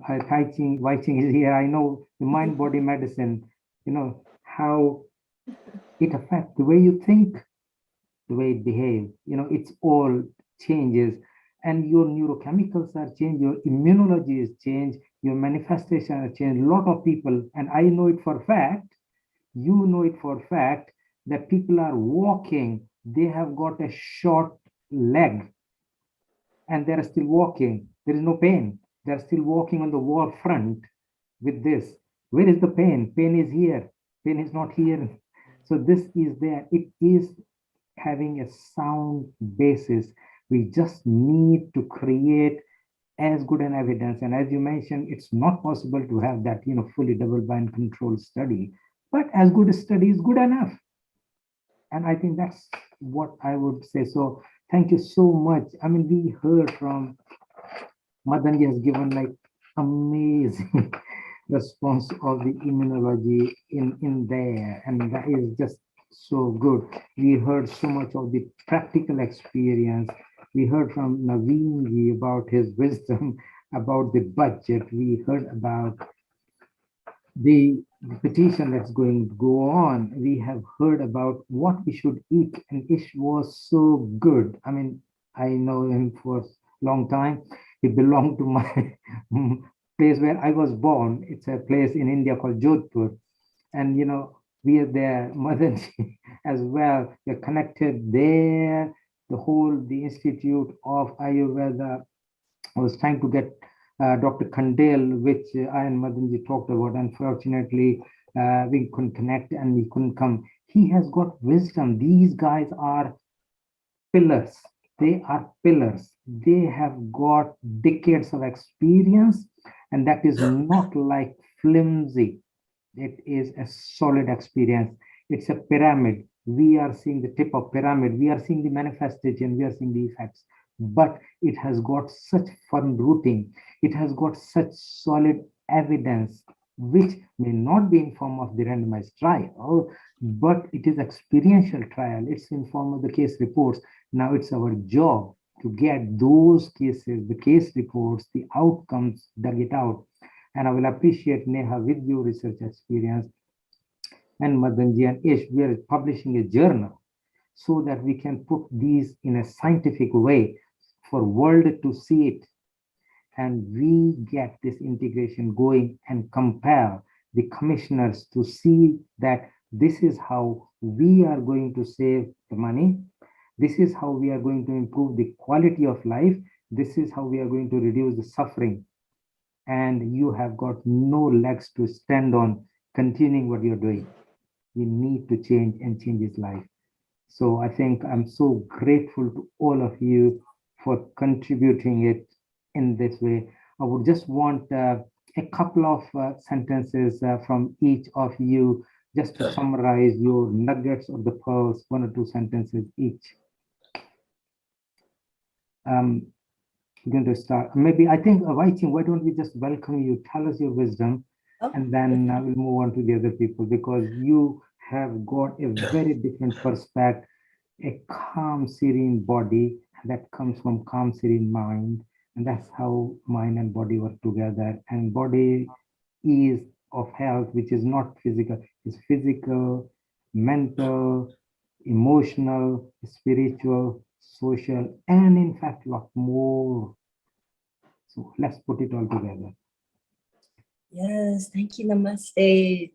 Wai-Ching is here. I know the mind-body medicine, how it affects the way you think, the way it behaves. It's all changes, and your neurochemicals are changed, your immunology is changed, your manifestation are changed. A lot of people, and I know it for a fact, you know it for a fact, that people are walking, they have got a short leg, and they're still walking. There is no pain. They're still walking on the wall front with this. Where is the pain? Pain is here. Pain is not here. So this is there. It is having a sound basis. We just need to create as good an evidence. And as you mentioned, it's not possible to have that, fully double-blind controlled study, but as good a study is good enough. And I think that's what I would say. So thank you so much. I mean, we heard from Madanji has given like amazing response of the immunology in there, and that is just so good. We heard so much of the practical experience. We heard from Naveen ji about his wisdom about the budget. We heard about the petition that's going to go on. We have heard about what we should eat, and it was so good. I mean, I know him for a long time. He belonged to my place where I was born. It's a place in India called Jodhpur. And, we are there, Madan as well. We're connected there. The Institute of Ayurveda. I was trying to get Dr. Kandel, which I and Madanji talked about. Unfortunately, we couldn't connect and we couldn't come. He has got wisdom. These guys are pillars. They are pillars. They have got decades of experience, and that is not like flimsy. It is a solid experience. It's a pyramid. We are seeing the tip of pyramid. We are seeing the manifestation. We are seeing the effects. But it has got such firm rooting. It has got such solid evidence, which may not be in form of the randomized trial, but it is experiential trial. It's in form of the case reports. Now it's our job to get those cases, the case reports, the outcomes, dug it out. And I will appreciate Neha with your research experience, and Madanji and Ish, we are publishing a journal so that we can put these in a scientific way for world to see it. And we get this integration going and compel the commissioners to see that this is how we are going to save the money. This is how we are going to improve the quality of life. This is how we are going to reduce the suffering. And you have got no legs to stand on continuing what you're doing. You need to change and change his life. So I think I'm so grateful to all of you for contributing it in this way. I would just want a couple of sentences from each of you, just to summarize your nuggets of the pearls, 1 or 2 sentences each. I'm going to start. Maybe I think, Wai-Ching, why don't we just welcome you, tell us your wisdom, and then we'll move on to the other people, because you have got a very different perspective, a calm, serene body that comes from calm, serene mind. And that's how mind and body work together. And body is of health, which is not physical. It's physical, mental, emotional, spiritual, social, and in fact, a lot more. So let's put it all together. Yes, thank you. Namaste.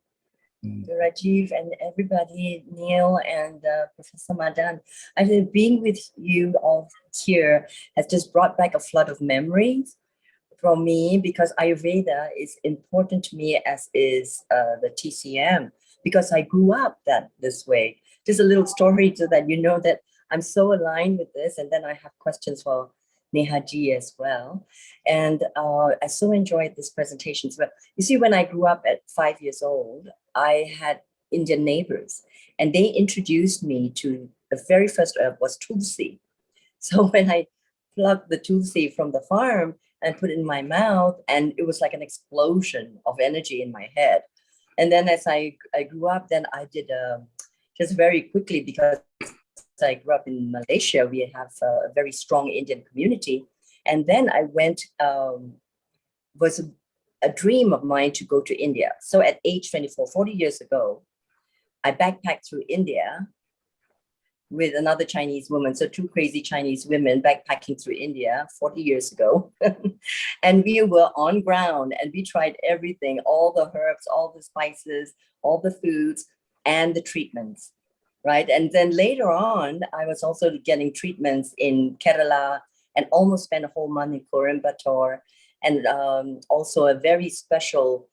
Rajiv and everybody, Neil and Professor Madan. I think being with you all here has just brought back a flood of memories from me, because Ayurveda is important to me, as is the TCM, because I grew up this way. Just a little story so that you know that I'm so aligned with this, and then I have questions for Nehaji as well. And I so enjoyed this presentation. But you see, when I grew up at 5 years old, I had Indian neighbors, and they introduced me to the very first herb was tulsi. So when I plucked the tulsi from the farm and put it in my mouth, and it was like an explosion of energy in my head. And then as I grew up, then I did just very quickly, because I grew up in Malaysia, we have a very strong Indian community. And then I went, was a dream of mine to go to India. So at age 24, 40 years ago, I backpacked through India with another Chinese woman. So two crazy Chinese women backpacking through India 40 years ago. And we were on ground and we tried everything, all the herbs, all the spices, all the foods and the treatments, right? And then later on, I was also getting treatments in Kerala and almost spent a whole month in Coimbatore, and also a very special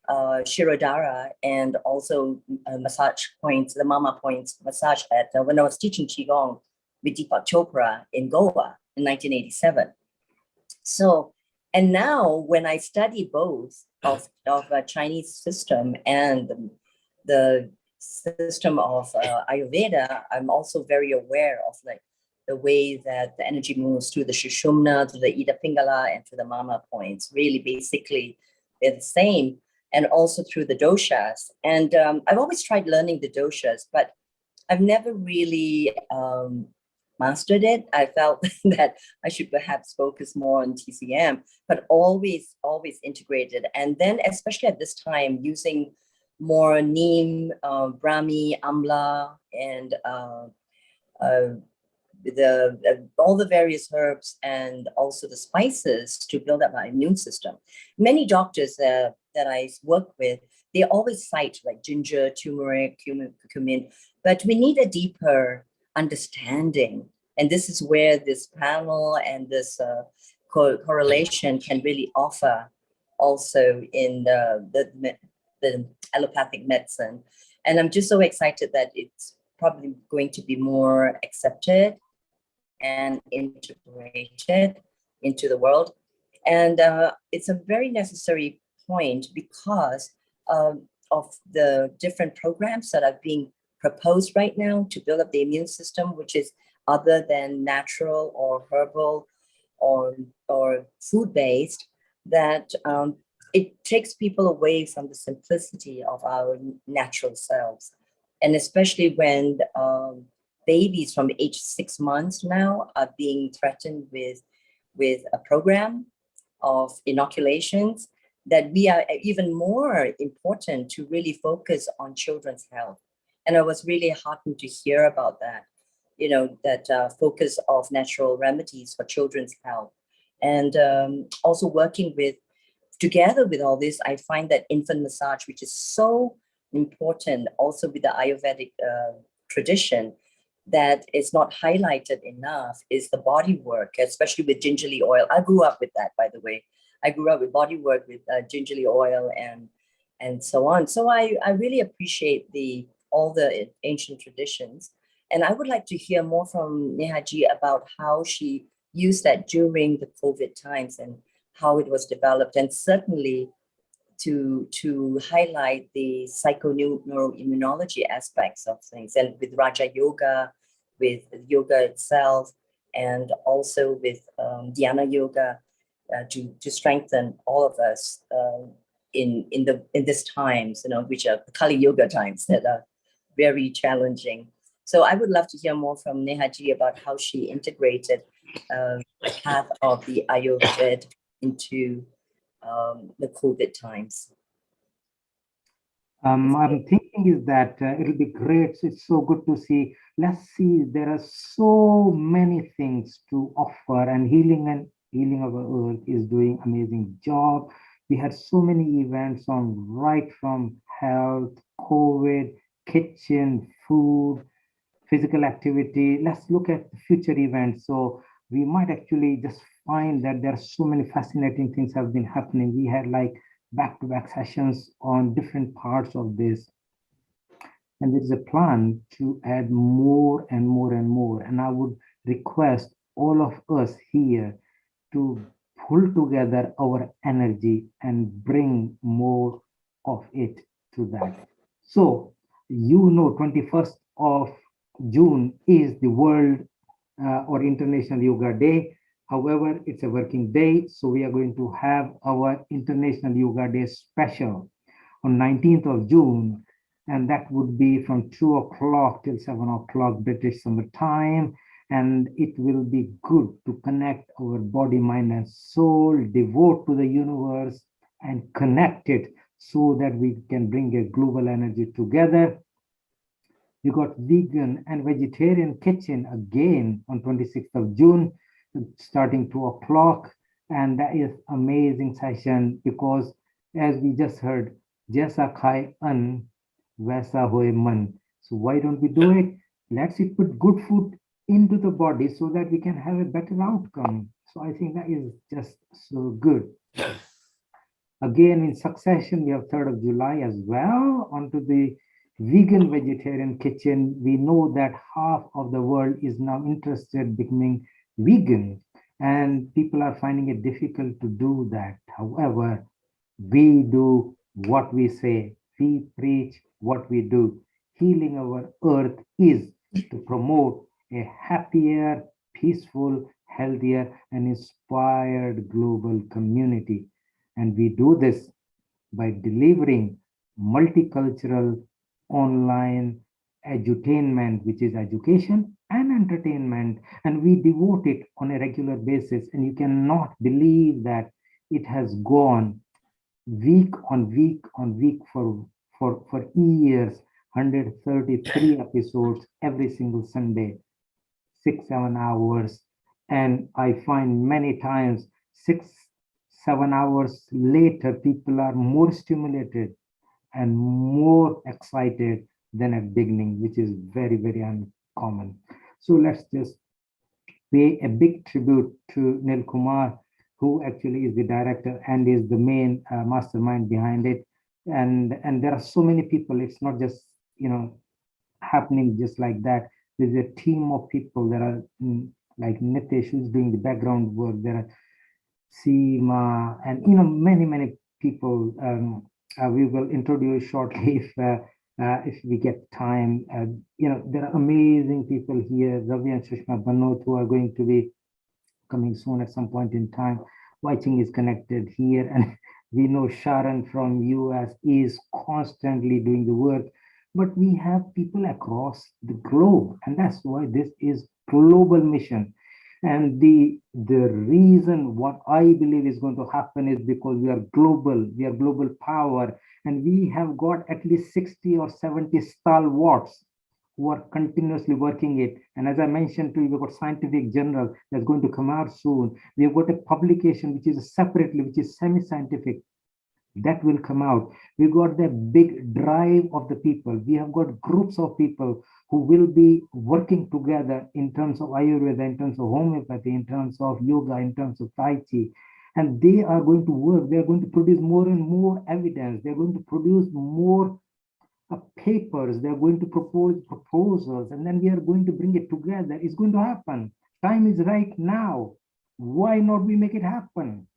Shirodara and also massage points, the Mama Points massage at when I was teaching Qi Gong with Deepak Chopra in Goa in 1987. So, and now when I study both of a Chinese system and the system of Ayurveda, I'm also very aware of like the way that the energy moves through the Shushumna, to the Ida Pingala, and to the Mama Points. Really, basically, they're the same. And also through the doshas. And I've always tried learning the doshas, but I've never really mastered it. I felt that I should perhaps focus more on TCM, but always integrated. And then, especially at this time, using more neem, brahmi, amla, and all the various herbs and also the spices to build up my immune system. Many doctors that I work with, they always cite like ginger, turmeric, cumin, but we need a deeper understanding. And this is where this panel and this correlation can really offer also in the allopathic medicine. And I'm just so excited that it's probably going to be more accepted and integrated into the world. And it's a very necessary point because of the different programs that are being proposed right now to build up the immune system, which is other than natural or herbal or food-based, that it takes people away from the simplicity of our natural selves. And especially when babies from age 6 months now are being threatened with a program of inoculations, that we are even more important to really focus on children's health. And I was really heartened to hear about that, you know, that focus of natural remedies for children's health. And also working together with all this, I find that infant massage, which is so important also with the Ayurvedic tradition, that is not highlighted enough, is the body work, especially with gingerly oil. I grew up with that, by the way. I grew up with body work with gingerly oil and so on. So I really appreciate all the ancient traditions. And I would like to hear more from Nehaji about how she used that during the COVID times and how it was developed, and certainly to highlight the psychoneuroimmunology aspects of things, and with Raja Yoga, with yoga itself, and also with Dhyana Yoga, to strengthen all of us in this times, you know, which are Kali Yoga times that are very challenging. So I would love to hear more from Nehaji about how she integrated the path of the Ayurveda into the COVID times. I'm thinking is that it'll be great. It's so good to see. Let's see, there are so many things to offer, and Healing of our Earth is doing amazing job. We had so many events on right from health, COVID, kitchen, food, physical activity. Let's look at future events. So we might actually just find that there are so many fascinating things have been happening. We had like back-to-back sessions on different parts of this. And there is a plan to add more and more and more. And I would request all of us here to pull together our energy and bring more of it to that. So, 21st of June is the World or International Yoga Day. However, it's a working day, so we are going to have our International Yoga Day special on 19th of June, and that would be from 2 o'clock till 7 o'clock British Summer Time. And it will be good to connect our body, mind, and soul, devote to the universe, and connect it so that we can bring a global energy together. We got vegan and vegetarian kitchen again on 26th of June, starting 2 o'clock. And that is amazing session because as we just heard, Jaisa khai an, vaisa hoye man. So why don't we do it? Let's put good food into the body so that we can have a better outcome. So I think that is just so good. Again, in succession, we have 3rd of July as well onto the vegan vegetarian kitchen. We know that half of the world is now interested becoming vegan, and people are finding it difficult to do that. However, we do what we say, we preach what we do. Healing our earth is to promote a happier, peaceful, healthier, and inspired global community. And we do this by delivering multicultural online edutainment, which is education and entertainment. And we devote it on a regular basis. And you cannot believe that it has gone week on week on week for years, 133 episodes every single Sunday, 6-7 hours. And I find many times 6-7 hours later, people are more stimulated and more excited than at beginning, which is very, very uncommon. So let's just pay a big tribute to Nil Kumar, who actually is the director and is the main mastermind behind it. And there are so many people. It's not just, happening just like that. There's a team of people. There are like Nitesh, who's doing the background work. There are Seema, and many people. We will introduce shortly if we get time. There are amazing people here. Ravi and Sushma Banot, who are going to be coming soon at some point in time. Wai-Ching is connected here, and we know Sharon from US is constantly doing the work. But we have people across the globe, and that's why this is global mission. And the reason what I believe is going to happen is because we are global power, and we have got at least 60 or 70 stalwarts who are continuously working it. And as I mentioned to you, we've got scientific journal that's going to come out soon. We've got a publication which is separately, which is semi-scientific, that will come out. We got the big drive of the people. We have got groups of people who will be working together in terms of Ayurveda, in terms of homeopathy, in terms of yoga, in terms of Tai Chi. And they are going to work. They're going to produce more and more evidence. They're going to produce more papers. They're going to propose proposals. And then we are going to bring it together. It's going to happen. Time is right now. Why not we make it happen?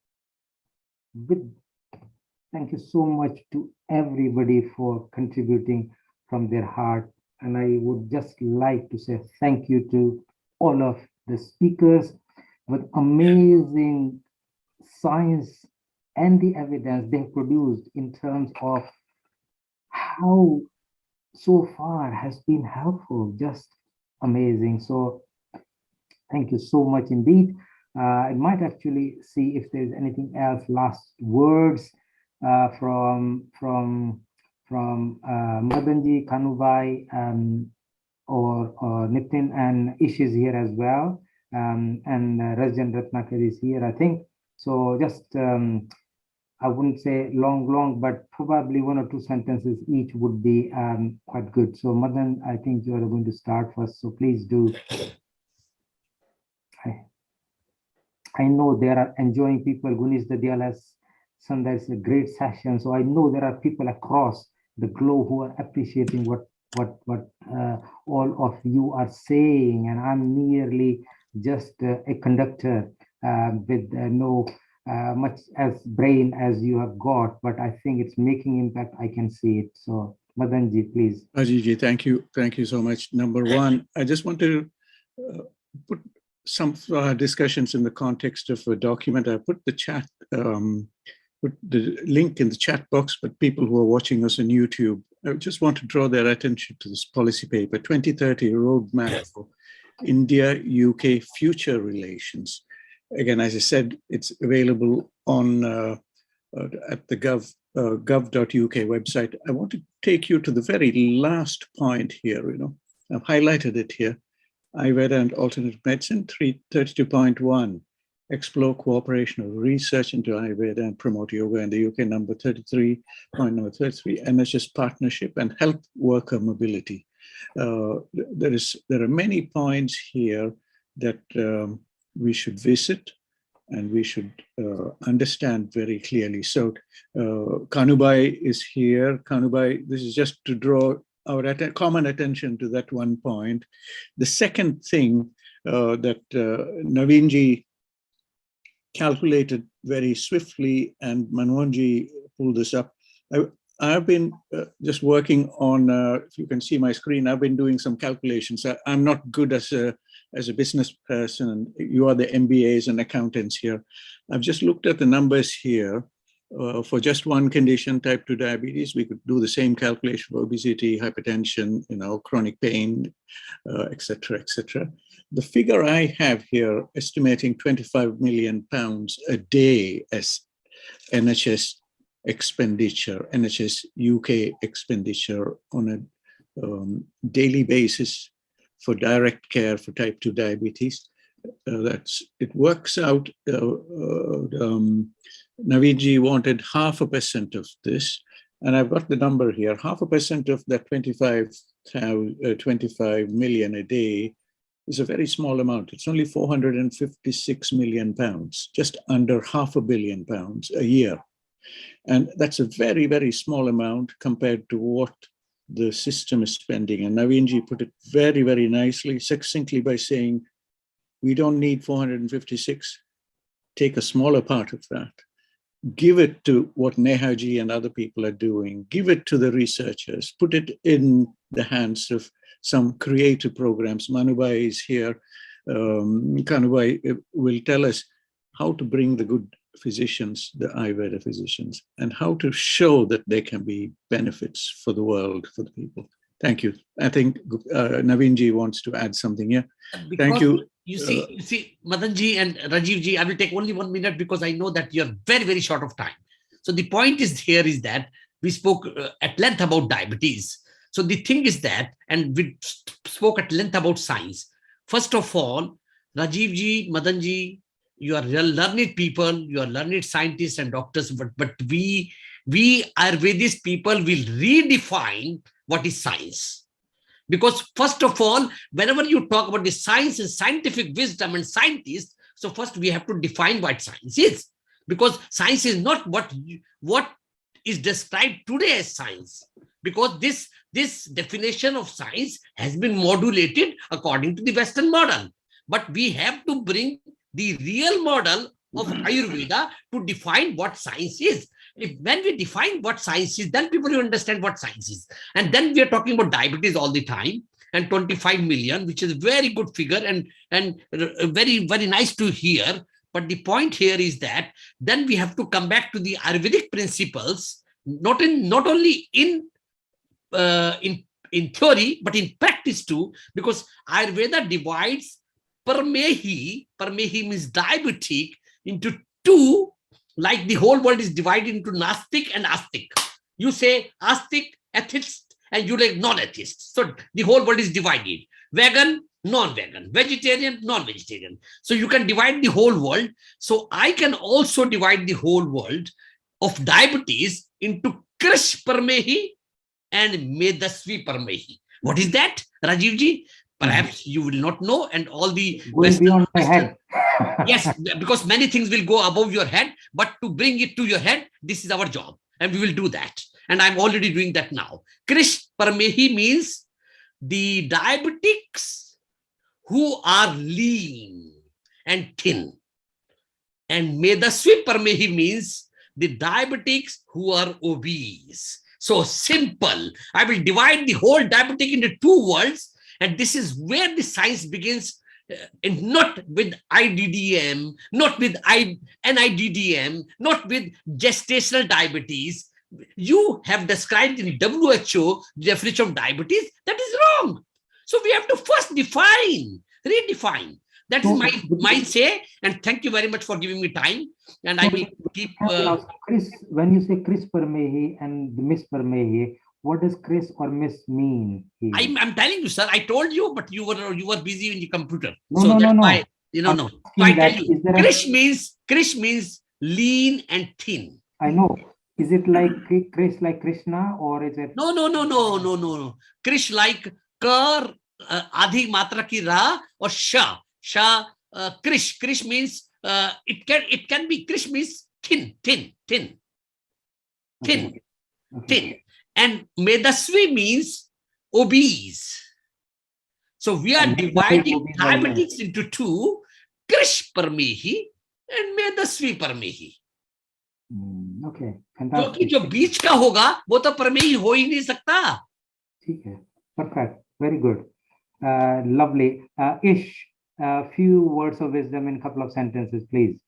Thank you so much to everybody for contributing from their heart. And I would just like to say thank you to all of the speakers with amazing science and the evidence they've produced in terms of how so far has been helpful, just amazing. So thank you so much indeed. I might actually see if there's anything else, last words from Madanji, Kanubai, or Nitin, and Ish is here as well, and Rajan Ratnakar is here, I think. So just, I wouldn't say long, but probably 1 or 2 sentences each would be quite good. So Madan, I think you are going to start first, so please do. I know there are enjoying people. Gunesh Dadial has Sunday is a great session. So I know there are people across the globe who are appreciating what all of you are saying, and I'm merely just a conductor with no much as brain as you have got, but I think it's making impact. I can see it. So Madanji, please. Ajiji, thank you so much. Number one, I just want to put some discussions in the context of a document. I put the chat. Put the link in the chat box, but people who are watching us on YouTube, I just want to draw their attention to this policy paper, 2030 Roadmap for India-UK Future Relations. Again, as I said, it's available on at the gov.uk website. I want to take you to the very last point here. I've highlighted it here. Ayurveda and alternative medicine, 32.1. Explore cooperation of research into Ayurveda and promote yoga in the UK, number 33, point number 33, NHS partnership and health worker mobility. There are many points here that we should visit and we should understand very clearly. So Kanubai is here. Kanubai, this is just to draw our common attention to that one point. The second thing that Naveenji calculated very swiftly, and Manmohanji pulled this up. I've been just working on, if you can see my screen, I've been doing some calculations. I'm not good as a business person. You are the MBAs and accountants here. I've just looked at the numbers here. For just one condition, type 2 diabetes, we could do the same calculation for obesity, hypertension, chronic pain, etc., etc. The figure I have here, estimating 25 million pounds a day as NHS expenditure, NHS UK expenditure on a daily basis for direct care for type 2 diabetes. It works out. Naveenji wanted 0.5% of this, and I've got the number here. 0.5% of that 25 million a day is a very small amount. It's only 456 million pounds, just under £500 million a year. And that's a very, very small amount compared to what the system is spending. And Naveenji put it very, very nicely, succinctly by saying, we don't need 456, take a smaller part of that. Give it to what Nehaji and other people are doing. Give it to the researchers. Put it in the hands of some creative programs. Manubai is here. Kanubai will tell us how to bring the good physicians, the Ayurveda physicians, and how to show that there can be benefits for the world, for the people. Thank you. I think Naveenji wants to add something here. Thank you. You see, Madanji and Rajivji, I will take only 1 minute because I know that you're very, very short of time. So the point is here is that we spoke at length about diabetes. So the thing is that, and we spoke at length about science. First of all, Rajivji, Madanji, you are real learned people, you are learned scientists and doctors, but we Ayurvedic people will redefine what is science. Because first of all, whenever you talk about the science and scientific wisdom and scientists, so first we have to define what science is. Because science is not what is described today as science. Because this definition of science has been modulated according to the Western model. But we have to bring the real model of Ayurveda to define what science is. When we define what science is, then people will understand what science is. And then we are talking about diabetes all the time, and 25 million, which is a very good figure and very, very nice to hear. But the point here is that then we have to come back to the Ayurvedic principles, not only in theory, but in practice too, because Ayurveda divides Parmehi means diabetic, into two, like the whole world is divided into Nastic and Astic. You say Astic, atheist, and you like non-atheist. So the whole world is divided. Vegan, non-vegan, vegetarian, non-vegetarian. So you can divide the whole world. So I can also divide the whole world of diabetes into Krish Parmehi and Medasvi Parmehi. What is that, Rajivji? Perhaps you will not know, and all the beyond my head. Yes, because many things will go above your head, but to bring it to your head, this is our job, and we will do that. And I'm already doing that now. Krish Parmehi means the diabetics who are lean and thin. And Medasvi Parmehi means the diabetics who are obese. So simple. I will divide the whole diabetic into two worlds. And this is where the science begins, and not with IDDM, not with NIDDM, not with gestational diabetes. You have described in WHO the definition of diabetes. That is wrong. So we have to first redefine. That is my say. And thank you very much for giving me time. And I will keep. Chris, when you say Chris Parmehi and Miss Parmehi, what does Chris or Miss mean here? I'm telling you, sir. I told you, but you were busy in the computer. No, So no, that's no, why, no. no. So I tell you, Krish means lean and thin. I know. Is it like Chris like Krishna, or is it? No. Krish like kar, adhi matra ki ra, or sha. Krish. Krish means it can be. Krish means thin. Okay. And Medasvi means obese. So we are dividing diabetics into two: Krish Parmehi and Medasvi Parmehi. Okay, क्योंकि जो बीच का होगा वो तो परमेही हो ही नहीं सकता. ठीक है, perfect, very good, lovely. Ish, a few words of wisdom in a couple of sentences, please.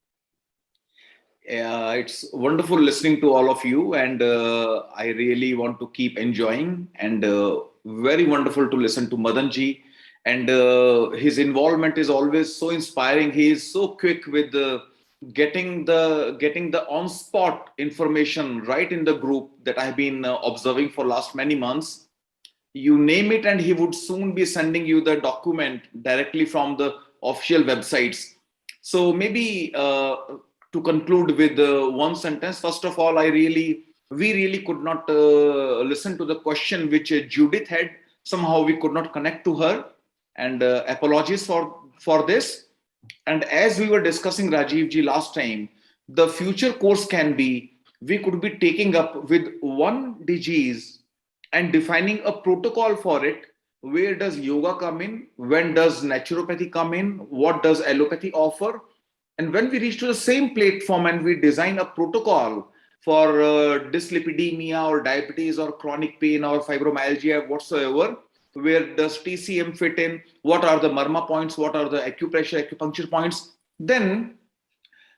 It's wonderful listening to all of you, and I really want to keep enjoying, and very wonderful to listen to Madanji, and his involvement is always so inspiring. He is so quick with getting the on-spot information right in the group that I've been observing for last many months. You name it and he would soon be sending you the document directly from the official websites. So maybe to conclude with one sentence, first of all, we really could not listen to the question which Judith had. Somehow we could not connect to her, and apologies for this. And as we were discussing, Rajiv ji, last time, the future course can be, we could be taking up with one disease and defining a protocol for it. Where does yoga come in? When does naturopathy come in? What does allopathy offer? And when we reach to the same platform and we design a protocol for dyslipidemia or diabetes or chronic pain or fibromyalgia whatsoever, where does TCM fit in? What are the marma points? What are the acupuncture points? Then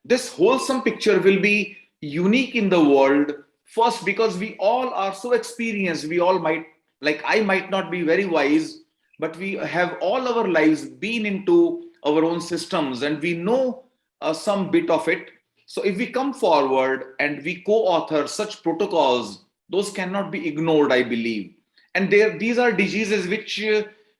this wholesome picture will be unique in the world. First, because we all are so experienced, we all might, like I might not be very wise, but we have all our lives been into our own systems and we know some bit of it. So if we come forward and we co-author such protocols, those cannot be ignored, I believe. And these are diseases which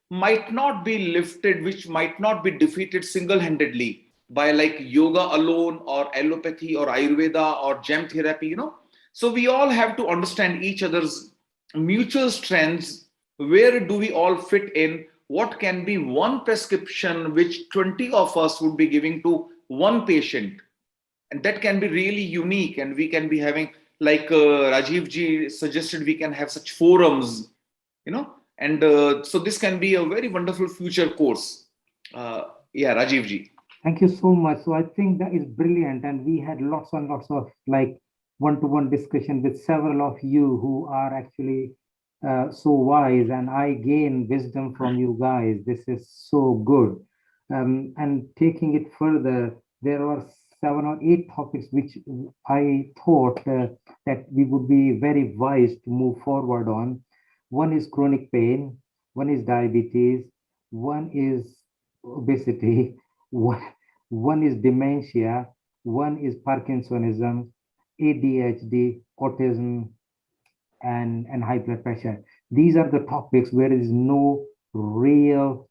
might not be lifted, which might not be defeated single-handedly by like yoga alone or allopathy or Ayurveda or gem therapy, So we all have to understand each other's mutual strengths. Where do we all fit in? What can be one prescription which 20 of us would be giving to one patient? And that can be really unique. And we can be having, like Rajiv ji suggested, we can have such forums, and so this can be a very wonderful future course. Rajiv ji. Thank you so much. So I think that is brilliant. And we had lots and lots of like one-to-one discussion with several of you who are actually so wise, and I gain wisdom from you guys. This is so good. And taking it further, there are 7 or 8 topics which I thought that we would be very wise to move forward on. One is chronic pain, one is diabetes, one is obesity, one is dementia, one is Parkinsonism, ADHD, autism, and high blood pressure. These are the topics where there is no real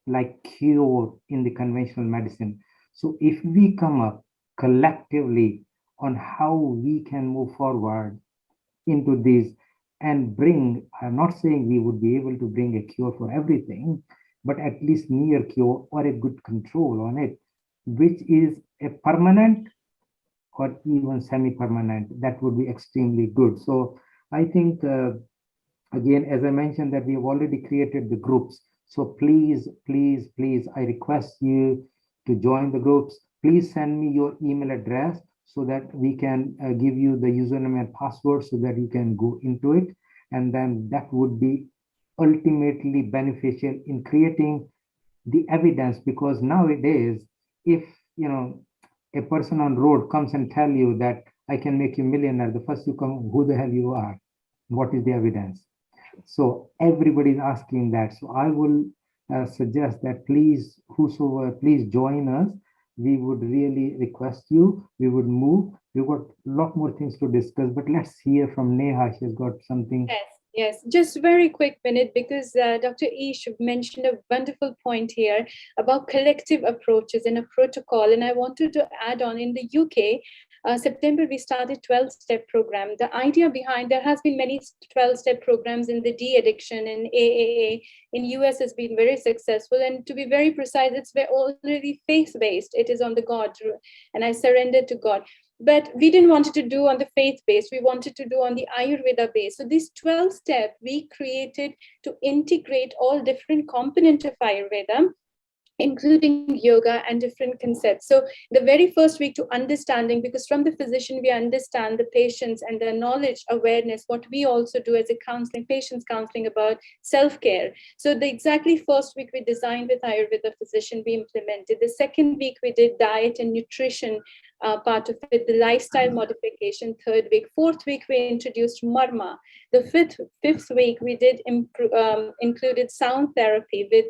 like cure in the conventional medicine. So if we come up collectively on how we can move forward into these and bring, I'm not saying we would be able to bring a cure for everything, but at least near cure or a good control on it, which is a permanent or even semi-permanent, that would be extremely good. So I think, again, as I mentioned, that we have already created the groups. So please, please, please, I request you to join the groups. Please send me your email address so that we can give you the username and password so that you can go into it. And then that would be ultimately beneficial in creating the evidence, because nowadays, if a person on road comes and tell you that I can make you millionaire, the first you come, who the hell you are? What is the evidence? So everybody is asking that. So I will suggest that please, whosoever, please join us. We would really request you. We would move. We've got a lot more things to discuss, but let's hear from Neha. She's got something. Yes, yes. Just very quick minute, because Dr. Ish mentioned a wonderful point here about collective approaches and a protocol. And I wanted to add on, in the UK, September, we started 12-step program. The idea behind, there has been many 12-step programs in the de-addiction and AAA in US has been very successful. And to be very precise, it's already faith-based. It is on the God, and I surrendered to God. But we didn't want to do on the faith-based. We wanted to do on the Ayurveda base. So this 12-step we created to integrate all different components of Ayurveda, including yoga and different concepts. So the very first week to understanding, because from the physician, we understand the patients and the knowledge, awareness, what we also do as a counseling, patients counseling about self-care. So the exactly first week we designed with Ayurveda physician, we implemented. The second week we did diet and nutrition part of it, the lifestyle modification, third week. Fourth week, we introduced Marma. The fifth week, we did included sound therapy with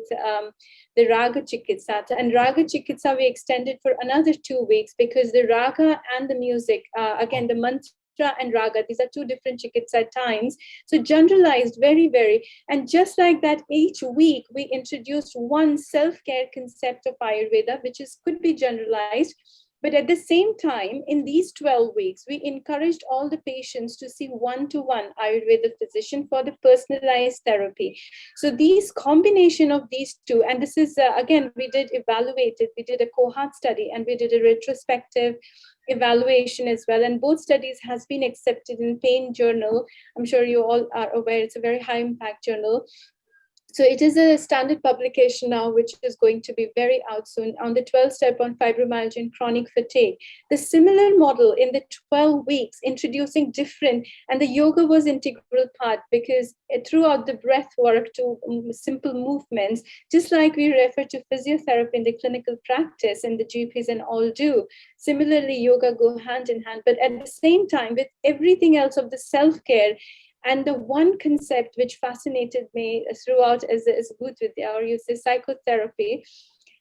the Raga Chikitsa. And Raga Chikitsa, we extended for another 2 weeks, because the Raga and the music, again, the mantra and Raga, these are two different Chikitsa times. So generalized very, and just like that, each week, we introduced one self-care concept of Ayurveda, which could be generalized. But at the same time, in these 12 weeks, we encouraged all the patients to see one-to-one Ayurveda physician for the personalized therapy. So these combination of these two, and this is, again, we did a cohort study, and we did a retrospective evaluation as well. And both studies has been accepted in Pain Journal. I'm sure you all are aware, it's a very high impact journal. So it is a standard publication now, which is going to be very out soon, on the 12-step on fibromyalgia and chronic fatigue. The similar model in the 12 weeks, introducing different, and the yoga was integral part, because throughout the breath work to simple movements, just like we refer to physiotherapy in the clinical practice and the GPs and all do. Similarly, yoga go hand in hand, but at the same time, with everything else of the self-care. And the one concept which fascinated me throughout as Bhut Vidya, or you say psychotherapy,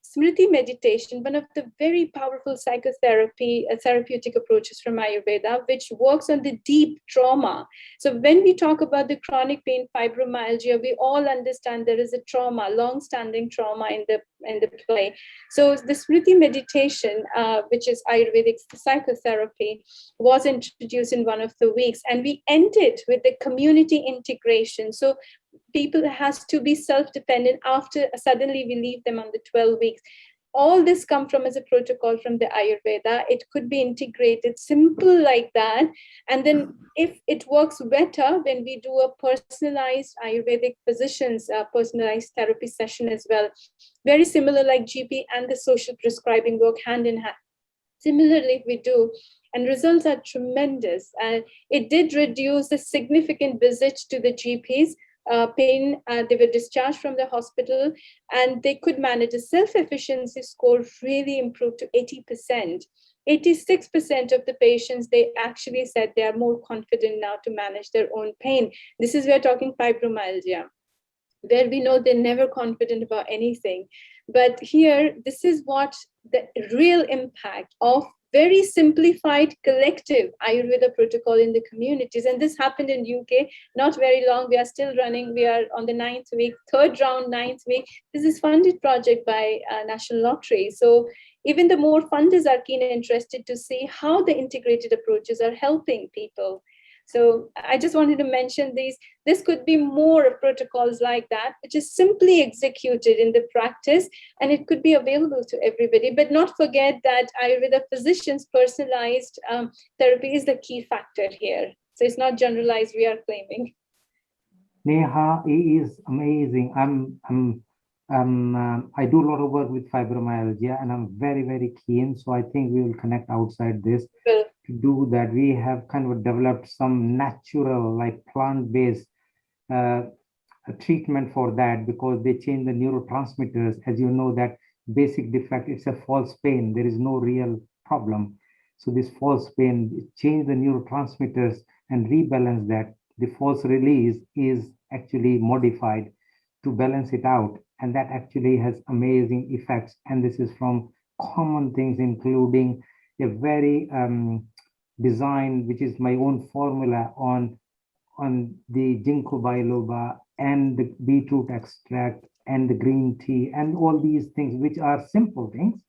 Smriti meditation, one of the very powerful psychotherapy, therapeutic approaches from Ayurveda, which works on the deep trauma. So when we talk about the chronic pain, fibromyalgia, we all understand there is a trauma, long-standing trauma in the play. So the Smriti meditation, which is Ayurvedic psychotherapy, was introduced in one of the weeks, and we ended with the community integration. So people has to be self-dependent after suddenly we leave them on the 12 weeks. All this come from as a protocol from the Ayurveda. It could be integrated simple like that. And then if it works better when we do a personalized Ayurvedic physician's personalized therapy session as well. Very similar like GP and the social prescribing work hand in hand. Similarly, we do, and results are tremendous. And it did reduce the significant visits to the GPs. Pain, they were discharged from the hospital, and they could manage. A self-efficiency score really improved to 80%. 86% of the patients, they actually said they are more confident now to manage their own pain. This is, we're talking fibromyalgia, where we know they're never confident about anything. But here, this is what the real impact of very simplified collective Ayurveda protocol in the communities. And this happened in UK, not very long. We are still running. We are on the 9th week, third round, 9th week. This is funded project by National Lottery. So even the more funders are keen and interested to see how the integrated approaches are helping people. So I just wanted to mention these. This could be more of protocols like that, which is simply executed in the practice, and it could be available to everybody. But not forget that Ayurveda physicians' personalized therapy is the key factor here. So it's not generalized, we are claiming. Neha is amazing. I do a lot of work with fibromyalgia, and I'm very keen. So I think we will connect outside this. Well, to do that. We have kind of developed some natural, like plant-based treatment for that, because they change the neurotransmitters. As you know, that basic defect, it's a false pain. There is no real problem. So this false pain, change the neurotransmitters and rebalance that. The false release is actually modified to balance it out. And that actually has amazing effects. And this is from common things, including a very design, which is my own formula on the ginkgo biloba and the beetroot extract and the green tea and all these things, which are simple things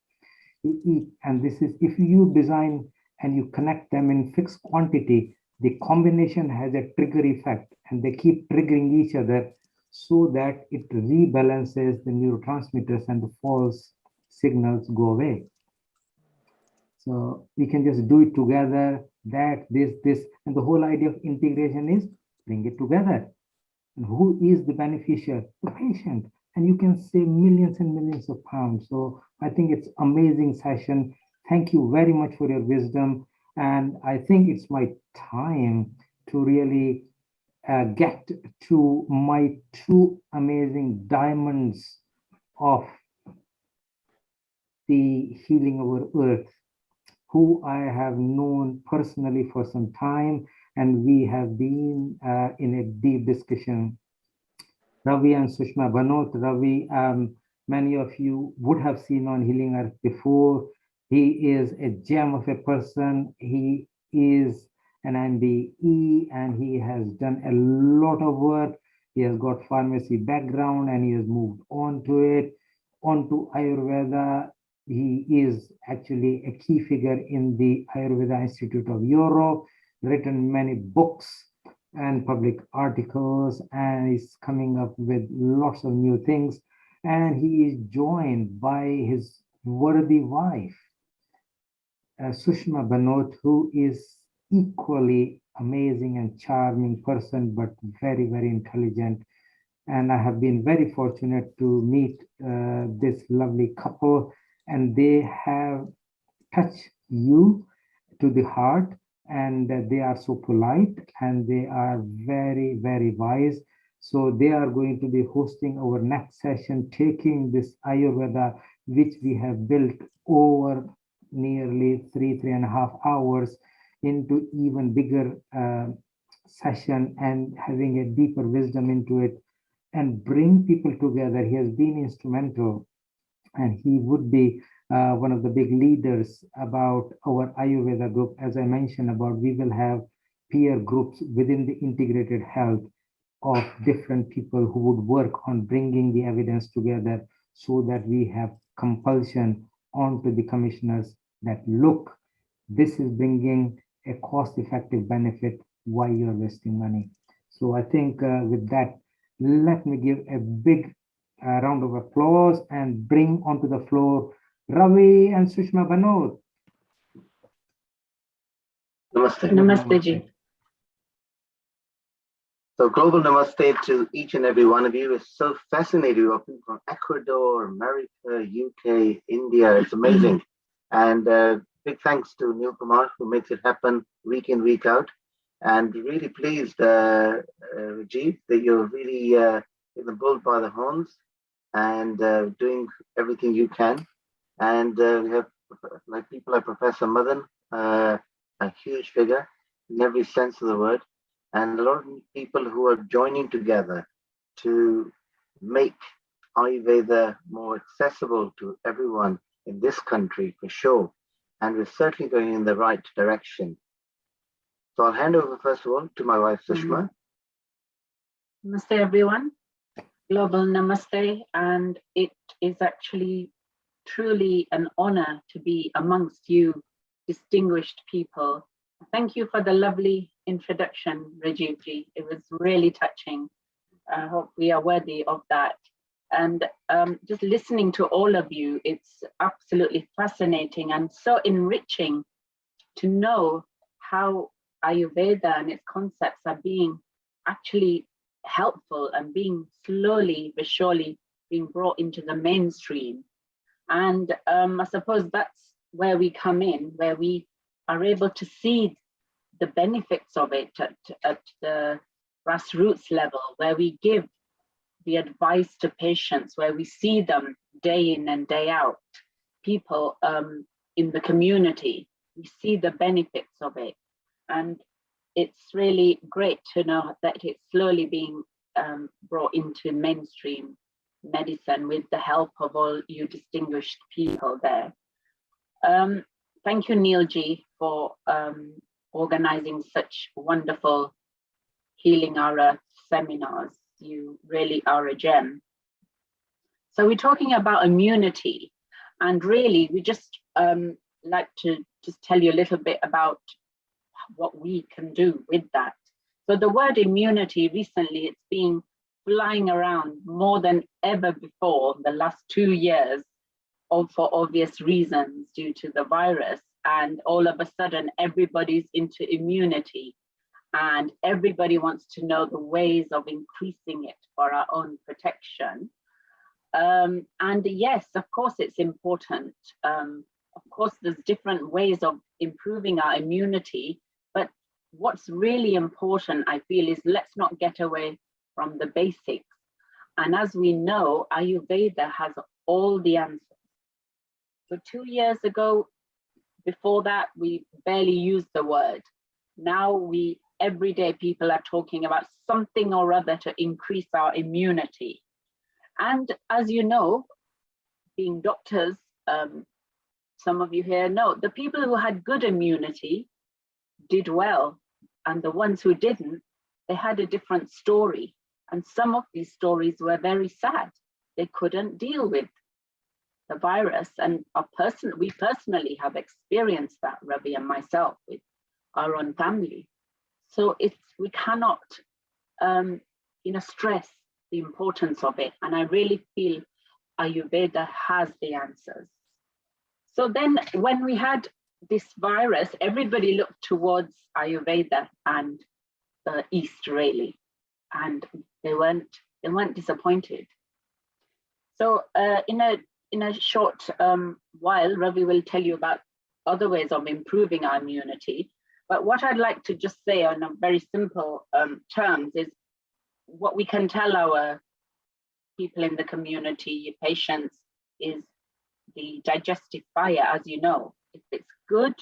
you eat. And this is, if you design and you connect them in fixed quantity, the combination has a trigger effect, and they keep triggering each other so that it rebalances the neurotransmitters and the false signals go away. So we can just do it together, that, this, and the whole idea of integration is bring it together. And who is the beneficiary? The patient. And you can save millions and millions of pounds. So I think it's amazing session. Thank you very much for your wisdom. And I think it's my time to really get to my two amazing diamonds of the healing our earth, who I have known personally for some time, and we have been in a deep discussion. Ravi and Sushma Banot. Ravi, many of you would have seen on Healing Earth before. He is a gem of a person. He is an MBE, and he has done a lot of work. He has got pharmacy background, and he has moved on to it, onto Ayurveda. He is actually a key figure in the Ayurveda Institute of Europe, written many books and public articles, and is coming up with lots of new things. And he is joined by his worthy wife, Sushma Banot, who is equally amazing and charming person, but very, very intelligent. And I have been very fortunate to meet this lovely couple, and they have touched you to the heart, and they are so polite, and they are very, very wise. So they are going to be hosting our next session, taking this Ayurveda, which we have built over nearly 3.5 hours, into even bigger session, and having a deeper wisdom into it, and bring people together. He has been instrumental, and he would be one of the big leaders about our Ayurveda group. As I mentioned about, we will have peer groups within the integrated health of different people who would work on bringing the evidence together, so that we have compulsion onto the commissioners that, look, this is bringing a cost-effective benefit. Why you're wasting money? So I think with that, let me give a big round of applause and bring onto the floor Ravi and Sushma Banot. Namaste. Namaste, Ji. So global namaste to each and every one of you. It's so fascinating. We're people from Ecuador, America, UK, India. It's amazing. And big thanks to Neil Kumar, who makes it happen week in, week out. And really pleased, Rajiv, that you're really in the bull by the horns and doing everything you can. And we have like people like Professor Madan, a huge figure in every sense of the word, and a lot of people who are joining together to make Ayurveda more accessible to everyone in this country for sure. And we're certainly going in the right direction. So I'll hand over first of all to my wife, Sushma. Namaste, everyone. Global namaste. And it is actually truly an honor to be amongst you distinguished people. Thank you for the lovely introduction, Rajivji. It was really touching. I hope we are worthy of that. And just listening to all of you, it's absolutely fascinating and so enriching to know how Ayurveda and its concepts are being actually helpful and being slowly but surely being brought into the mainstream. And I suppose that's where we come in, where we are able to see the benefits of it at the grassroots level, where we give the advice to patients, where we see them day in and day out, people in the community, we see the benefits of it. And it's really great to know that it's slowly being brought into mainstream medicine with the help of all you distinguished people there. Thank you, Neilji, for organizing such wonderful Healing Our Earth seminars. You really are a gem. So we're talking about immunity, and really we just like to just tell you a little bit about what we can do with that. So the word immunity recently, it's been flying around more than ever before the last 2 years, all for obvious reasons due to the virus. And all of a sudden, everybody's into immunity and everybody wants to know the ways of increasing it for our own protection. And yes, of course, it's important. Of course, there's different ways of improving our immunity, but what's really important, I feel, is let's not get away from the basics. And as we know, Ayurveda has all the answers. So 2 years ago, before that, we barely used the word. Now every day people are talking about something or other to increase our immunity. And as you know, being doctors, some of you here know, the people who had good immunity did well, and the ones who didn't, they had a different story. And some of these stories were very sad. They couldn't deal with the virus, and we personally have experienced that, Ravi and myself, with our own family. So we cannot stress the importance of it, and I really feel Ayurveda has the answers. So then when we had this virus, everybody looked towards Ayurveda and the East, really, and they weren't disappointed. So in a short while, Ravi will tell you about other ways of improving our immunity. But what I'd like to just say on a very simple terms is what we can tell our people in the community, patients, is the digestive fire, as you know. If it's good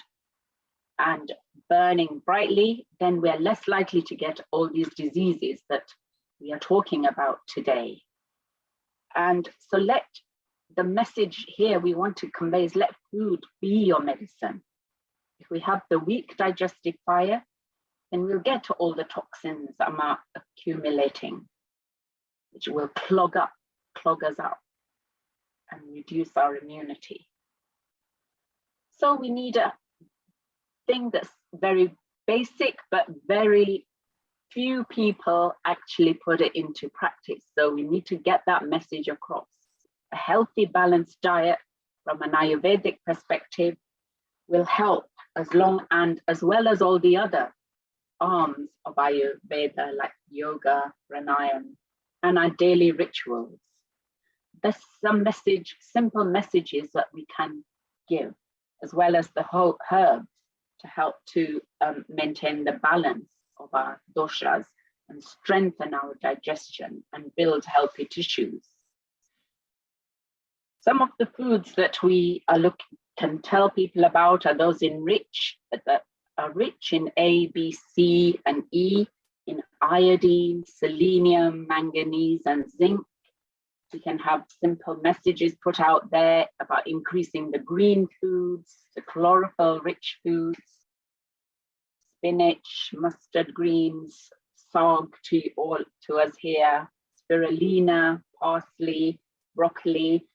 and burning brightly, then we're less likely to get all these diseases that we are talking about today. And so the message here we want to convey is let food be your medicine. If we have the weak digestive fire, then we'll get to all the toxins that are accumulating, which will clog us up and reduce our immunity. So we need a thing that's very basic, but very few people actually put it into practice. So we need to get that message across. A healthy, balanced diet from an Ayurvedic perspective will help as well as all the other arms of Ayurveda like yoga, pranayama, and our daily rituals. There's some simple messages that we can give, as well as the whole herbs to help to maintain the balance of our doshas and strengthen our digestion and build healthy tissues. Some of the foods that we can tell people about are those that are rich in A, B, C, and E, in iodine, selenium, manganese, and zinc. We can have simple messages put out there about increasing the green foods, the chlorophyll-rich foods, spinach, mustard greens, sog to us here, spirulina, parsley, broccoli,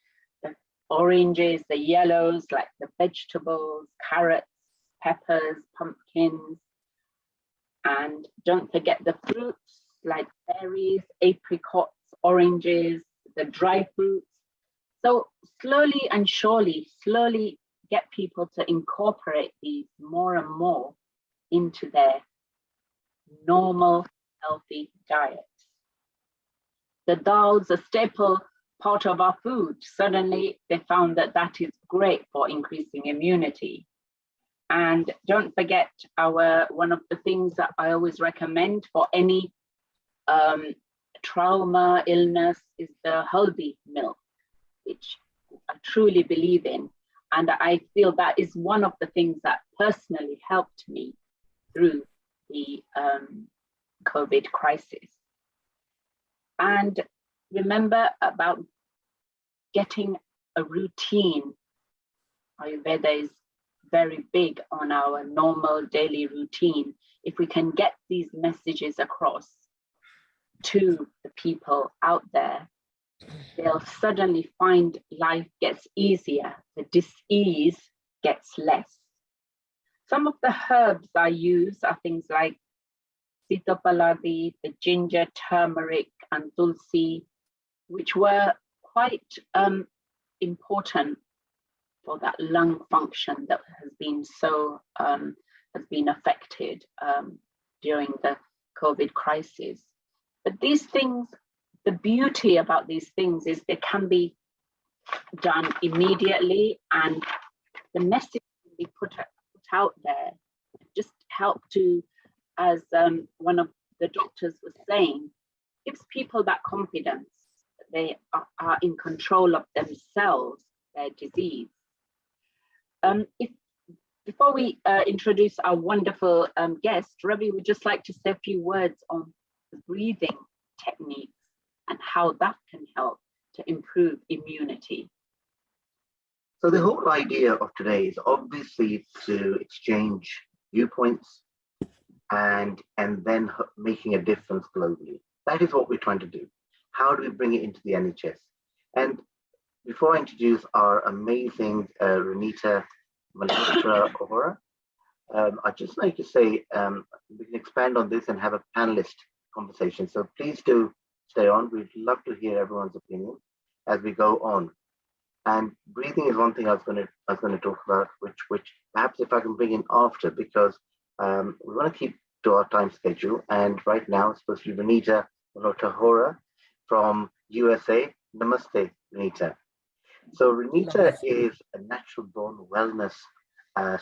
the oranges, the yellows, like the vegetables, carrots, peppers, pumpkins, and don't forget the fruits like berries, apricots, oranges, the dry fruits. So slowly and surely, get people to incorporate these more and more into their normal, healthy diets. The dal's a staple part of our food. Suddenly they found that is great for increasing immunity. And don't forget one of the things that I always recommend for any trauma, illness, is the haldi milk, which I truly believe in. And I feel that is one of the things that personally helped me through the COVID crisis. And remember about getting a routine. Ayurveda is very big on our normal daily routine. If we can get these messages across to the people out there, they'll suddenly find life gets easier, the dis-ease gets less. Some of the herbs I use are things like sitapaladi, the ginger, turmeric, and tulsi, which were quite important for that lung function that has been so has been affected during the COVID crisis. But these things, the beauty about these things is they can be done immediately, and the message can be put out there. Just help to, as one of the doctors was saying, gives people that confidence that they are in control of themselves, their disease. Before we introduce our wonderful guest, Ravi would just like to say a few words on the breathing techniques and how that can help to improve immunity. So the whole idea of today is obviously to exchange viewpoints and then making a difference globally. That is what we're trying to do. How do we bring it into the NHS? And before I introduce our amazing Renita Malhotra Ohora, I'd just like to say we can expand on this and have a panelist conversation. So please do stay on. We'd love to hear everyone's opinion as we go on. And breathing is one thing I was going to talk about, which perhaps if I can bring in after, because we want to keep to our time schedule. And right now it's supposed to be Renita Malhotra Ohora from USA. Namaste, Renita. So Renita is a natural born wellness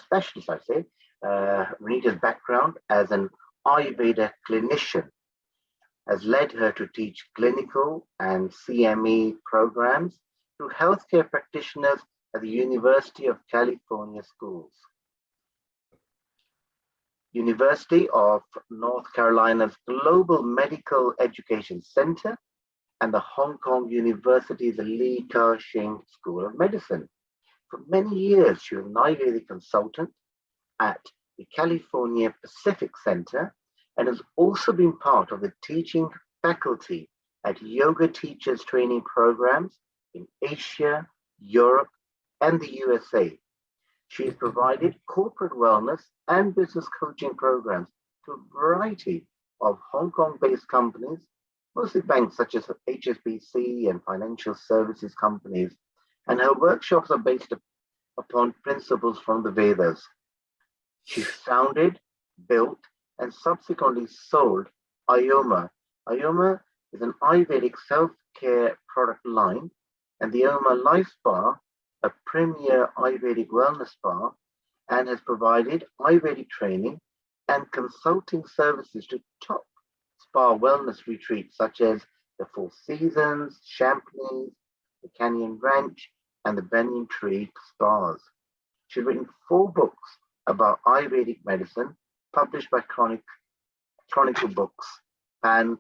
specialist, I say. Renita's background as an Ayurveda clinician has led her to teach clinical and CME programs to healthcare practitioners at the University of California Schools, University of North Carolina's Global Medical Education Center, and the Hong Kong University's Lee Ka-shing School of Medicine. For many years, she was an Ayurvedic consultant at the California Pacific Center and has also been part of the teaching faculty at yoga teachers training programs in Asia, Europe, and the USA. She has provided corporate wellness and business coaching programs to a variety of Hong Kong-based companies, mostly banks such as HSBC and financial services companies, and her workshops are based upon principles from the Vedas. She founded, built, and subsequently sold Ayoma. Ayoma is an Ayurvedic self-care product line, and the Ayoma Life Spa, a premier Ayurvedic wellness spa, and has provided Ayurvedic training and consulting services to top spa wellness retreats such as the Four Seasons, Champneys, the Canyon Ranch, and the Banyan Tree spas. She's written 4 books about Ayurvedic medicine, published by Chronicle Books, and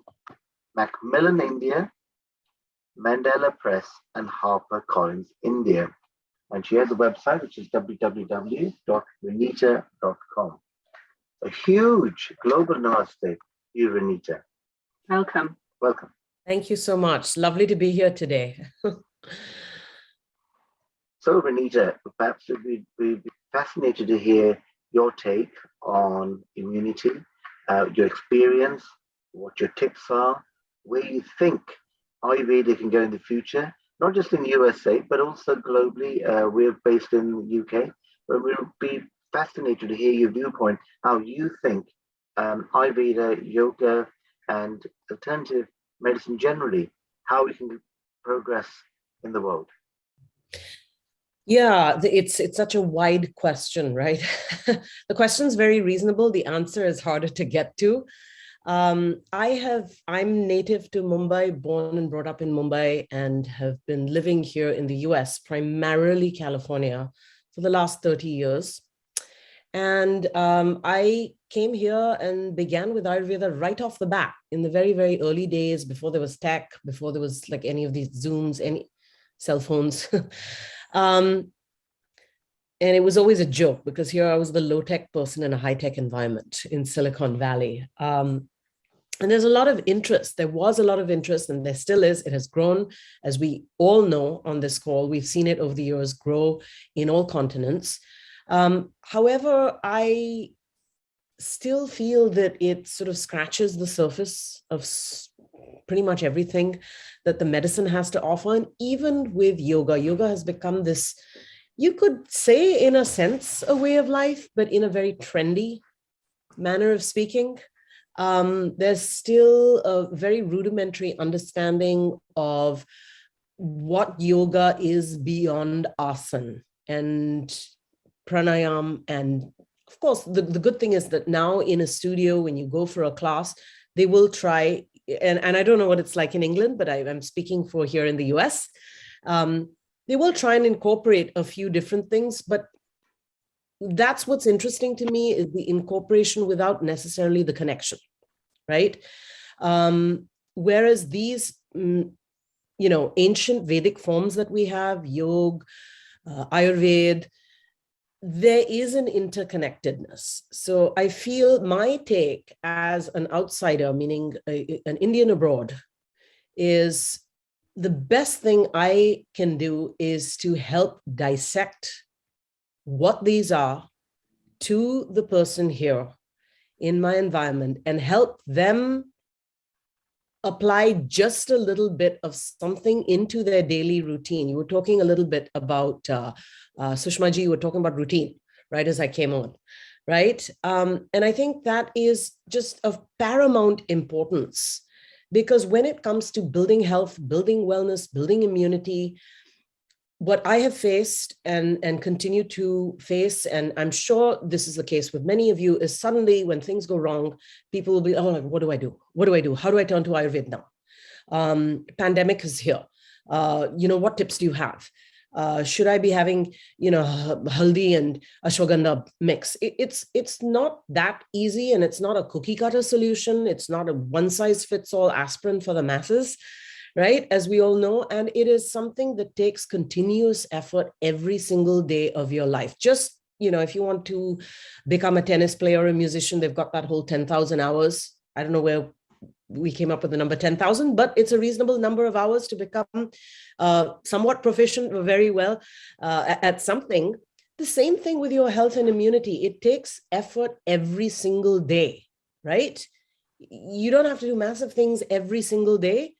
Macmillan India, Mandela Press, and HarperCollins India. And she has a website, which is www.renita.com. A huge global namaste to you, Renita. Welcome. Welcome. Thank you so much. Lovely to be here today. So, Renita, perhaps we'd be fascinated to hear your take on immunity, your experience, what your tips are, where you think Ayurveda can go in the future, not just in the USA, but also globally. We're based in the UK, but we'll be fascinated to hear your viewpoint, how you think Ayurveda, yoga, and alternative medicine generally, how we can progress in the world. Yeah, it's such a wide question, right? The question is very reasonable. The answer is harder to get to. I'm native to Mumbai, born and brought up in Mumbai, and have been living here in the US, primarily California, for the last 30 years. And I came here and began with Ayurveda right off the bat in the very, very early days, before there was tech, before there was like any of these Zooms, any cell phones. And it was always a joke because here I was the low-tech person in a high-tech environment in Silicon Valley. And there's a lot of interest. There was a lot of interest, and there still is. It has grown, as we all know on this call. We've seen it over the years grow in all continents. However, I still feel that it sort of scratches the surface of pretty much everything that the medicine has to offer. And even with yoga, yoga has become this, you could say in a sense, a way of life, but in a very trendy manner of speaking. There's still a very rudimentary understanding of what yoga is beyond asana and pranayam. And of course, the good thing is that now in a studio, when you go for a class, they will try, and I don't know what it's like in England, but I'm speaking for here in the US. They will try and incorporate a few different things, but that's what's interesting to me, is the incorporation without necessarily the connection, right? Whereas these, ancient Vedic forms that we have, yoga, Ayurveda, there is an interconnectedness. So I feel my take as an outsider, meaning an Indian abroad, is the best thing I can do is to help dissect what these are to the person here in my environment and help them apply just a little bit of something into their daily routine. You were talking a little bit about, Sushma ji, you were talking about routine, right, as I came on, right? And I think that is just of paramount importance, because when it comes to building health, building wellness, building immunity, what I have faced and continue to face, and I'm sure this is the case with many of you, is suddenly when things go wrong, people will be, oh, what do I do? What do I do? How do I turn to Ayurveda now? Pandemic is here. What tips do you have? Should I be having, haldi and ashwagandha mix? It's not that easy, and it's not a cookie cutter solution. It's not a one size fits all aspirin for the masses, right? As we all know, and it is something that takes continuous effort every single day of your life. Just, if you want to become a tennis player or a musician, they've got that whole 10,000 hours. I don't know where we came up with the number 10,000, but it's a reasonable number of hours to become somewhat proficient or very well at something. The same thing with your health and immunity. It takes effort every single day, right? You don't have to do massive things every single day,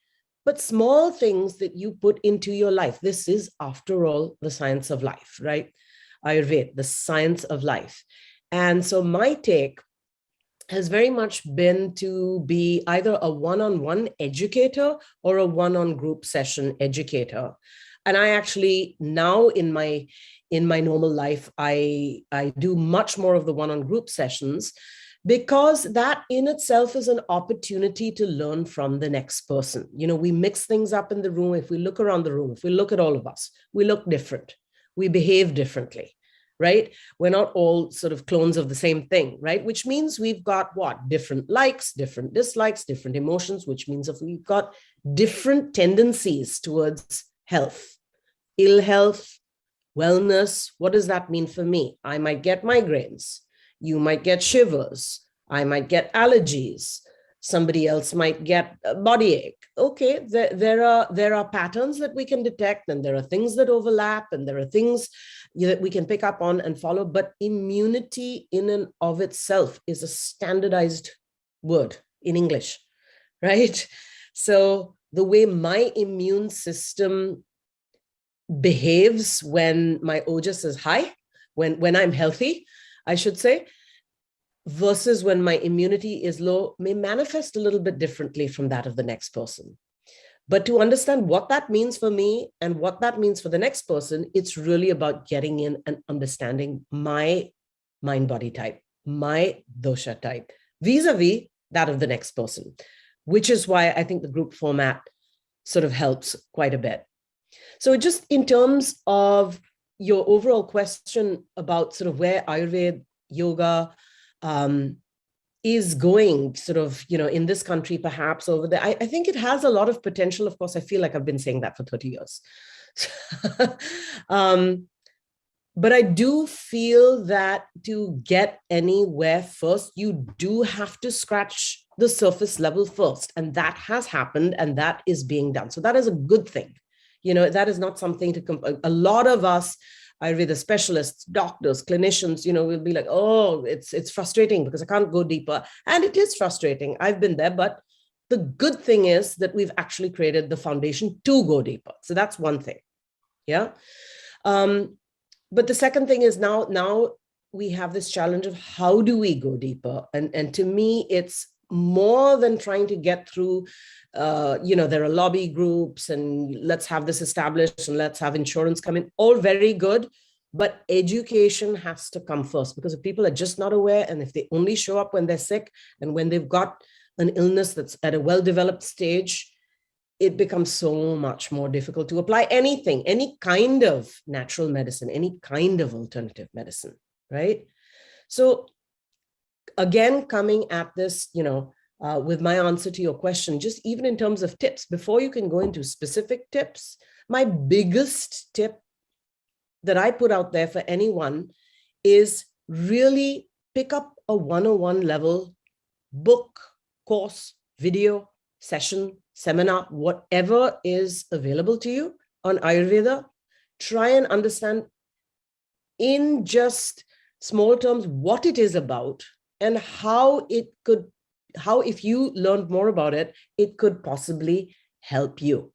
but small things that you put into your life. This is, after all, the science of life, right? Ayurveda, the science of life. And so my take has very much been to be either a one-on-one educator or a one-on-group session educator. And I actually now in my normal life, I do much more of the one-on-group sessions, because that in itself is an opportunity to learn from the next person. We mix things up in the room. If we look around the room, if we look at all of us, we look different. We behave differently, right? We're not all sort of clones of the same thing, right? Which means we've got what? Different likes, different dislikes, different emotions, which means if we've got different tendencies towards health, ill health, wellness. What does that mean for me? I might get migraines. You might get shivers. I might get allergies. Somebody else might get a body ache. Okay, there are patterns that we can detect, and there are things that overlap, and there are things that we can pick up on and follow. But immunity in and of itself is a standardized word in English, right? So the way my immune system behaves when my ojas is high, when I'm healthy, I should say, versus when my immunity is low, may manifest a little bit differently from that of the next person. But to understand what that means for me and what that means for the next person, it's really about getting in and understanding my mind-body type, my dosha type, vis-a-vis that of the next person, which is why I think the group format sort of helps quite a bit. So just in terms of your overall question about sort of where Ayurveda yoga is going sort of, in this country, perhaps over there. I think it has a lot of potential. Of course, I feel like I've been saying that for 30 years. But I do feel that to get anywhere first, you do have to scratch the surface level first. And that has happened, and that is being done. So that is a good thing. That is not something to a lot of us Ayurveda specialists, doctors, clinicians, will be like, oh, it's frustrating because I can't go deeper. And it is frustrating. I've been there, but the good thing is that we've actually created the foundation to go deeper. So that's one thing. Yeah. But the second thing is now we have this challenge of how do we go deeper? And to me, it's more than trying to get through, there are lobby groups and let's have this established and let's have insurance come in, all very good, but education has to come first, because if people are just not aware, and if they only show up when they're sick and when they've got an illness that's at a well-developed stage, it becomes so much more difficult to apply anything, any kind of natural medicine, any kind of alternative medicine, right? So again, coming at this, with my answer to your question, just even in terms of tips, before you can go into specific tips, my biggest tip that I put out there for anyone is really pick up a 101 level book, course, video, session, seminar, whatever is available to you on Ayurveda. Try and understand in just small terms what it is about and how if you learned more about it, it could possibly help you.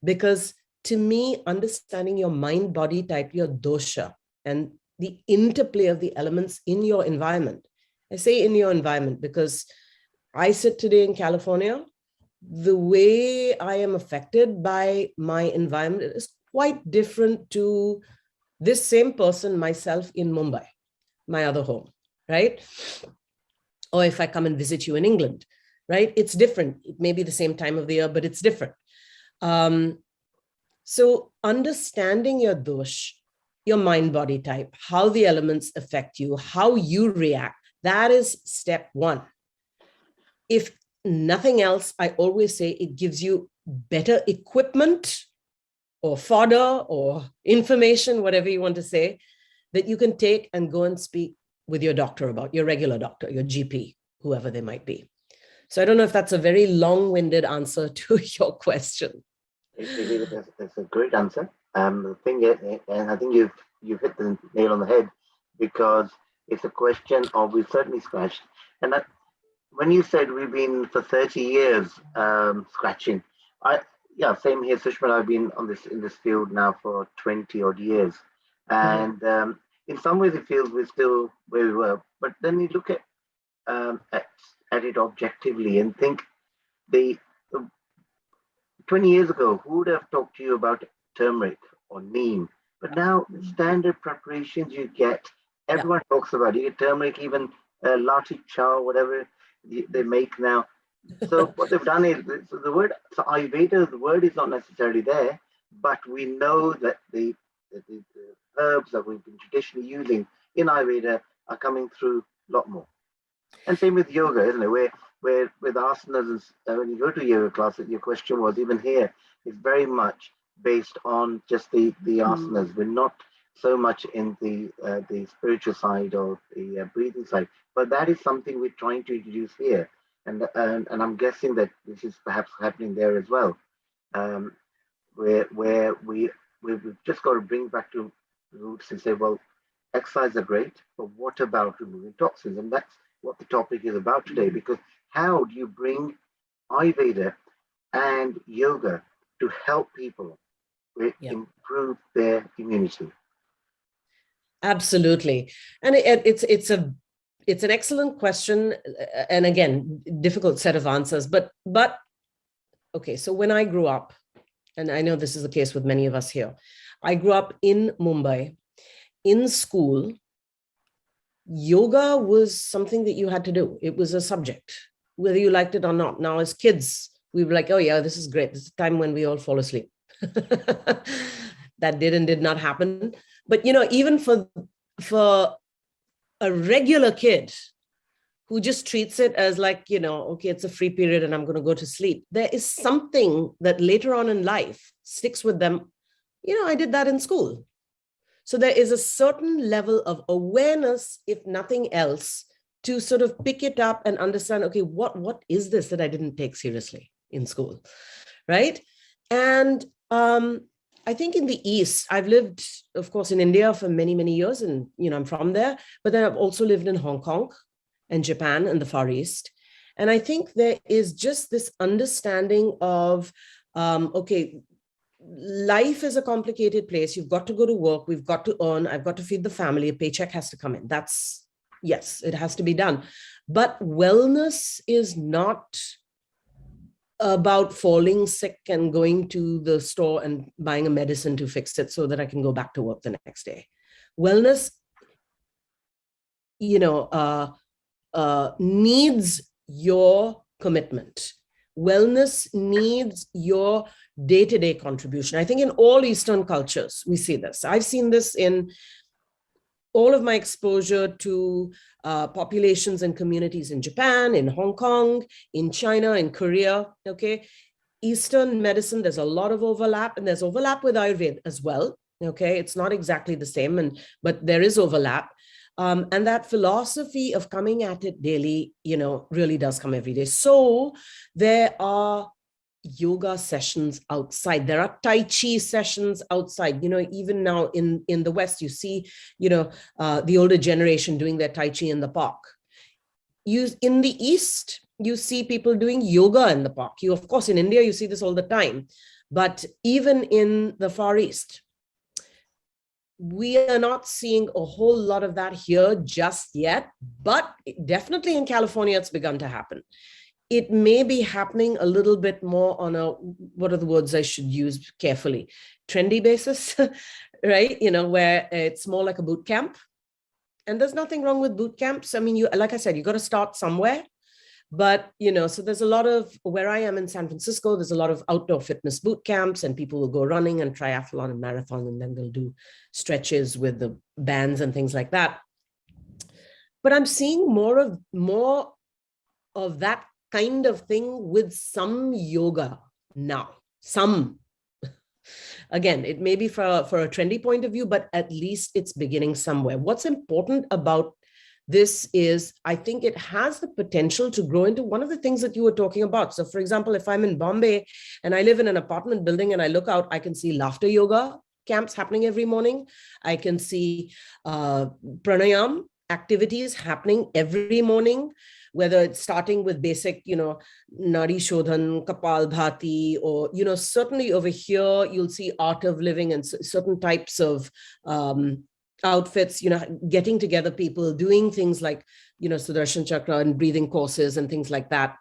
Because to me, understanding your mind, body type, your dosha, and the interplay of the elements in your environment. I say in your environment because I sit today in California. The way I am affected by my environment is quite different to this same person, myself in Mumbai, my other home, right? Or if I come and visit you in England, right? It's different. It may be the same time of the year, but it's different. So understanding your dosh, your mind body type, how the elements affect you, how you react, that is step one. If nothing else, I always say it gives you better equipment or fodder or information, whatever you want to say, that you can take and go and speak with your doctor about, your regular doctor, your GP, whoever they might be. So I don't know if that's a very long-winded answer to your question. It's a great answer. The thing is, and I think you've hit the nail on the head, because it's a question of, we've certainly scratched. And when you said we've been for 30 years scratching, same here, Sushma. I've been in this field now for 20 odd years, and in some ways it feels we're still where we were. But then you look at it objectively and think, the 20 years ago, who would have talked to you about turmeric or neem? But now, the standard preparations you get, everyone talks about it. You get turmeric, even lati chow, whatever they make now. So what they've done is, the word, so Ayurveda, the word is not necessarily there, but we know that the herbs that we've been traditionally using in Ayurveda are coming through a lot more. And same with yoga, isn't it? Where with asanas, when you go to yoga classes, your question was, even here, it's very much based on just the asanas. We're not so much in the spiritual side or the breathing side, but that is something we're trying to introduce here. And I'm guessing that this is perhaps happening there as well, where we've just got to bring back to roots and say, well, exercise are great, but what about removing toxins? And that's what the topic is about today, because how do you bring Ayurveda and yoga to help people improve their immunity? Absolutely. And it's an excellent question. And again, difficult set of answers, but okay. So when I grew up, and I know this is the case with many of us here, I grew up in Mumbai. In school, yoga was something that you had to do. It was a subject, whether you liked it or not. Now, as kids, we were like, oh yeah, this is great. This is the time when we all fall asleep. That did and did not happen. But, even for a regular kid who just treats it as like, okay, it's a free period and I'm going to go to sleep, there is something that later on in life sticks with them. I did that in school. So there is a certain level of awareness, if nothing else, to sort of pick it up and understand, okay, what is this that I didn't take seriously in school, right? And I think in the East, I've lived, of course, in India for many, many years, and I'm from there, but then I've also lived in Hong Kong and Japan and the Far East. And I think there is just this understanding of, okay, life is a complicated place. You've got to go to work. We've got to earn. I've got to feed the family. A paycheck has to come in. Yes, it has to be done. But wellness is not about falling sick and going to the store and buying a medicine to fix it so that I can go back to work the next day. Wellness, needs your commitment. Wellness needs your day-to-day contribution. I think in all Eastern cultures, we see this. I've seen this in all of my exposure to populations and communities in Japan, in Hong Kong, in China, in Korea, okay? Eastern medicine, there's a lot of overlap, and there's overlap with Ayurveda as well, okay? It's not exactly the same, but there is overlap. And that philosophy of coming at it daily, really does come every day. So there are yoga sessions outside. There are Tai Chi sessions outside. Even now in the West, you see, the older generation doing their Tai Chi in the park. In the East, you see people doing yoga in the park. Of course, in India, you see this all the time. But even in the Far East, we are not seeing a whole lot of that here just yet, but definitely in California, it's begun to happen. It may be happening a little bit more on a, what are the words I should use carefully, trendy basis, right? Where it's more like a boot camp. And there's nothing wrong with boot camps. I mean, like I said, you got to start somewhere. But, so there's a lot of, where I am in San Francisco, there's a lot of outdoor fitness boot camps, and people will go running and triathlon and marathon, and then they'll do stretches with the bands and things like that. But I'm seeing more of that kind of thing with some yoga now. Some, again, it may be for a trendy point of view, but at least it's beginning somewhere. What's important about this is, I think it has the potential to grow into one of the things that you were talking about. So for example, if I'm in Bombay and I live in an apartment building and I look out, I can see laughter yoga camps happening every morning. I can see pranayam activities happening every morning, whether it's starting with basic, Nadi Shodhan, Kapal Bhati, or, certainly over here, you'll see art of living and certain types of outfits, getting together people, doing things like, Sudarshan Chakra and breathing courses and things like that.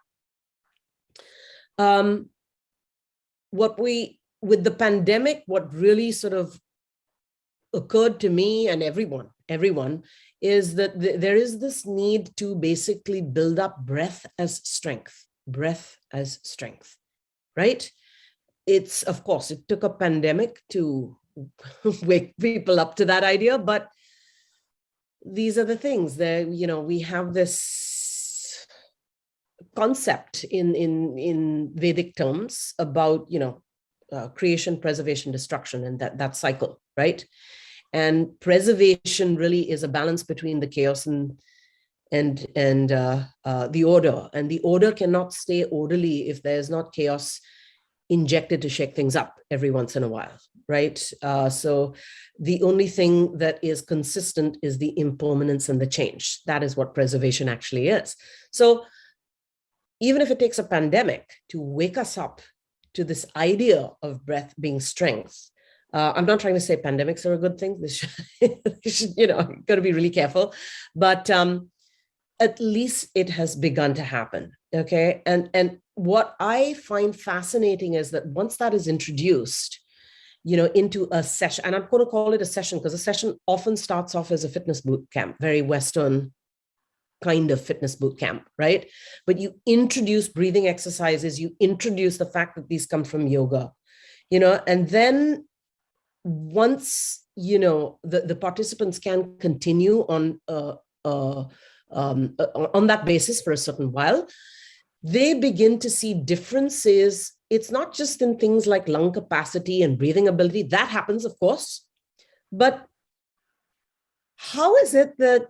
With the pandemic, what really sort of occurred to me and everyone is that there is this need to basically build up breath as strength, right? It's, of course, it took a pandemic to wake people up to that idea, but these are the things that, we have this concept in Vedic terms about, creation, preservation, destruction, and that cycle, right? And preservation really is a balance between the chaos and the order. And the order cannot stay orderly if there's not chaos injected to shake things up every once in a while, right? So the only thing that is consistent is the impermanence and the change. That is what preservation actually is. So even if it takes a pandemic to wake us up to this idea of breath being strength, I'm not trying to say pandemics are a good thing. This should, got to be really careful, but at least it has begun to happen. Okay. And what I find fascinating is that once that is introduced, into a session, and I'm going to call it a session because a session often starts off as a fitness boot camp, very Western kind of fitness boot camp, right? But you introduce breathing exercises, you introduce the fact that these come from yoga, and then once, the participants can continue on a on that basis for a certain while, they begin to see differences. It's not just in things like lung capacity and breathing ability. That happens, of course. But how is it that,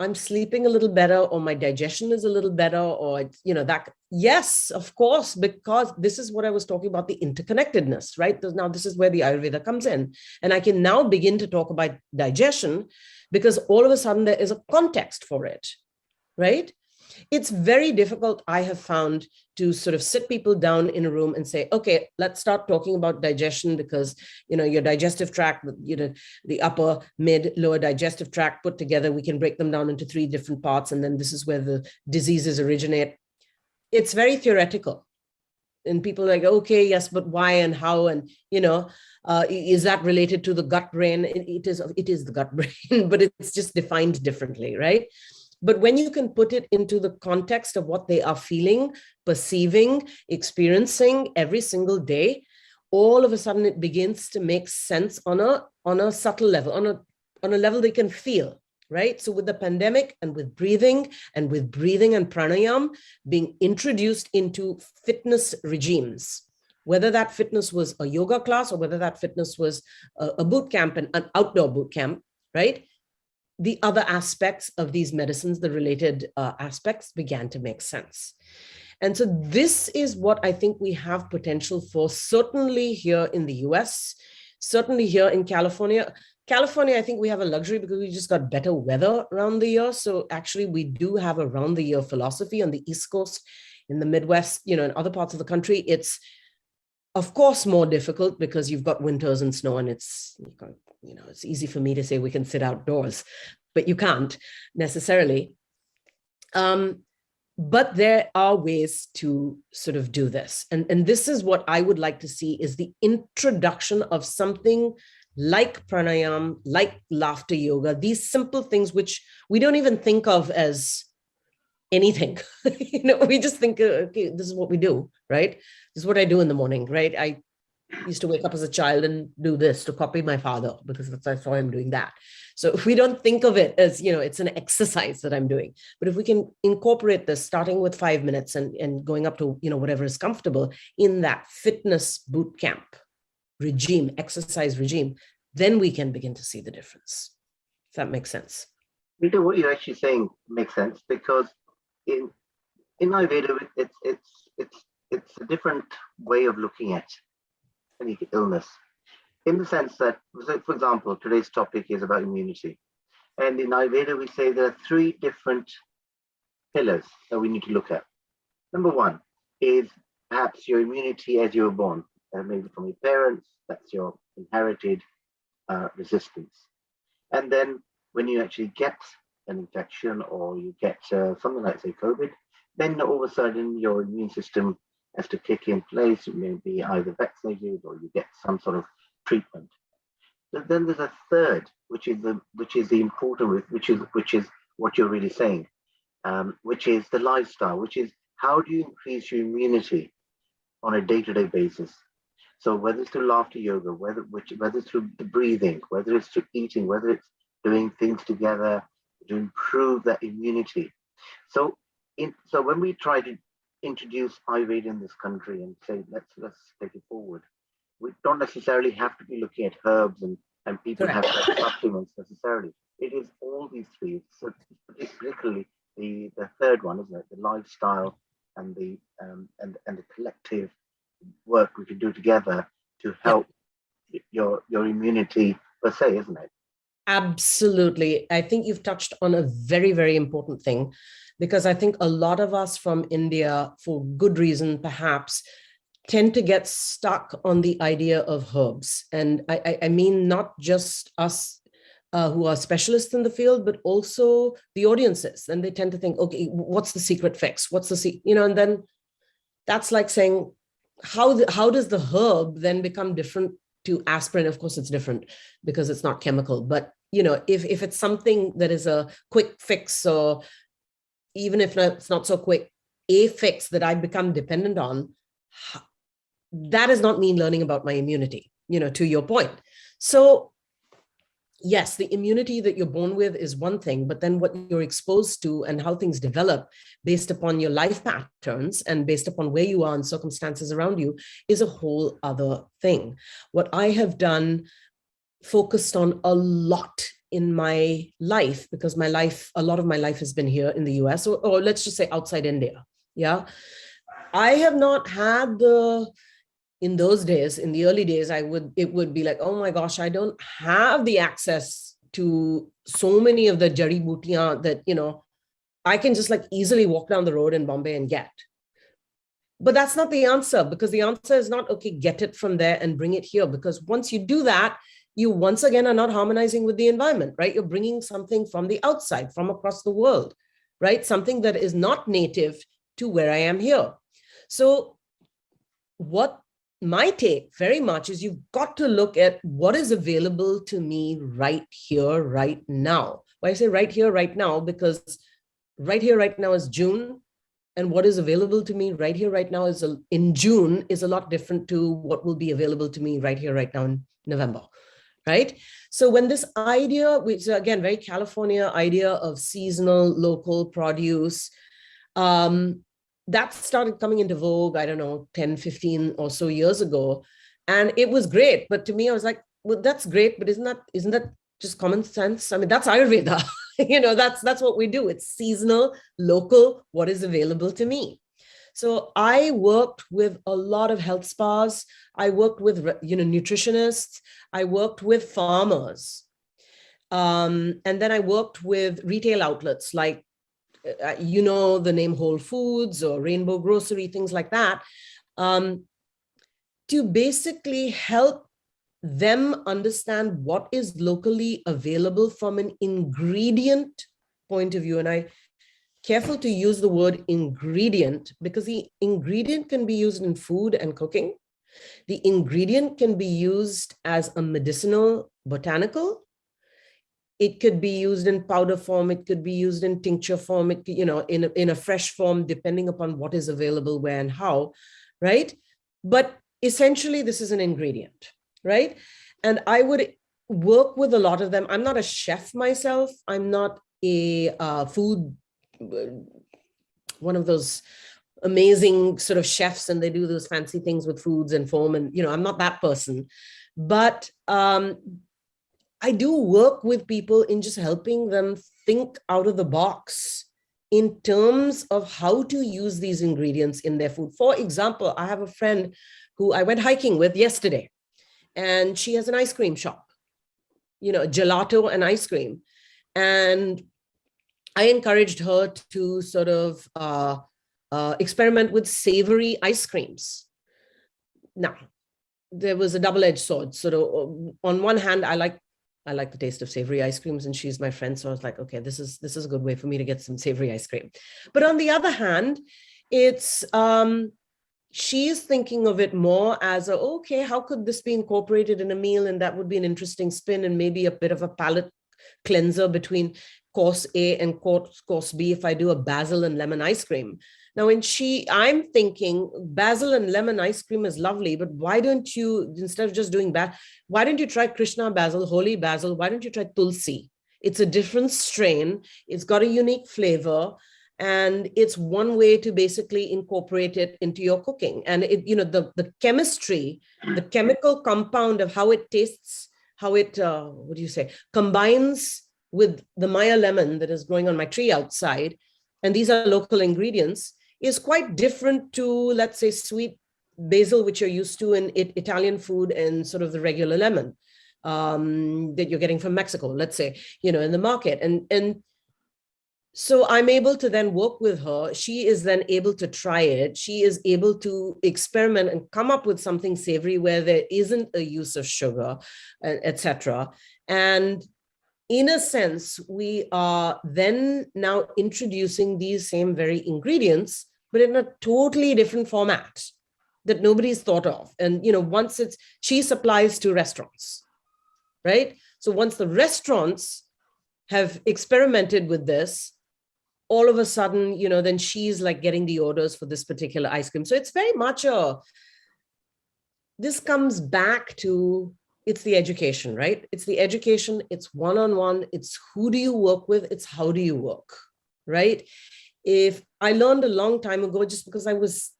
I'm sleeping a little better, or my digestion is a little better, or, that, yes, of course, because this is what I was talking about, the interconnectedness, right? Now, this is where the Ayurveda comes in. And I can now begin to talk about digestion because all of a sudden there is a context for it, right? It's very difficult, I have found, to sort of sit people down in a room and say, okay, let's start talking about digestion because, your digestive tract, the upper, mid, lower digestive tract put together, we can break them down into 3 different parts. And then this is where the diseases originate. It's very theoretical. And people are like, okay, yes, but why and how? And, is that related to the gut brain? It is the gut brain, but it's just defined differently, right? But when you can put it into the context of what they are feeling, perceiving, experiencing every single day, all of a sudden it begins to make sense on a subtle level, on a level they can feel, right? So with the pandemic and with breathing and pranayam being introduced into fitness regimes, whether that fitness was a yoga class or whether that fitness was a boot camp, and an outdoor boot camp, right? The other aspects of these medicines, the related aspects, began to make sense. And so this is what I think we have potential for, certainly here in the US, certainly here in California. California, I think we have a luxury because we just got better weather around the year. So actually we do have a round the year philosophy on the East Coast, in the Midwest, in other parts of the country. It's, of course, more difficult because you've got winters and snow, and it's easy for me to say we can sit outdoors, but you can't necessarily. But there are ways to sort of do this. And this is what I would like to see, is the introduction of something like pranayam, like laughter yoga, these simple things which we don't even think of as anything. We just think, okay, this is what we do, right? This is what I do in the morning, right? I used to wake up as a child and do this to copy my father because I saw him doing that. So if we don't think of it as, it's an exercise that I'm doing, but if we can incorporate this, starting with 5 minutes and going up to, whatever is comfortable in that fitness boot camp regime, exercise regime, then we can begin to see the difference. If that makes sense. Rita, what you're actually saying makes sense, because in Ayurveda, it's a different way of looking at any illness, in the sense that, for example, today's topic is about immunity. And in Ayurveda, we say there are 3 different pillars that we need to look at. Number 1 is perhaps your immunity as you were born, maybe from your parents, that's your inherited resistance. And then when you actually get an infection, or you get something like, say, COVID, then all of a sudden your immune system has to kick in place. You may be either vaccinated or you get some sort of treatment. But then there's a third, which is the important, which is what you're really saying, which is the lifestyle, which is how do you increase your immunity on a day-to-day basis. So whether it's through laughter yoga, whether it's through the breathing, whether it's through eating, whether it's doing things together to improve that immunity. So when we try to introduce Ayurveda in this country and say, let's take it forward, we don't necessarily have to be looking at herbs and people have supplements necessarily. It is all these 3. So particularly the third one, isn't it? The lifestyle and the collective work we can do together to help your immunity per se, isn't it? Absolutely. I think you've touched on a very, very important thing, because I think a lot of us from India, for good reason perhaps, tend to get stuck on the idea of herbs. And I mean, not just us who are specialists in the field, but also the audiences. And they tend to think, okay, what's the secret fix? What's the and then that's like saying, how does the herb then become different to aspirin? Of course, it's different because it's not chemical. But if it's something that is a quick fix, or even if it's not so quick, a fix that I become dependent on, that is not me learning about my immunity, to your point. So yes, the immunity that you're born with is one thing, but then what you're exposed to and how things develop based upon your life patterns and based upon where you are and circumstances around you is a whole other thing. What I have done, focused on a lot in my life, because my life, a lot of my life has been here in the US, or let's just say outside India. Yeah. I have not had in those days, in the early days, it would be like, oh my gosh, I don't have the access to so many of the jari bootiyan that, I can just like easily walk down the road in Bombay and get. But that's not the answer, because the answer is not, okay, get it from there and bring it here. Because once you do that, you once again are not harmonizing with the environment, right? You're bringing something from the outside, from across the world, right? Something that is not native to where I am here. So what my take very much is, you've got to look at what is available to me right here, right now. Why I say right here, right now, because right here, right now is June. And what is available to me right here, right now is in June is a lot different to what will be available to me right here, right now in November, right? So when this idea, which is again, very California idea of seasonal local produce, that started coming into vogue, I don't know, 10, 15 or so years ago. And it was great. But to me, I was like, well, that's great, but isn't that just common sense? I mean, that's Ayurveda. That's what we do. It's seasonal, local, what is available to me. So I worked with a lot of health spas. I worked with, nutritionists. I worked with farmers. And then I worked with retail outlets like, the name Whole Foods or Rainbow Grocery, things like that, to basically help them understand what is locally available from an ingredient point of view. And I'm careful to use the word ingredient, because the ingredient can be used in food and cooking. The ingredient can be used as a medicinal botanical. It could be used in powder form. It could be used in tincture form, in a fresh form, depending upon what is available, where and how, right? But essentially, this is an ingredient, right? And I would work with a lot of them. I'm not a chef myself. I'm not a food, one of those amazing sort of chefs, and they do those fancy things with foods and foam. And, I'm not that person. But I do work with people in just helping them think out of the box in terms of how to use these ingredients in their food. For example, I have a friend who I went hiking with yesterday, and she has an ice cream shop, gelato and ice cream. And I encouraged her to sort of experiment with savory ice creams. Now, there was a double-edged sword. Sort of, on one hand, I like the taste of savory ice creams, and she's my friend. So I was like, okay, this is a good way for me to get some savory ice cream. But on the other hand, it's, she's thinking of it more as okay, how could this be incorporated in a meal? And that would be an interesting spin, and maybe a bit of a palate cleanser between course A and course B if I do a basil and lemon ice cream. Now, I'm thinking basil and lemon ice cream is lovely, but why don't you, instead of just doing that, why don't you try Krishna basil, holy basil? Why don't you try Tulsi? It's a different strain. It's got a unique flavor, and it's one way to basically incorporate it into your cooking. And the chemistry, the chemical compound of how it tastes, how it, combines with the Maya lemon that is growing on my tree outside, and these are local ingredients, is quite different to, let's say, sweet basil, which you're used to in Italian food, and sort of the regular lemon that you're getting from Mexico, let's say, in the market. And so I'm able to then work with her. She is then able to try it. She is able to experiment and come up with something savory where there isn't a use of sugar, etc. And in a sense, we are then now introducing these same very ingredients, but in a totally different format that nobody's thought of. And, once she supplies to restaurants, right? So once the restaurants have experimented with this, all of a sudden, then she's like getting the orders for this particular ice cream. So it's very much this comes back to, it's the education, right? It's the education, it's one-on-one, it's who do you work with, it's how do you work, right? If I learned a long time ago, just because I was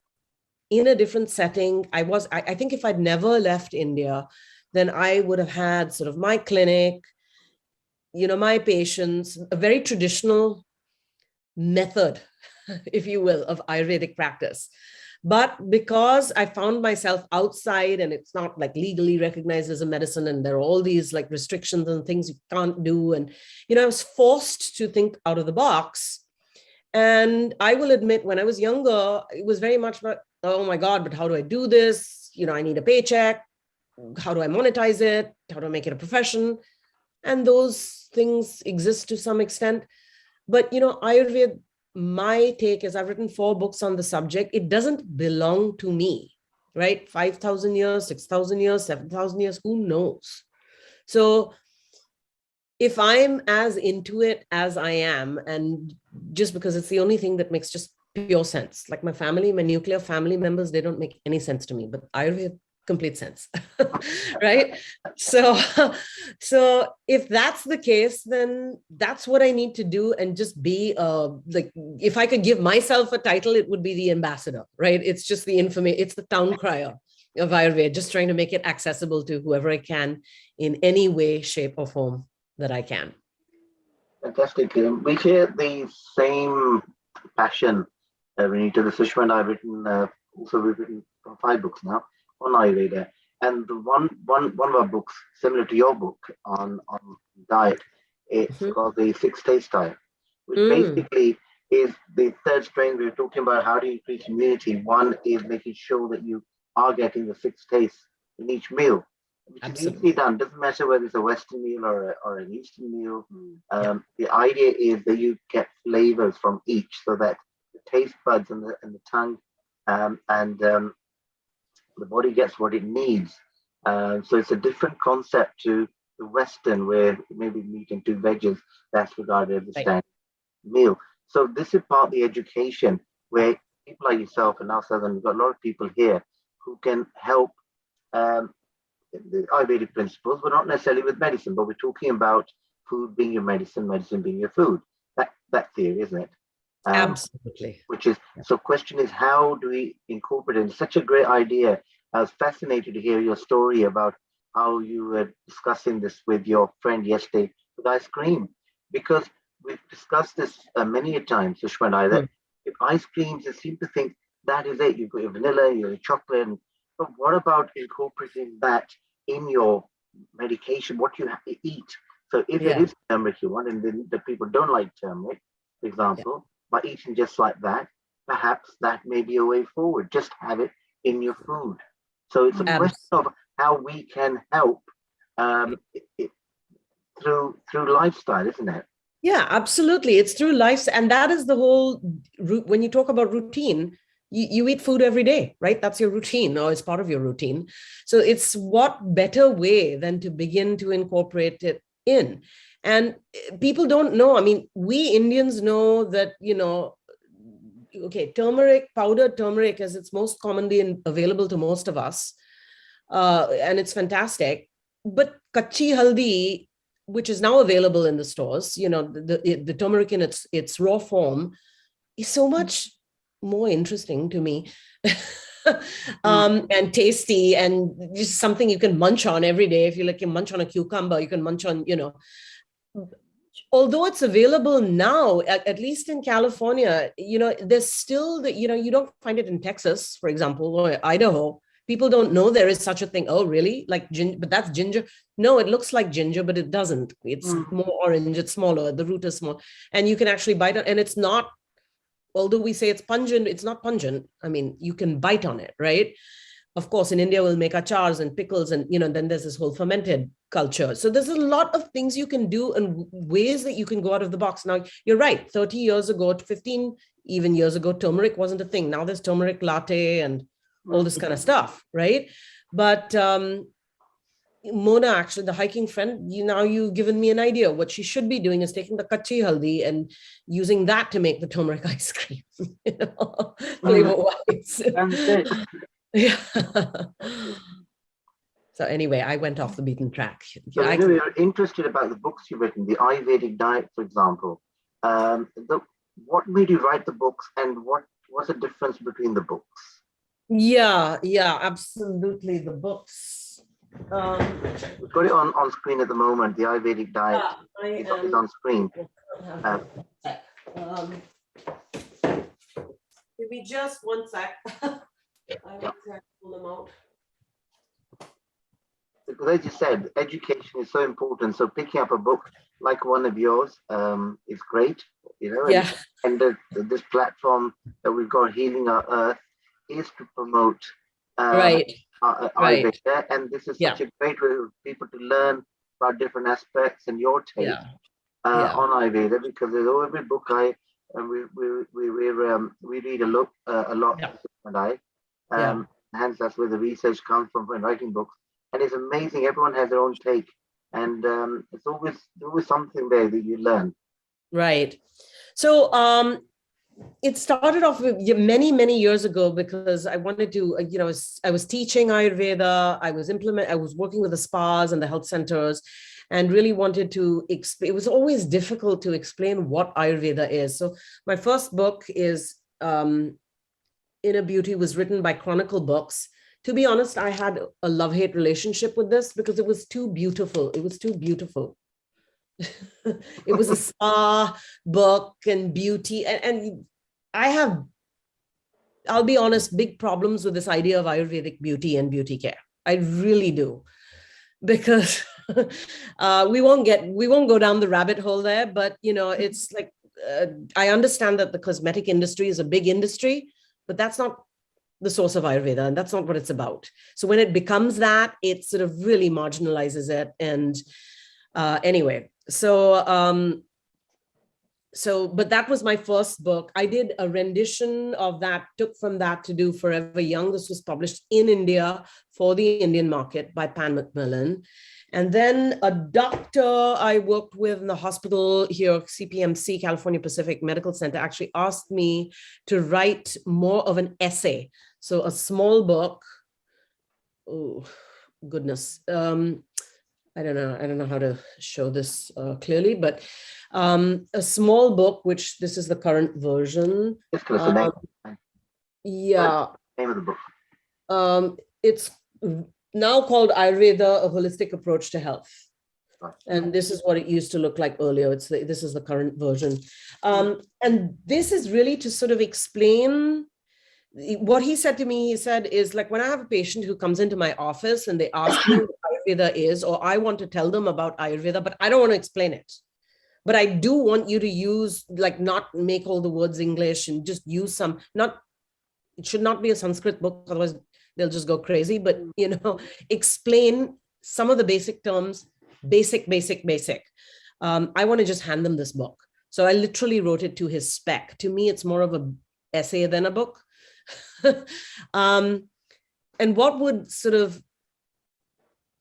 in a different setting, I think if I'd never left India, then I would have had sort of my clinic, my patients, a very traditional method, if you will, of Ayurvedic practice. But because I found myself outside and it's not like legally recognized as a medicine, and there are all these like restrictions and things you can't do. And, I was forced to think out of the box. And I will admit, when I was younger, it was very much about, oh my God, but how do I do this? I need a paycheck. How do I monetize it? How do I make it a profession? And those things exist to some extent. But, Ayurveda, my take is I've written 4 books on the subject. It doesn't belong to me, right? 5,000 years, 6,000 years, 7,000 years, who knows? So if I'm as into it as I am, and just because it's the only thing that makes just pure sense, like my family, my nuclear family members, they don't make any sense to me, but Ayurveda, complete sense, right? So if that's the case, then that's what I need to do, and just be like, if I could give myself a title, it would be the ambassador, right? It's just the information, it's the town crier of Ayurveda, just trying to make it accessible to whoever I can in any way, shape, or form that I can. Fantastic. We share the same passion, Renita. The Sushma and I have written, also we've written 5 books now on Ayurveda. And the one of our books, similar to your book on diet, it's called the 6 Taste Diet, which basically is the third strain. We were talking about how to increase immunity. One is making sure that you are getting the 6 tastes in each meal, which is easily done. Doesn't matter whether it's a Western meal or an Eastern meal. The idea is that you get flavors from each, so that the taste buds and the tongue the body gets what it needs. So it's a different concept to the Western, where maybe meat and 2 veggies, that's regarded as a standard meal. So this is part of the education, where people like yourself and ourselves, and we've got a lot of people here who can help the Ayurvedic principles, but not necessarily with medicine, but we're talking about food being your medicine, medicine being your food. That theory, isn't it? Absolutely. Which is, so question is, how do we incorporate it? It's such a great idea. I was fascinated to hear your story about how you were discussing this with your friend yesterday with ice cream, because we've discussed this many a time, Sushma and I, that if ice creams, you seem to think that is it. You've got your vanilla, your chocolate, but what about incorporating that in your medication, what you have to eat? So if it is turmeric you want, and then the people don't like turmeric, for example, by eating just like that, perhaps that may be a way forward. Just have it in your food. So it's a question of how we can help through lifestyle, isn't it? Yeah, absolutely. It's through life. And that is the whole, when you talk about routine, you eat food every day, right? That's your routine, or it's part of your routine. So it's what better way than to begin to incorporate it in. And people don't know. I mean, we Indians know that, okay, turmeric, powdered turmeric, as it's most commonly available to most of us. And it's fantastic. But kachi haldi, which is now available in the stores, the turmeric in its raw form, is so much more interesting to me and tasty, and just something you can munch on every day. If you like, you munch on a cucumber, you can munch on, although it's available now, at least in California, there's still you don't find it in Texas, for example, or Idaho. People don't know there is such a thing. Oh, really? Like ginger, but that's ginger. No, it looks like ginger, but it doesn't. It's more orange. It's smaller. The root is small, and you can actually bite it. And it's not, although we say it's pungent, it's not pungent. I mean, you can bite on it, right? Of course, in India, we'll make achars and pickles, and then there's this whole fermented culture. So there's a lot of things you can do and ways that you can go out of the box. Now, you're right. 30 years ago, 15 even years ago, turmeric wasn't a thing. Now there's turmeric latte and all this kind of stuff, right? But Mona, actually, the hiking friend, you've given me an idea. What she should be doing is taking the kachi haldi and using that to make the turmeric ice cream, flavor-wise. Sounds good. Yeah. So anyway, I went off the beaten track. So I know you're interested about the books you've written, the Ayurvedic diet, for example. What made you write the books, and what's the difference between the books? Yeah, absolutely. The books. We've got it on screen at the moment. The Ayurvedic diet is on screen. Give me just one sec. I will try to pull them out. Because as you said, education is so important. So picking up a book like one of yours is great, you know. Yeah. And this platform that we've got, Healing Our Earth, is to promote Ayurveda. And this is such a great way for people to learn about different aspects and your take on Ayurveda. Because there's every book we read a lot, and hence that's where the research comes from when writing books. And it's amazing. Everyone has their own take, and it's always something there that you learn. Right. So it started off with many years ago, because I wanted to, I was teaching Ayurveda. I was working with the spas and the health centers, and really wanted to explain. It was always difficult to explain what Ayurveda is. So my first book is Inner Beauty, was written by Chronicle Books. To be honest, I had a love-hate relationship with this because it was too beautiful. It was too beautiful. It was a spa book and beauty. And I'll be honest, big problems with this idea of Ayurvedic beauty and beauty care. I really do. Because we won't go down the rabbit hole there, but it's like, I understand that the cosmetic industry is a big industry, but that's not the source of Ayurveda, and that's not what it's about. So when it becomes that, it sort of really marginalizes it. And anyway, but that was my first book. I did a rendition of that, took from that to do Forever Young. This was published in India for the Indian market by Pan Macmillan. And then a doctor I worked with in the hospital here, CPMC, California Pacific Medical Center, actually asked me to write more of an essay. So a small book. Oh, goodness. I don't know how to show this clearly, but a small book, which this is the current version. Yeah. Name of the book. It's now called Ayurveda, A Holistic Approach to Health. And this is what it used to look like earlier. This is the current version. And this is really to sort of explain what he said to me. He said is like, when I have a patient who comes into my office and they ask me what Ayurveda is, or I want to tell them about Ayurveda, but I don't want to explain it. But I do want you to use, like, not make all the words English and just use it should not be a Sanskrit book, otherwise they'll just go crazy, but, explain some of the basic terms, basic. I want to just hand them this book. So I literally wrote it to his spec. To me, it's more of an essay than a book. And what would sort of,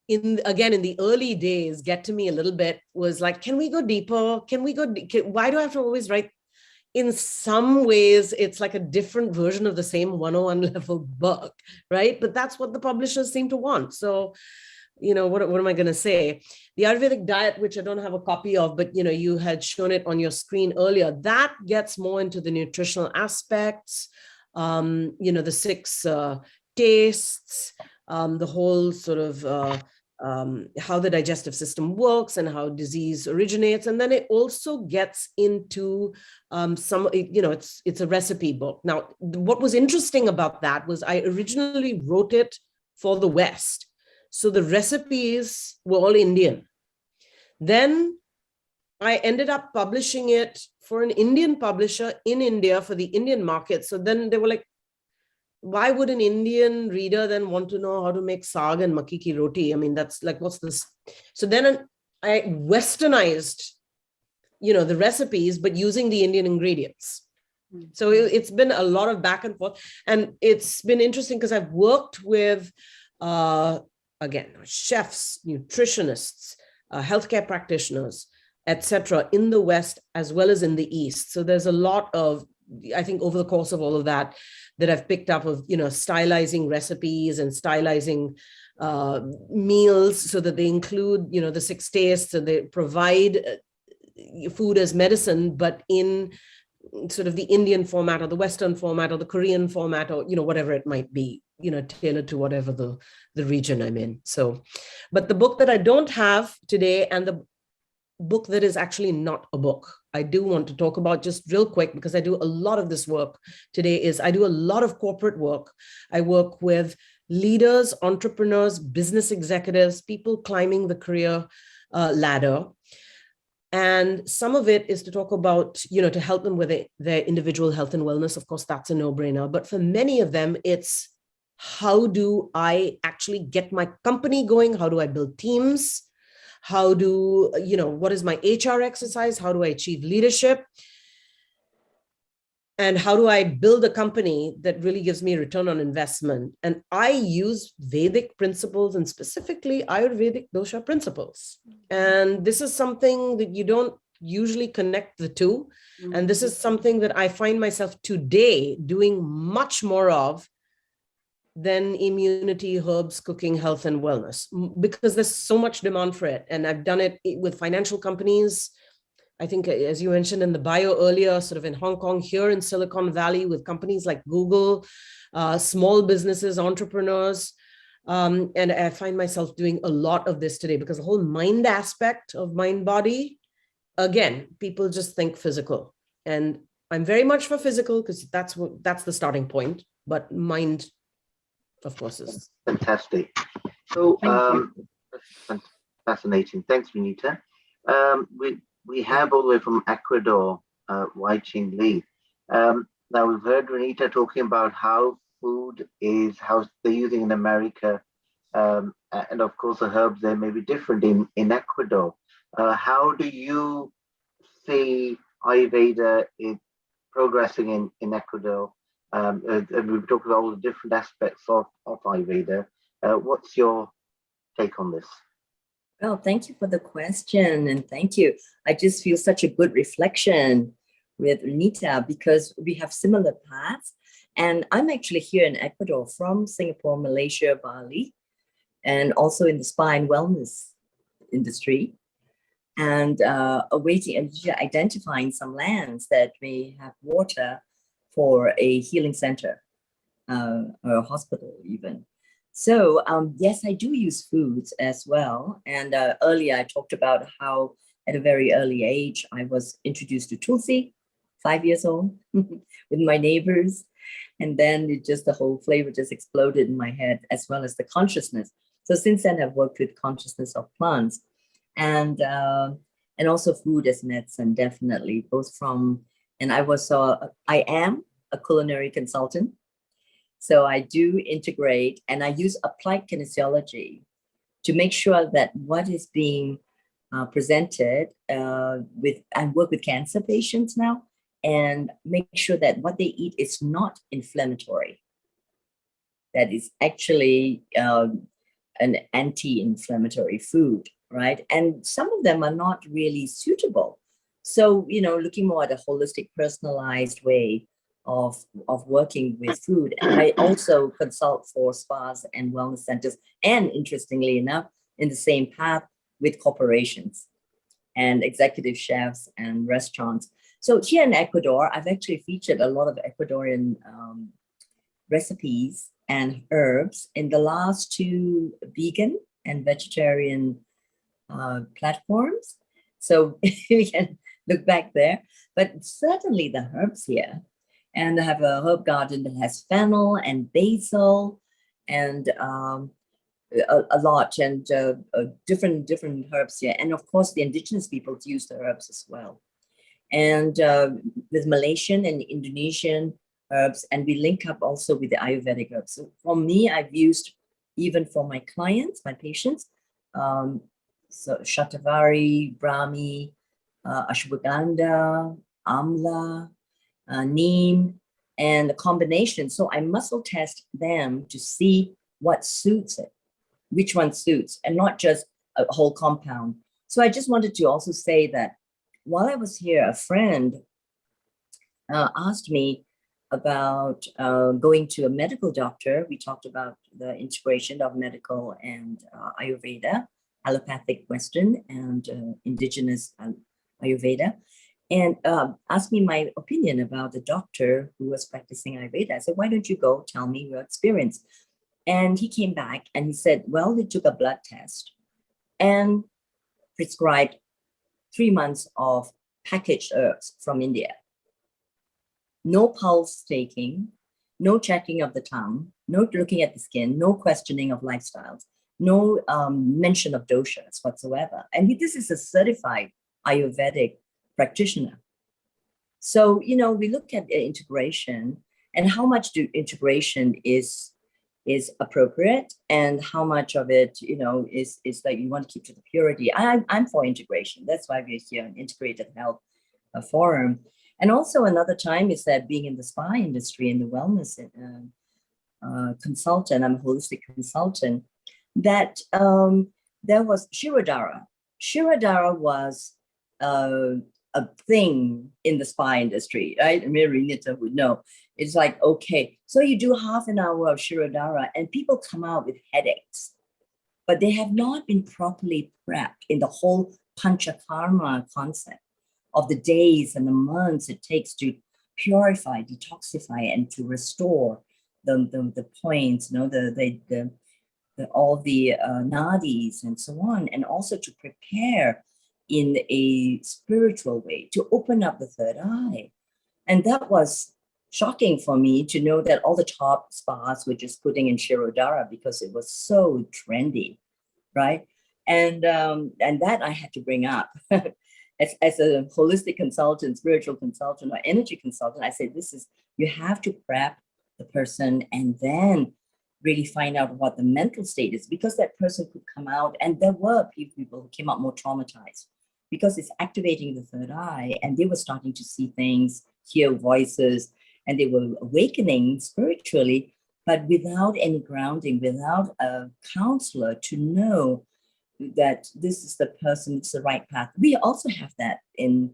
in the early days, get to me a little bit was like, can we go deeper? Why do I have to always write? In some ways, it's like a different version of the same 101 level book, right? But that's what the publishers seem to want. So, what am I going to say? The Ayurvedic diet, which I don't have a copy of, but, you had shown it on your screen earlier, that gets more into the nutritional aspects, the 6 tastes, the whole sort of how the digestive system works and how disease originates. And then it also gets into it's a recipe book. Now, what was interesting about that was I originally wrote it for the West. So the recipes were all Indian. Then I ended up publishing it for an Indian publisher in India for the Indian market. So then they were like, why would an Indian reader then want to know how to make saag and makki ki roti? I mean, that's like, what's this? So then I westernized, the recipes, but using the Indian ingredients. So it's been a lot of back and forth. And it's been interesting because I've worked with, again, chefs, nutritionists, healthcare practitioners, etc., in the West as well as in the East. So there's a lot of, I think, over the course of all of that I've picked up of, stylizing recipes and stylizing meals so that they include, the 6 tastes, and they provide food as medicine, but in sort of the Indian format or the Western format or the Korean format, or, whatever it might be, tailored to whatever the region I'm in. So, but the book that I don't have today, and the book that is actually not a book, I do want to talk about just real quick, because I do a lot of this work today, is I do a lot of corporate work. I work with leaders, entrepreneurs, business executives, people climbing the career ladder. And some of it is to talk about, to help them with their individual health and wellness. Of course, that's a no-brainer. But for many of them, it's how do I actually get my company going? How do I build teams? How do, what is my HR exercise? How do I achieve leadership? And how do I build a company that really gives me return on investment? And I use Vedic principles, and specifically Ayurvedic dosha principles. And this is something that you don't usually connect the two. And this is something that I find myself today doing much more of than immunity, herbs, cooking, health, and wellness, because there's so much demand for it. And I've done it with financial companies. I think, as you mentioned in the bio earlier, sort of in Hong Kong, here in Silicon Valley, with companies like Google, small businesses, entrepreneurs. And I find myself doing a lot of this today, because the whole mind aspect of mind body, again, people just think physical. And I'm very much for physical, because that's the starting point. But mind, of course, is fantastic. So that's fascinating. Thanks, Renita. We have all the way from Ecuador, Wai-Ching Lee. Now we've heard Renita talking about how food is, how they're using in America, and of course the herbs there may be different in Ecuador. How do you see Ayurveda progressing in Ecuador? And we've talked about all the different aspects of Ayurveda. What's your take on this? Well, thank you for the question, and thank you. I just feel such a good reflection with Renita, because we have similar paths. And I'm actually here in Ecuador from Singapore, Malaysia, Bali, and also in the spa and wellness industry, and awaiting and identifying some lands that may have water for a healing center or a hospital even. So yes, I do use foods as well. And earlier I talked about how at a very early age, I was introduced to Tulsi, 5 years old, with my neighbors. And then the whole flavor just exploded in my head, as well as the consciousness. So since then I've worked with consciousness of plants and also food as medicine, definitely, both from, and I am a culinary consultant. So I do integrate, and I use applied kinesiology to make sure that what is being presented I work with cancer patients now, and make sure that what they eat is not inflammatory. That is actually an anti-inflammatory food, right? And some of them are not really suitable. So, looking more at a holistic, personalized way of working with food. And I also consult for spas and wellness centers, and interestingly enough, in the same path with corporations and executive chefs and restaurants. So here in Ecuador, I've actually featured a lot of Ecuadorian recipes and herbs in the last 2 vegan and vegetarian platforms. So we can look back there, but certainly the herbs here. And I have a herb garden that has fennel and basil and a lot, and different herbs here. And of course, the indigenous peoples use the herbs as well. And with Malaysian and Indonesian herbs, and we link up also with the Ayurvedic herbs. So for me, I've used, even for my clients, my patients, so Shatavari, Brahmi, Ashwagandha, Amla, neem, and the combination. So I muscle test them to see what suits it, which one suits, and not just a whole compound. So I just wanted to also say that while I was here, a friend asked me, about going to a medical doctor. We talked about the integration of medical and Ayurveda, allopathic Western and indigenous Ayurveda, and asked me my opinion about the doctor who was practicing Ayurveda. I said, why don't you go tell me your experience? And he came back and he said, well, they took a blood test and prescribed 3 months of packaged herbs from India. No pulse taking, no checking of the tongue, no looking at the skin, no questioning of lifestyles, no mention of doshas whatsoever. And this is a certified Ayurvedic practitioner. So, you know, we look at integration and how much integration is appropriate and how much of it, you know, is that you want to keep to the purity. I'm for integration. That's why we're here in Integrated Health Forum. And also another time is that being in the spa industry and the wellness consultant, I'm a holistic consultant, that there was Shirodhara. Shirodhara was a thing in the spa industry, right? Renita would know. It's like, okay, so you do half an hour of Shirodhara and people come out with headaches, but they have not been properly prepped in the whole Panchakarma concept of the days and the months it takes to purify, detoxify, and to restore the points, you know, all the nadis and so on, and also to prepare in a spiritual way to open up the third eye. And that was shocking for me to know that all the top spas were just putting in Shirodhara because it was so trendy, right? And that I had to bring up. As a holistic consultant, spiritual consultant, or energy consultant, I said, you have to prep the person and then really find out what the mental state is, because that person could come out, and there were people who came out more traumatized because it's activating the third eye, and they were starting to see things, hear voices, and they were awakening spiritually, but without any grounding, without a counselor to know that this is the person, it's the right path. We also have that in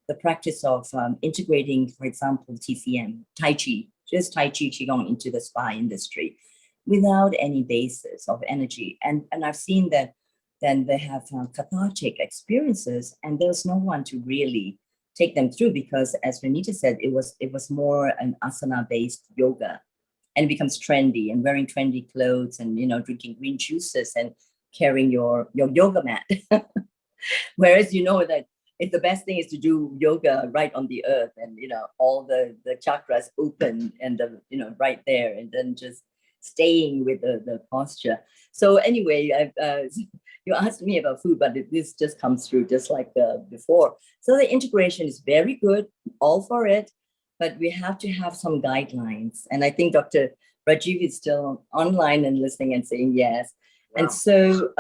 the practice of integrating, for example, TCM, Tai Chi, just Tai Chi, Qi Gong into the spa industry without any basis of energy. And I've seen that then they have cathartic experiences and there's no one to really take them through because, as Renita said, it was more an asana-based yoga, and it becomes trendy and wearing trendy clothes and, you know, drinking green juices and carrying your yoga mat. Whereas, you know, that the best thing is to do yoga right on the earth and, you know, all the chakras open and, you know, right there, and then just staying with the posture. So anyway, you asked me about food, but this just comes through just like before. So the integration is very good, all for it, but we have to have some guidelines. And I think Dr. Rajiv is still online and listening and saying yes. Wow. And so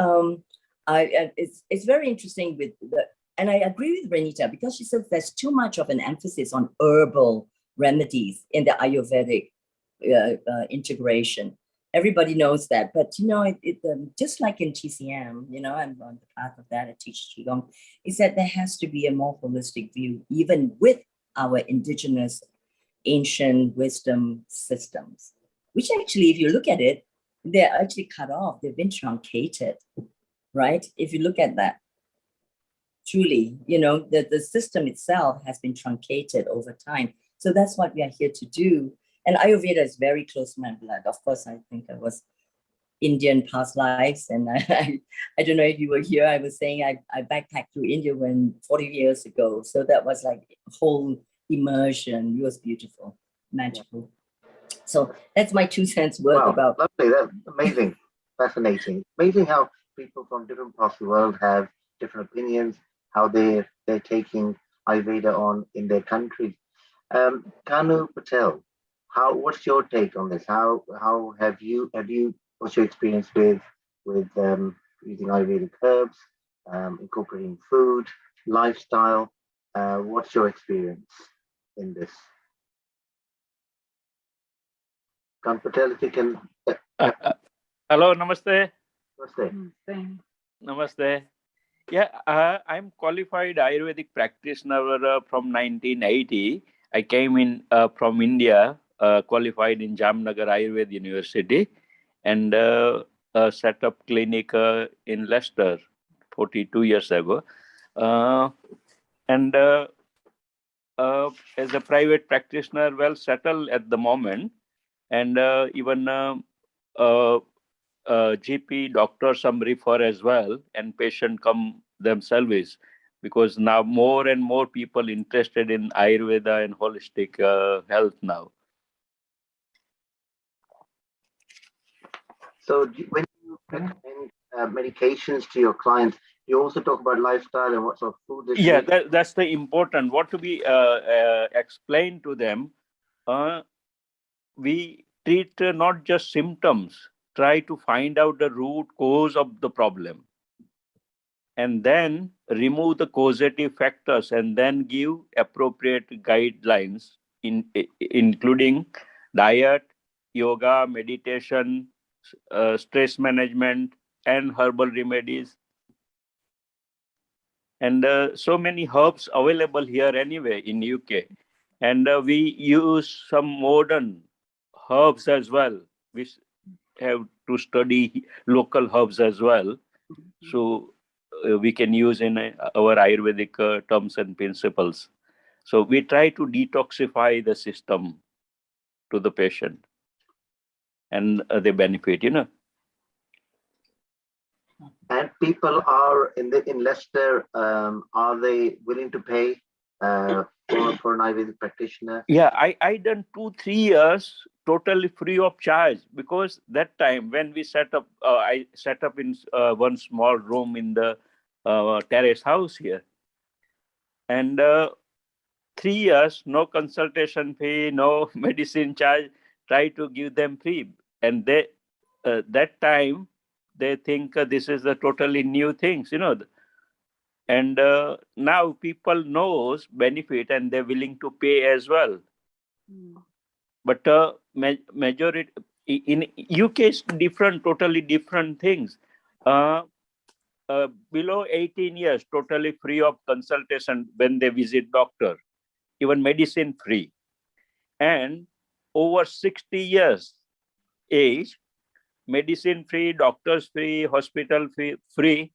it's very interesting with and I agree with Renita because she says there's too much of an emphasis on herbal remedies in the Ayurvedic integration. Everybody knows that, but you know, just like in TCM, you know, I'm on the path of that, I teach Qi Gong, is that there has to be a more holistic view, even with our indigenous ancient wisdom systems, which actually, if you look at it, they're actually cut off, they've been truncated, right? If you look at that, truly, you know, the system itself has been truncated over time. So that's what we are here to do. And Ayurveda is very close to my blood. Of course, I think I was Indian past lives. And I don't know if you were here, I was saying I backpacked through India 40 years ago. So that was like a whole immersion. It was beautiful, magical. So that's my 2 cents worth. Wow, about. Lovely, that's amazing, fascinating. Amazing how people from different parts of the world have different opinions, how they're taking Ayurveda on in their countries. Kanu Patel, what's your take on this? How have you what's your experience with using Ayurvedic herbs, incorporating food, lifestyle? What's your experience in this? Kanu Patel, if you can. Hello, namaste. Namaste. Namaste. Yeah, I'm qualified Ayurvedic practitioner from 1980. I came in from India, qualified in Jamnagar Ayurveda University, and set up clinic in Leicester 42 years ago. And as a private practitioner, well settled at the moment, and even GP doctor some refer as well, and patient come themselves, because now more and more people interested in Ayurveda and holistic health now. So when you recommend medications to your clients, you also talk about lifestyle and what sort of food they Yeah, should eat? that's the important. What to be explained to them. We treat not just symptoms, try to find out the root cause of the problem, and then remove the causative factors, and then give appropriate guidelines, including diet, yoga, meditation, stress management, and herbal remedies. And so many herbs available here anyway in UK. And we use some modern herbs as well. We have to study local herbs as well. So we can use in our Ayurvedic terms and principles. So we try to detoxify the system to the patient, and they benefit, And people are in Leicester, are they willing to pay for an Ayurvedic practitioner? Yeah, I done 2-3 years totally free of charge, because that time when we set up, I set up in one small room in the terrace house here, and 3 years, no consultation fee, no medicine charge, try to give them free. And they, that time, they think this is a totally new things, and now people knows benefit, and they're willing to pay as well. But majority in UK is different, totally different things. Below 18 years, totally free of consultation when they visit doctor, even medicine free. And over 60 years age, medicine free, doctors free, hospital free.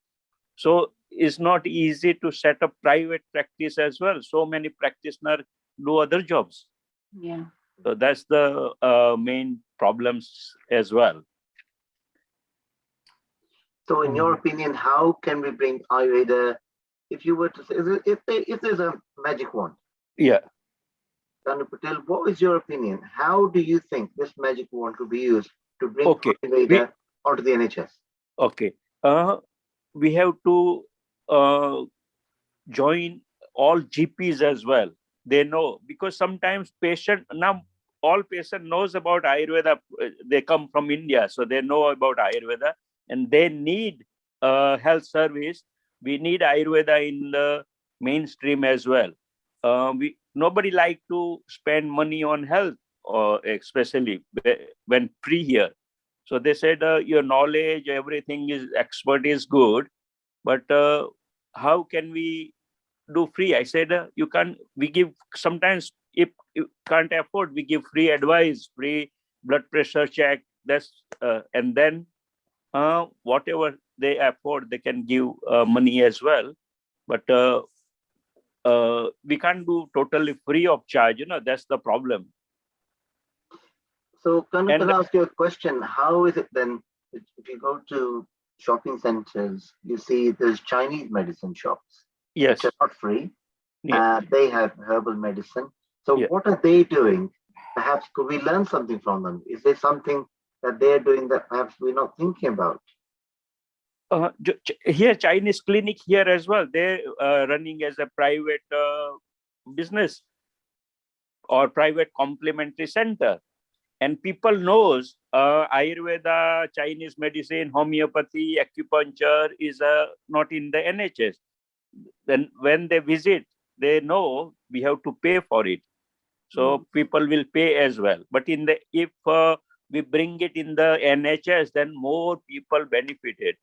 So it's not easy to set up private practice as well. So many practitioners do other jobs. Yeah. So that's the main problems as well. So in your opinion, how can we bring Ayurveda, if you were to say, if there's a magic wand? Yeah. Dr. Patel, what is your opinion? How do you think this magic wand could be used to bring Ayurveda onto the NHS? Okay. We have to join all GPs as well. They know, because sometimes now all patient knows about Ayurveda. They come from India, so they know about Ayurveda, and they need health service. We need Ayurveda in the mainstream as well. Nobody like to spend money on health, or especially when free here. So they said your knowledge, everything is expert is good, but how can we do free? I said you can't. We give sometimes, if you can't afford, we give free advice, free blood pressure check. That's and then whatever they afford, they can give money as well. But we can't do totally free of charge. That's the problem. So can I ask you a question? How is it then, if you go to shopping centers, you see there's Chinese medicine shops, yes, which are not free. Yeah. They have herbal medicine. So what are they doing? Perhaps could we learn something from them? Is there something that they're doing that perhaps we're not thinking about? Here, Chinese clinic here as well. They're running as a private business or private complementary center. And people knows Ayurveda, Chinese medicine, homeopathy, acupuncture is not in the NHS. Then when they visit, they know we have to pay for it. So people will pay as well. But if we bring it in the NHS, then more people benefited.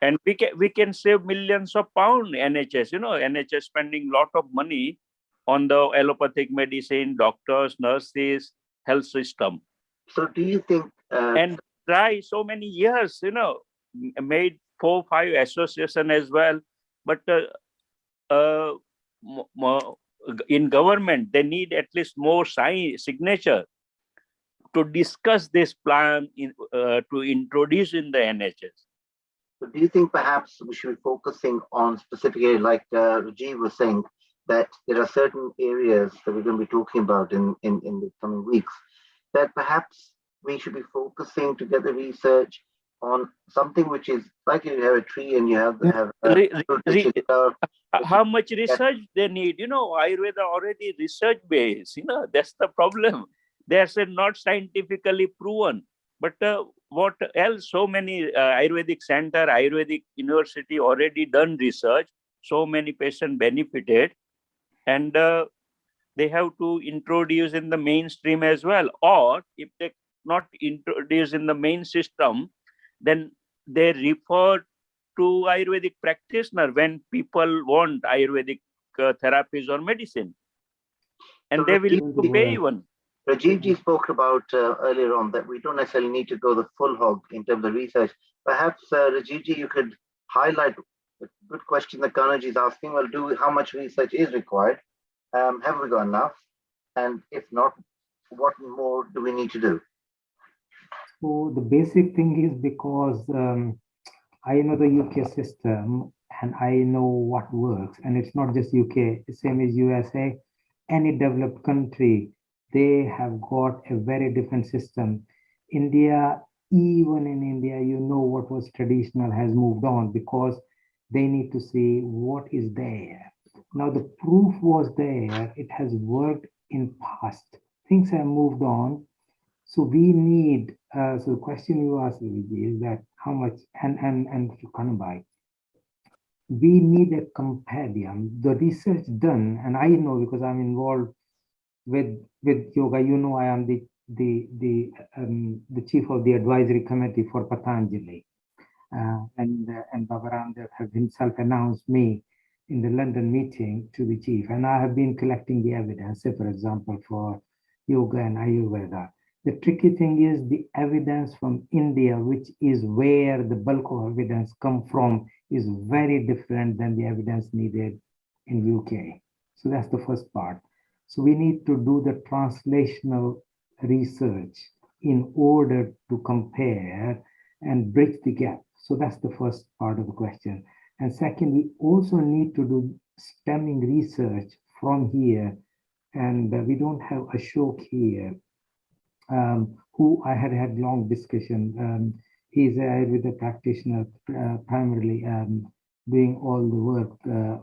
And we can save millions of pounds. NHS, NHS spending a lot of money on the allopathic medicine, doctors, nurses, health system. So do you think And try so many years, made 4-5 association as well, but in government they need at least more signature to discuss this plan to introduce in the NHS. So do you think perhaps we should be focusing on specific areas, like Rajiv was saying, that there are certain areas that we're going to be talking about in the coming weeks, that perhaps we should be focusing to get the research on something which is like you have a tree and you have how much research they need? Ayurveda already research based. That's the problem. There's not scientifically proven. But what else? So many Ayurvedic center, Ayurvedic university already done research. So many patients benefited, and they have to introduce in the mainstream as well. Or if they not introduce in the main system, then they refer to Ayurvedic practitioner when people want Ayurvedic therapies or medicine, and So they will pay even. Rajiv ji spoke about earlier on that we don't necessarily need to go the full hog in terms of research. Perhaps Rajiv ji, you could highlight a good question that Kanaji is asking. Well, how much research is required? Have we got enough? And if not, what more do we need to do? So the basic thing is because I know the UK system and I know what works, and it's not just UK, same as USA, any developed country, they have got a very different system. India, even in India, what was traditional has moved on because they need to see what is there. Now the proof was there, it has worked in past. Things have moved on. So we need, so the question you asked is that how much, and to Kanubai, we need a compendium, the research done, and I know because I'm involved with yoga, I am the chief of the advisory committee for Patanjali. And Baba Ramdev have himself announced me in the London meeting to be chief. And I have been collecting the evidence, say for example, for yoga and Ayurveda. The tricky thing is the evidence from India, which is where the bulk of evidence come from, is very different than the evidence needed in UK. So that's the first part. So we need to do the translational research in order to compare and bridge the gap. So that's the first part of the question. And second, we also need to do stemming research from here. And we don't have Ashok here, who I had long discussion. He's a Ayurveda practitioner, primarily doing all the work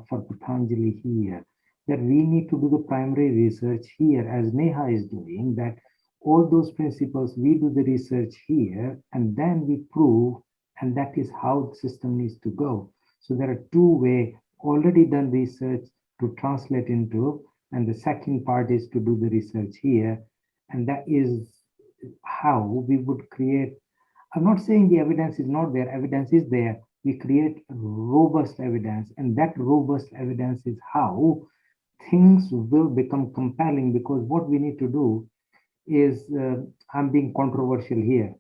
for Patanjali here. That we need to do the primary research here, as Neha is doing, that all those principles, we do the research here, and then we prove, and that is how the system needs to go. So there are two ways, already done research to translate into, and the second part is to do the research here. And that is how we would create, I'm not saying the evidence is not there, evidence is there. We create robust evidence, and that robust evidence is how things will become compelling, because what we need to do is, I'm being controversial here.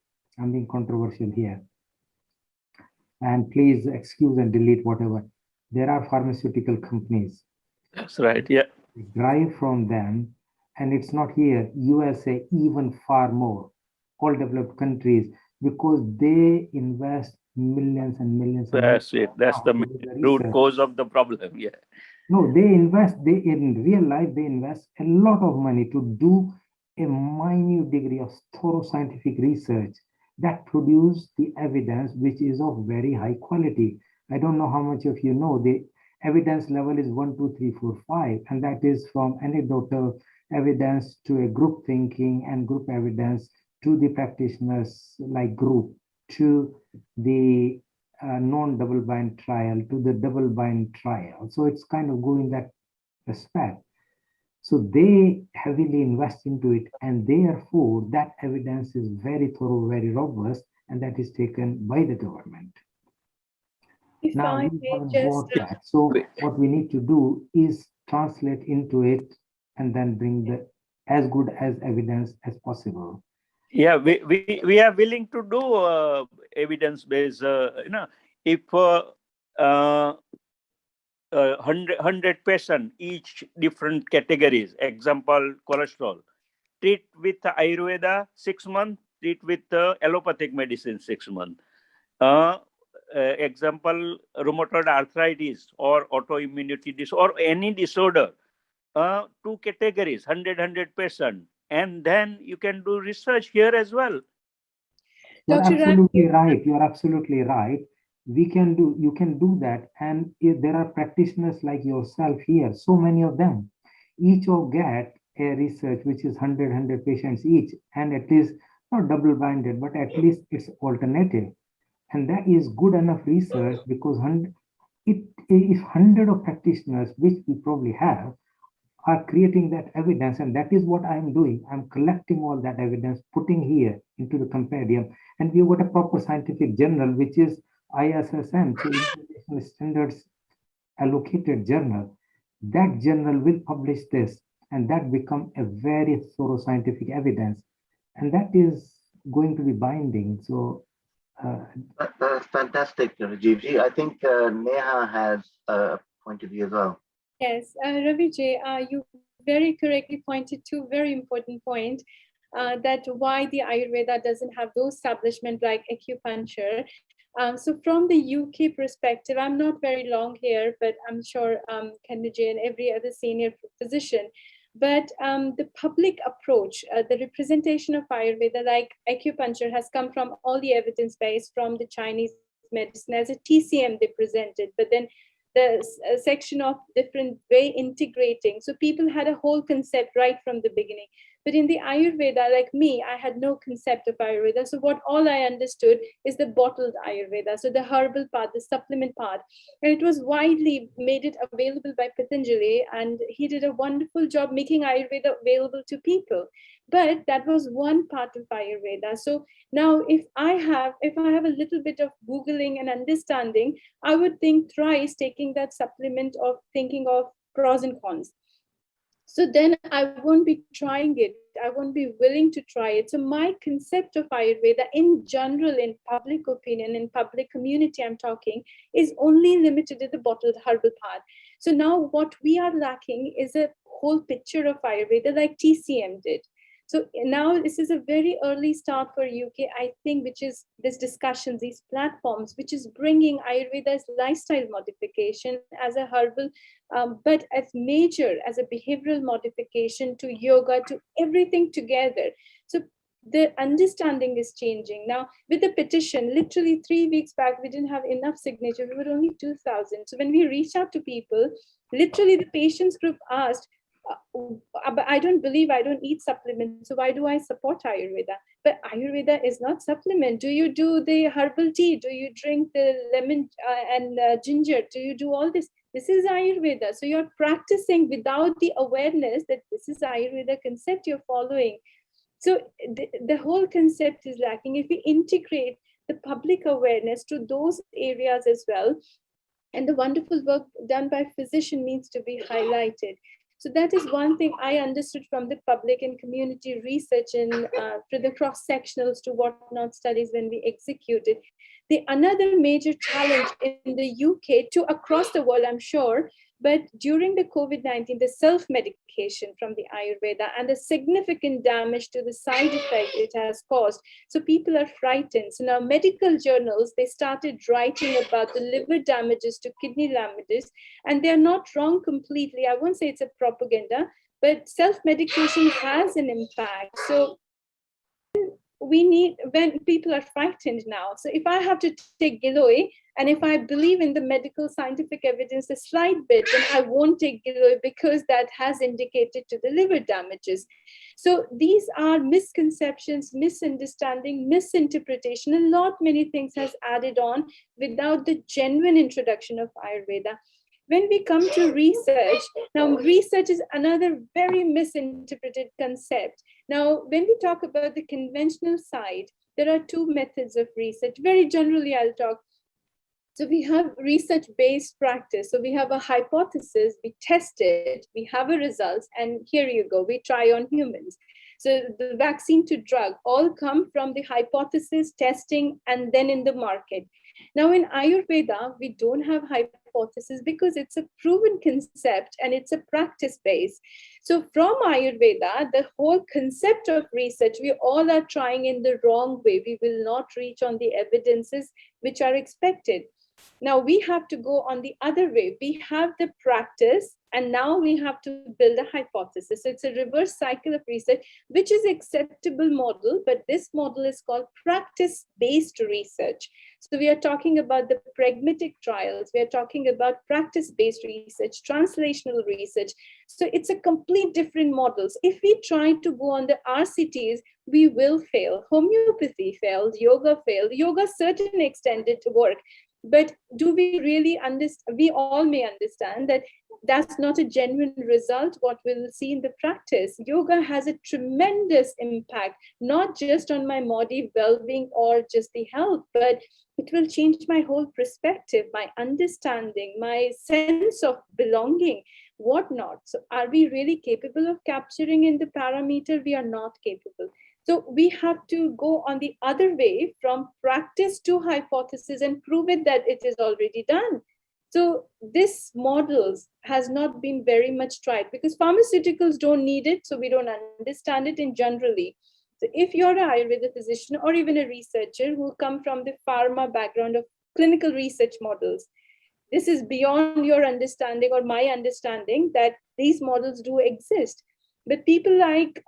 And please excuse and delete whatever. There are pharmaceutical companies. That's right, yeah. Drive from them, and it's not here. USA even far more, all developed countries, because they invest millions and millions. That's it. That's the root cause of the problem. Yeah. No, they invest. In real life, they invest a lot of money to do a minute degree of thorough scientific research that produce the evidence, which is of very high quality. I don't know how much of you know, the evidence level is 1, 2, 3, 4, 5, and that is from anecdotal evidence to a group thinking and group evidence to the practitioners like group to the non-double-blind trial to the double-blind trial. So it's kind of going that respect. So they heavily invest into it, and therefore that evidence is very thorough, very robust, and that is taken by the government. If Now I we may haven't just, got that. So what we need to do is translate into it and then bring the as good as evidence as possible. Yeah, we are willing to do evidence-based. If 100 patient, each different categories, example, cholesterol, treat with Ayurveda 6 months, treat with allopathic medicine 6 months. Example, rheumatoid arthritis or autoimmunity disorder or any disorder, 2 categories, 100 patient, and then you can do research here as well. You're Dr. absolutely right. You're absolutely right. You can do that. And if there are practitioners like yourself here, so many of them, each of get a research which is 100 patients each, and at least not double-blinded, but at least it's alternative. And that is good enough research because if 100 of practitioners, which we probably have, are creating that evidence, and that is what I'm doing. I'm collecting all that evidence, putting here into the compendium, and we've got a proper scientific journal, which is ISSN, so International Standards Allocated Journal. That journal will publish this, and that become a very thorough scientific evidence, and that is going to be binding. So That's fantastic, Rajivji. I think Neha has a point of view as well. yes, Ravi J, you very correctly pointed to very important point, that why the Ayurveda doesn't have those establishment like acupuncture. So from the UK perspective, I'm not very long here, but I'm sure Kanji and every other senior physician, but the public approach, the representation of Ayurveda like acupuncture has come from all the evidence base from the Chinese medicine as a TCM they presented, but then the section of different way integrating. So people had a whole concept right from the beginning. But in the Ayurveda, like me, I had no concept of Ayurveda. So what all I understood is the bottled Ayurveda. So the herbal part, the supplement part. And it was widely made it available by Patanjali. And he did a wonderful job making Ayurveda available to people. But that was one part of Ayurveda. So now if I have a little bit of Googling and understanding, I would think thrice taking that supplement of thinking of pros and cons. So then I won't be trying it. I won't be willing to try it. So my concept of Ayurveda in general, in public opinion, in public community I'm talking, is only limited to the bottled herbal part. So now what we are lacking is a whole picture of Ayurveda like TCM did. So now this is a very early start for UK, I think, which is this discussions, these platforms, which is bringing Ayurveda's lifestyle modification as a herbal, but as major, as a behavioral modification to yoga, to everything together. So the understanding is changing. Now, with the petition, literally 3 weeks back, we didn't have enough signatures. We were only 2,000. So when we reached out to people, literally the patients group asked, but I don't believe I don't eat supplements. So why do I support Ayurveda? But Ayurveda is not supplement. Do you do the herbal tea? Do you drink the lemon and ginger? Do you do all this? This is Ayurveda. So you're practicing without the awareness that this is Ayurveda concept you're following. So the whole concept is lacking. If we integrate the public awareness to those areas as well, and the wonderful work done by physician needs to be highlighted. So that is one thing I understood from the public and community research and for the cross-sectionals to whatnot studies when we executed. The another major challenge in the UK to across the world, I'm sure, but during the COVID-19, the self-medication from the Ayurveda and the significant damage to the side effect it has caused. So people are frightened. So now medical journals, they started writing about the liver damages to kidney damages, and they're not wrong completely. I won't say it's a propaganda, but self-medication has an impact. So we need, when people are frightened now. So if I have to take Giloy, and if I believe in the medical scientific evidence a slight bit, then I won't take Giloy because that has indicated to the liver damages. So these are misconceptions, misunderstanding, misinterpretation. A lot many things has added on without the genuine introduction of Ayurveda. When we come to research, now research is another very misinterpreted concept. Now, when we talk about the conventional side, there are two methods of research. Very generally, I'll talk. So we have research-based practice. So we have a hypothesis, we test it, we have a results, and here you go, we try on humans. So the vaccine to drug all come from the hypothesis, testing, and then in the market. Now in Ayurveda, we don't have hypothesis because it's a proven concept and it's a practice base. So from Ayurveda, the whole concept of research, we all are trying in the wrong way. We will not reach on the evidences which are expected. Now we have to go on the other way. We have the practice and now we have to build a hypothesis. So it's a reverse cycle of research, which is acceptable model, but this model is called practice-based research. So we are talking about the pragmatic trials. We are talking about practice-based research, translational research. So it's a complete different models. If we try to go on the RCTs, we will fail. Homeopathy failed, yoga failed. Yoga certain extended work. But do we really understand? We all may understand that that's not a genuine result, what we'll see in the practice. Yoga has a tremendous impact, not just on my body well-being or just the health, but it will change my whole perspective, my understanding, my sense of belonging, whatnot. So are we really capable of capturing in the parameter? We are not capable. So we have to go on the other way from practice to hypothesis and prove it that it is already done. So this models has not been very much tried because pharmaceuticals don't need it. So we don't understand it in generally. So if you're an Ayurveda physician or even a researcher who come from the pharma background of clinical research models, this is beyond your understanding or my understanding that these models do exist. But people like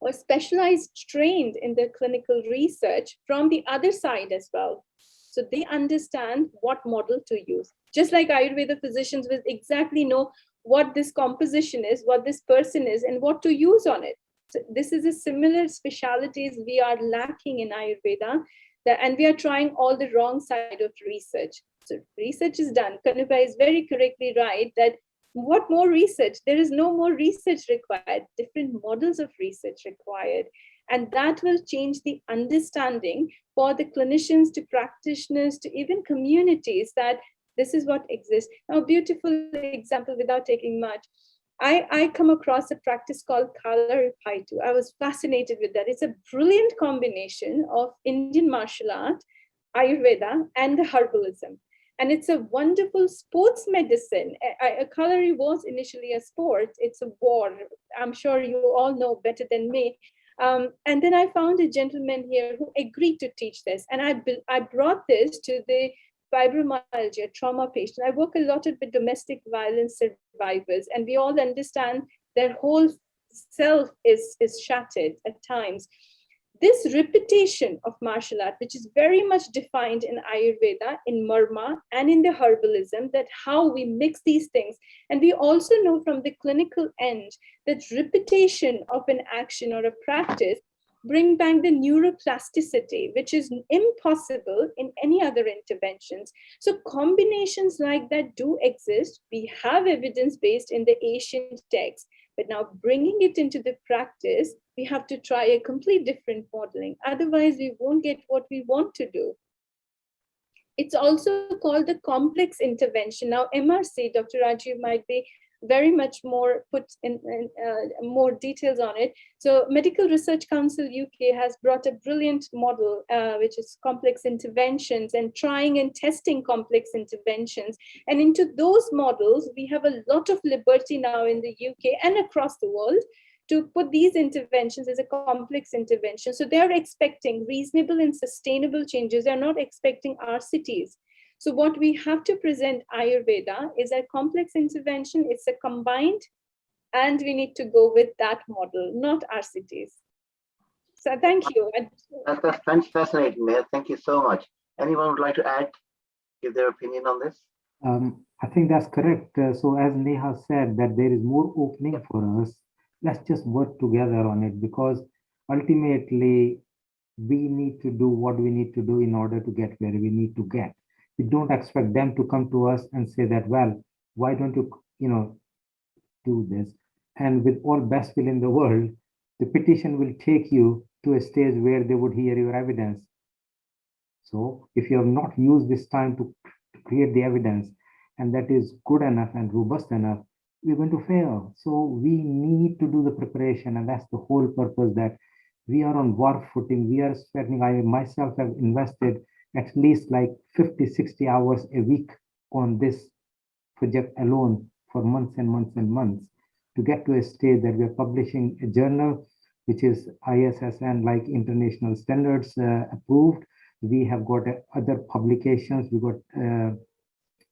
or specialized trained in the clinical research from the other side as well. So they understand what model to use. Just like Ayurveda physicians will exactly know what this composition is, what this person is, and what to use on it. So this is a similar specialities we are lacking in Ayurveda, and we are trying all the wrong side of research. So research is done. Kanuba is very correctly right that what more research? There is no more research required, different models of research required. And that will change the understanding for the clinicians to practitioners to even communities that this is what exists. Now, beautiful example without taking much. I come across a practice called Kalaripaitu. I was fascinated with that. It's a brilliant combination of Indian martial art, Ayurveda, and the herbalism. And it's a wonderful sports medicine. Kalari was initially a sport. It's a war. I'm sure you all know better than me. And then I found a gentleman here who agreed to teach this. And I brought this to the fibromyalgia trauma patient. I work a lot with domestic violence survivors, and we all understand their whole self is shattered at times. This repetition of martial art, which is very much defined in Ayurveda, in Marma, and in the herbalism, that how we mix these things. And we also know from the clinical end that repetition of an action or a practice bring back the neuroplasticity, which is impossible in any other interventions. So combinations like that do exist. We have evidence based in the ancient texts, but now bringing it into the practice, we have to try a complete different modeling. Otherwise, we won't get what we want to do. It's also called the complex intervention. Now, MRC, Dr. Rajiv might be very much more put in more details on it. So Medical Research Council UK has brought a brilliant model, which is complex interventions and trying and testing complex interventions. And into those models, we have a lot of liberty now in the UK and across the world to put these interventions as a complex intervention. So they're expecting reasonable and sustainable changes. They're not expecting RCTs. So what we have to present Ayurveda is a complex intervention. It's a combined, and we need to go with that model, not RCTs. So thank you. That's fascinating, Neha. Thank you so much. Anyone would like to add, give their opinion on this? I think that's correct. So as Neha said, that there is more opening for us. Let's just work together on it, because ultimately we need to do what we need to do in order to get where we need to get. We don't expect them to come to us and say that, well, why don't you, do this? And with all best will in the world, the petition will take you to a stage where they would hear your evidence. So if you have not used this time to to create the evidence, and that is good enough and robust enough, we're going to fail. So we need to do the preparation, and that's the whole purpose, that we are on war footing. We are spending, I myself have invested at least like 50, 60 hours a week on this project alone for months and months and months to get to a stage that we're publishing a journal which is ISSN, like international standards, approved. We have got other publications, we got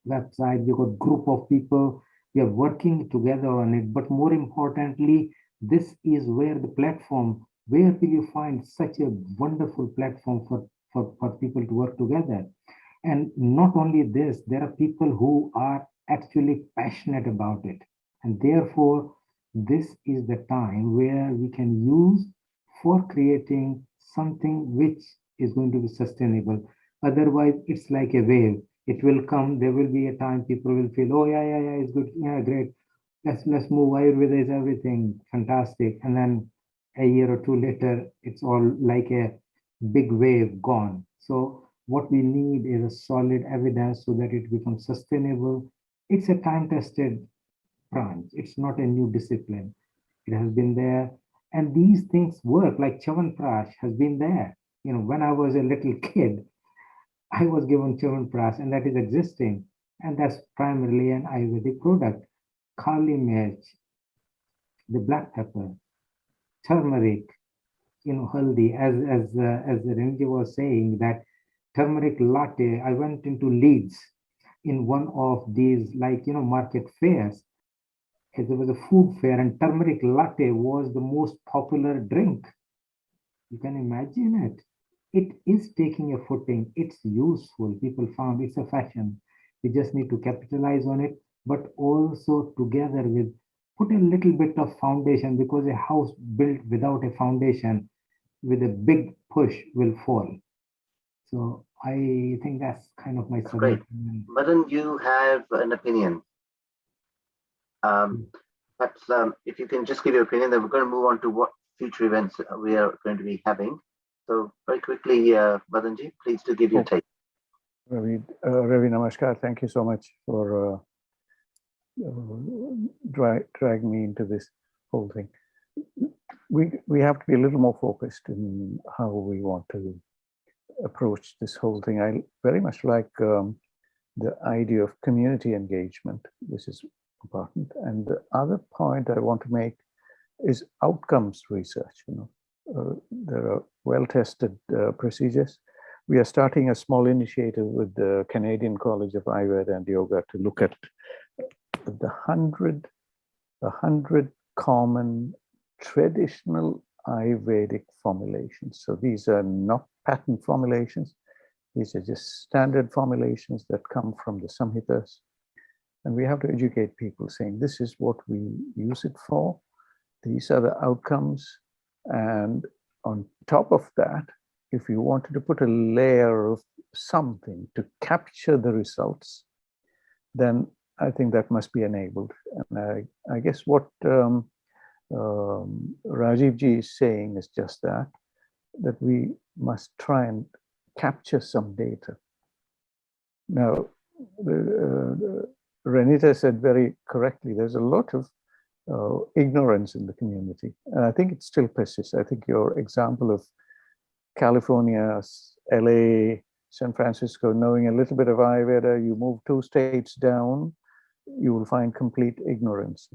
website, we got group of people, we are working together on it. But more importantly, this is where the platform, where will you find such a wonderful platform for people to work together? And not only this, there are people who are actually passionate about it. And therefore, this is the time where we can use for creating something which is going to be sustainable. Otherwise, it's like a wave. It will come, there will be a time people will feel, oh yeah, it's good, yeah, great. Let's move. Ayurveda is everything, fantastic. And then a year or two later, it's all like a big wave gone. So what we need is a solid evidence so that it becomes sustainable. It's a time-tested branch. It's not a new discipline. It has been there. And these things work, like Chyawanprash has been there. You know, when I was a little kid, I was given Chyawanprash, and that is existing. And that's primarily an Ayurvedic product. Kali mirch, the black pepper, turmeric, you know, haldi, as Renji was saying, that turmeric latte. I went into Leeds in one of these, like, you know, market fairs. There was a food fair, and turmeric latte was the most popular drink. You can imagine it. It is taking a footing. It's useful. People found it's a fashion. We just need to capitalize on it, but also together with put a little bit of foundation, because a house built without a foundation with a big push will fall. So I think that's kind of my Great. submission. Madan, you have an opinion. Perhaps if you can just give your opinion, then we're going to move on to what future events we are going to be having. So very quickly, Madanji, please do give your take. Ravi, Namaskar. Thank you so much for drag me into this whole thing. We have to be a little more focused in how we want to approach this whole thing. I very much like the idea of community engagement, which is important. And the other point I want to make is outcomes research. You know, there are well-tested procedures. We are starting a small initiative with the Canadian College of Ayurveda and Yoga to look at the 100 common traditional Ayurvedic formulations. So these are not patent formulations. These are just standard formulations that come from the Samhitas. And we have to educate people saying, this is what we use it for. These are the outcomes. And on top of that, if you wanted to put a layer of something to capture the results, then I think that must be enabled. And I guess what Rajiv Ji is saying is just that we must try and capture some data. Now, Renita said very correctly, there's a lot of ignorance in the community. And I think it still persists. I think your example of California, LA, San Francisco, knowing a little bit of Ayurveda, you move 2 states down, you will find complete ignorance.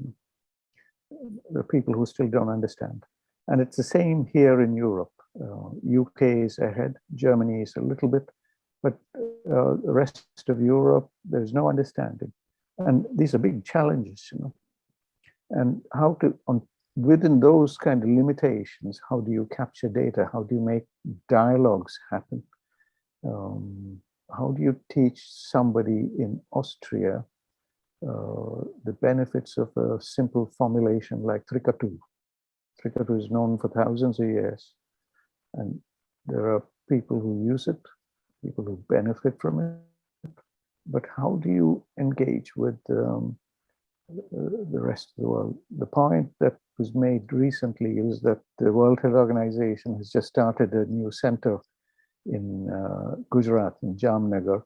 There are people who still don't understand. And it's the same here in Europe. UK is ahead, Germany is a little bit, but the rest of Europe, there's no understanding. And these are big challenges, you know. And how to, within those kind of limitations, how do you capture data? How do you make dialogues happen? How do you teach somebody in Austria the benefits of a simple formulation like Trikatu? Trikatu is known for thousands of years. And there are people who use it, people who benefit from it. But how do you engage with the rest of the world? The point that was made recently is that the World Health Organization has just started a new center in Gujarat, in Jamnagar,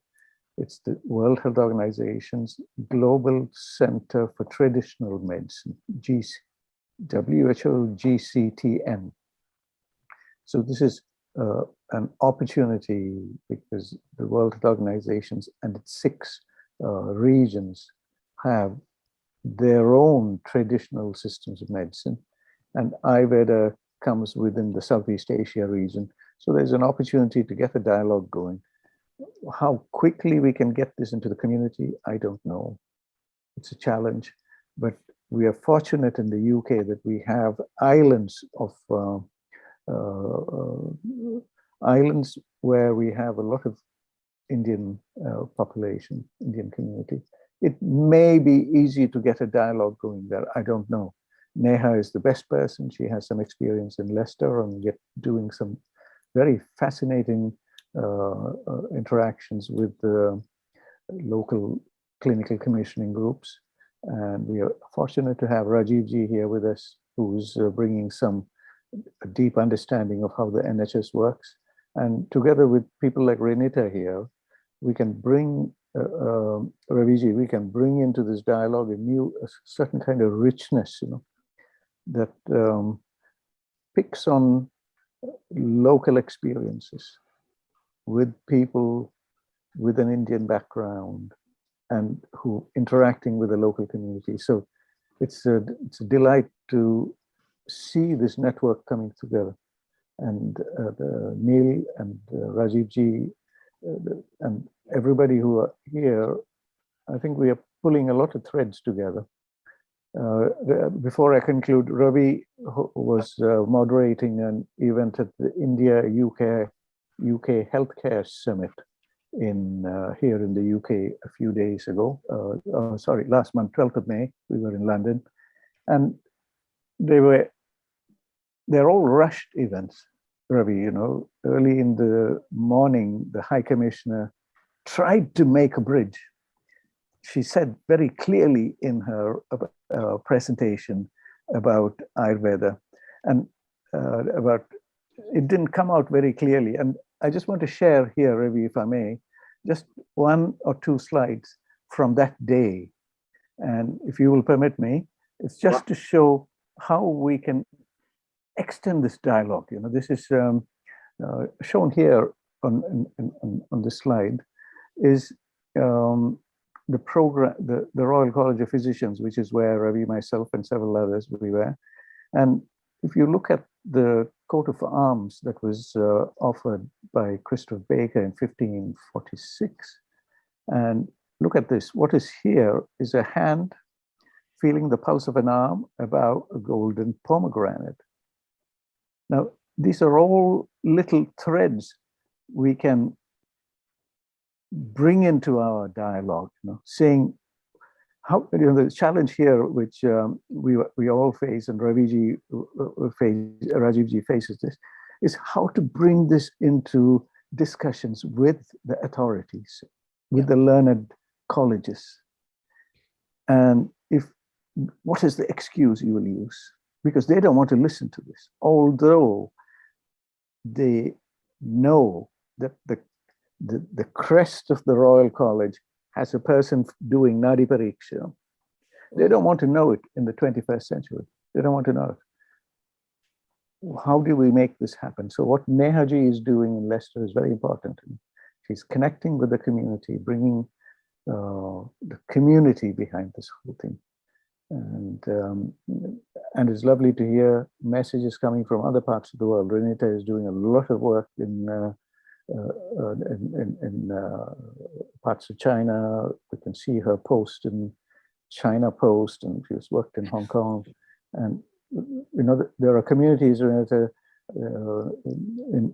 It's the World Health Organization's Global Center for Traditional Medicine, WHO GCTM. So this is an opportunity because the World Health Organizations and its 6 regions have their own traditional systems of medicine, and Ayurveda comes within the Southeast Asia region. So there's an opportunity to get a dialogue going. How quickly we can get this into the community, I don't know. It's a challenge, but we are fortunate in the UK that we have islands of islands where we have a lot of Indian population, Indian community. It may be easy to get a dialogue going there. I don't know. Neha is the best person. She has some experience in Leicester and yet doing some very fascinating interactions with the local clinical commissioning groups. And we are fortunate to have Rajiv Ji here with us, who's bringing a deep understanding of how the NHS works. And together with people like Renita here, we can bring, Ravi Ji, we can bring into this dialogue a certain kind of richness, that picks on local experiences with people with an Indian background and who interacting with the local community. So it's a delight to see this network coming together. And Neil and Rajiv Ji and everybody who are here, I think we are pulling a lot of threads together. Before I conclude, Ravi was moderating an event at the India-UK Healthcare Summit here in the UK a few days ago. Last month, 12th of May, we were in London. And they're all rushed events, Ravi, early in the morning, the High Commissioner tried to make a bridge. She said very clearly in her presentation about Ayurveda, and it didn't come out very clearly. And I just want to share here, Ravi, if I may, just 1 or 2 slides from that day. And if you will permit me, it's just to show how we can extend this dialogue. This is shown here on this slide is the program, the Royal College of Physicians, which is where Ravi, myself, and several others we were. And if you look at the coat of arms that was offered by Christopher Baker in 1546, and look at this, what is here is a hand feeling the pulse of an arm about a golden pomegranate. Now, these are all little threads we can bring into our dialogue, saying how, the challenge here, which we all face, and Rajiv Ji faces this, is how to bring this into discussions with the authorities, with the learned colleges. And what is the excuse you will use? Because they don't want to listen to this, although they know that the crest of the Royal College has a person doing Nadi Pariksha. They don't want to know it in the 21st century. They don't want to know it. How do we make this happen? So what Neha Ji is doing in Leicester is very important to me. She's connecting with the community, bringing the community behind this whole thing. And it's lovely to hear messages coming from other parts of the world. Renita is doing a lot of work in parts of China. We can see her post in China Post, and she's worked in Hong Kong. And there are communities.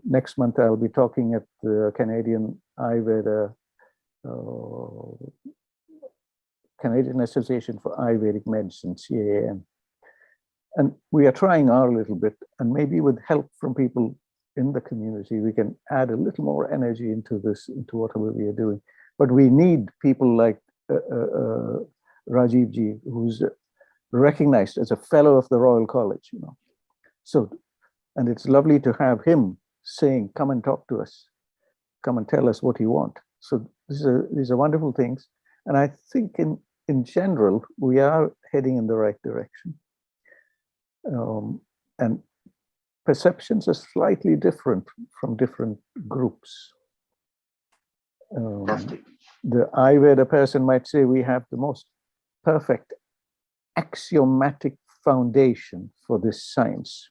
Next month I'll be talking at the Canadian Ayurveda, Canadian Association for Ayurvedic Medicine, CAM. And we are trying our little bit, and maybe with help from people in the community, we can add a little more energy into this, into whatever we are doing. But we need people like Rajiv Ji, who's recognized as a fellow of the Royal College, So, and it's lovely to have him saying, come and talk to us, come and tell us what you want. So these are wonderful things. And I think in general, we are heading in the right direction. And perceptions are slightly different from different groups. The Ayurveda person might say we have the most perfect axiomatic foundation for this science.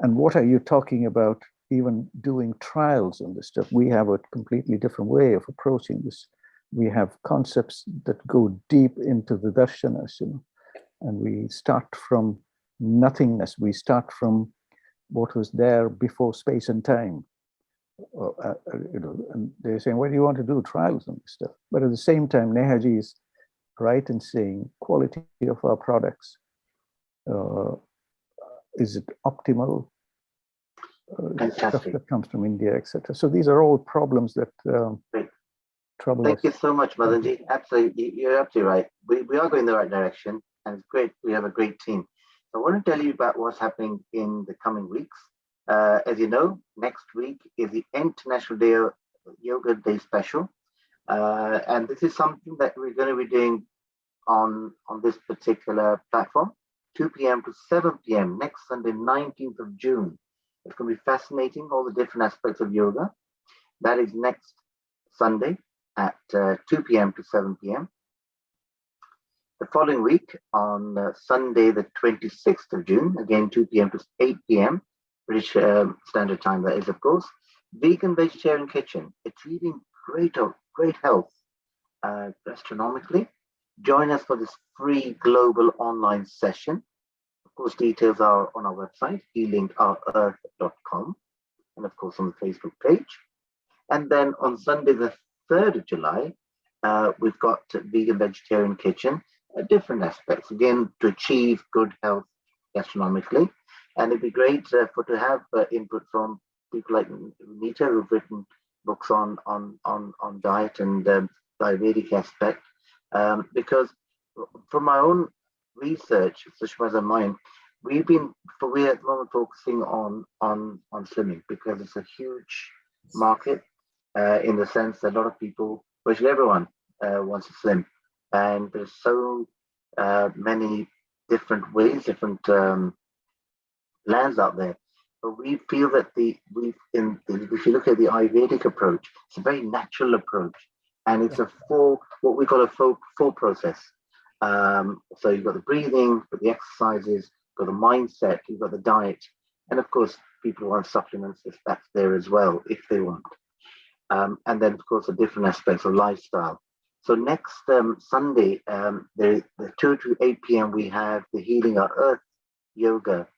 And what are you talking about even doing trials on this stuff? We have a completely different way of approaching this. We have concepts that go deep into the darshanas, you know, and we start from nothingness. We start from what was there before space and time. You know, and they're saying, "What do you want to do? Trials on this stuff?" But at the same time, Nehaji is right in saying quality of our products. Is it optimal? Stuff that comes from India, etc. So these are all problems that trouble us. Thank you so much, Madanji. Absolutely, you're absolutely right. We are going in the right direction, and it's great. We have a great team. So I want to tell you about what's happening in the coming weeks. As you know, next week is the International Day of Yoga Day special, and this is something that we're going to be doing on this particular platform, 2 p.m. to 7 p.m. next Sunday, 19th of June. It's going to be fascinating, all the different aspects of yoga. That is next Sunday at 2 p.m. to 7 p.m. The following week on Sunday, the 26th of June, again 2 p.m. to 8 p.m. British Standard Time, that is, of course. Vegan Vegetarian Kitchen, achieving great health gastronomically. Join us for this free global online session. Of course, details are on our website, healingourearth.com, and of course on the Facebook page. And then on Sunday, the 3rd of July, we've got Vegan Vegetarian Kitchen, different aspects, again, to achieve good health gastronomically. And it'd be great to have input from people like Nita, who've written books on diet and the Ayurvedic aspect, because from my own research, Sushma's and mine, we're at the moment focusing on slimming, because it's a huge market in the sense that a lot of people, virtually everyone, wants to slim, and there's so many different ways, different lands out there. But we feel that if you look at the Ayurvedic approach, it's a very natural approach, and it's what we call a full process. So you've got the breathing, you've got the exercises, you've got the mindset, you've got the diet, and of course, people want supplements, if that's there as well, if they want. And then, of course, the different aspects of lifestyle. So next Sunday, the 2 to 8 p.m., we have the Healing Our Earth yoga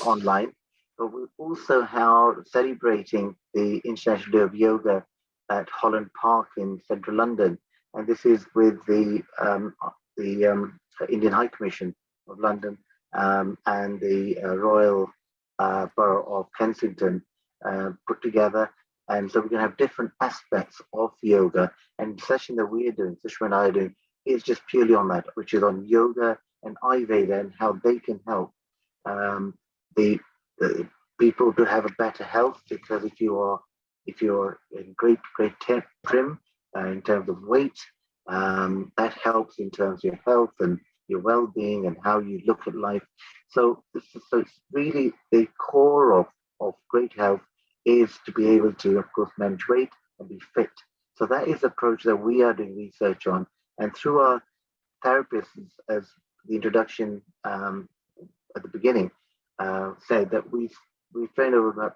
online. But we also are celebrating the International Day of Yoga at Holland Park in central London. And this is with the Indian High Commission of London and the Royal Borough of Kensington put together. And so we're going to have different aspects of yoga. And the session that we are doing, Sushma and I are doing, is just purely on that, which is on yoga and Ayurveda and how they can help the people to have a better health. Because if you're in great trim in terms of weight, that helps in terms of your health and your well-being and how you look at life. So it's really the core of great health is to be able to, of course, manage weight and be fit. So that is the approach that we are doing research on. And through our therapists, as the introduction at the beginning said, that we train over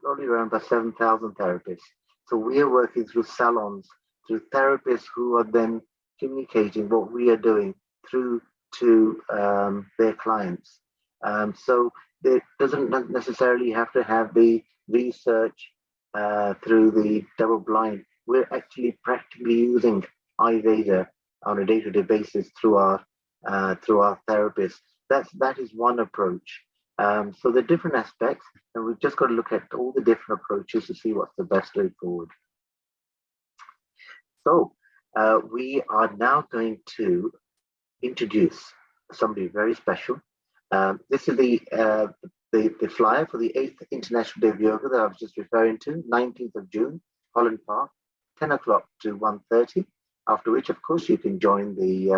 probably around about 7,000 therapists. So we are working through salons, through therapists who are then communicating what we are doing through to their clients. So it doesn't necessarily have to have the research through the double blind. We're actually practically using Ayurveda on a day-to-day basis through our therapists. That is one approach. So the different aspects, and we've just got to look at all the different approaches to see what's the best way forward. So we are now going to introduce somebody very special. This is the flyer for the 8th International Day of Yoga that I was just referring to, 19th of June, Holland Park, 10 o'clock to 1:30, after which, of course, you can join the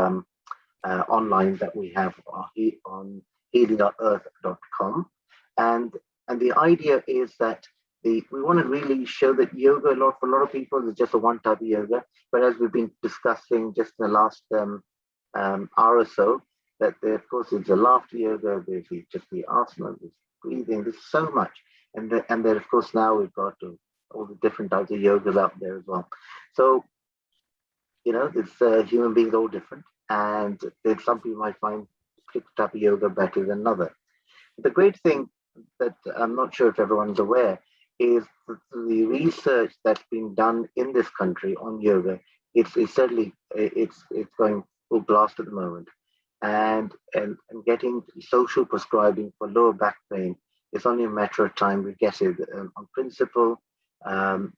online that we have on healingourEarth.com. And the idea is that we want to really show that yoga, for a lot of people, is just a one type of yoga. But as we've been discussing just in the last hour or so, that there, of course, it's a laughter yoga, there's just the asana, there's breathing, there's so much. And then, of course, now we've got all the different types of yogas out there as well. So, there's human beings all different. And there's some people might find particular type of yoga better than another. The great thing that I'm not sure if everyone's aware is the research that's been done in this country on yoga. It's certainly going full blast at the moment, and getting social prescribing for lower back pain, it's only a matter of time we get it on principle. The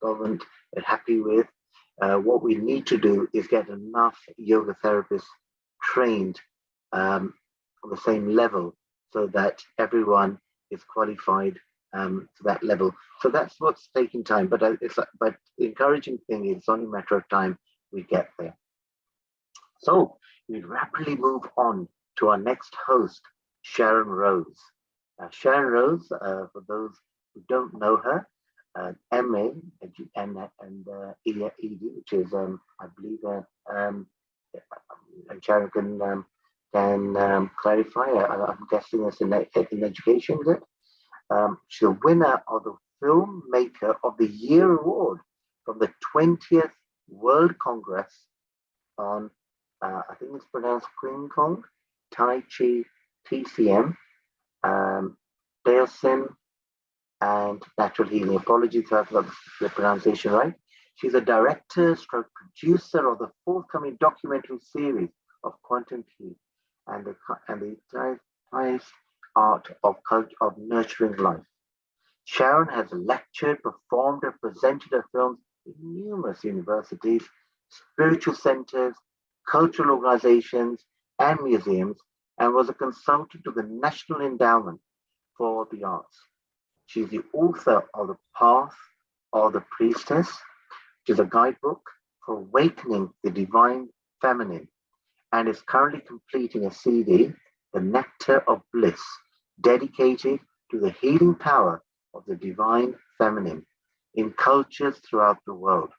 government are happy with. What we need to do is get enough yoga therapists trained on the same level so that everyone is qualified to that level. So that's what's taking time. But the encouraging thing is it's only a matter of time we get there. So we rapidly move on to our next host, Sharon Rose. Sharon Rose, for those who don't know her, MA and ED, which is I believe and Sharon can clarify. I'm guessing it's in education, is it? She's a winner of the Filmmaker of the Year award from the 20th World Congress on I think it's pronounced Qi Gong, Tai Chi, TCM, Daosin, and Natural Healing. Apologies if I've got the pronunciation right. She's a director stroke producer of the forthcoming documentary series of Quantum Qi and the highest art of nurturing life. Sharon has lectured, performed, and presented her films in numerous universities, spiritual centers, cultural organizations, and museums, and was a consultant to the National Endowment for the Arts. She's the author of The Path of the Priestess, which is a guidebook for awakening the divine feminine, and is currently completing a CD, The Nectar of Bliss, dedicated to the healing power of the divine feminine in cultures throughout the world.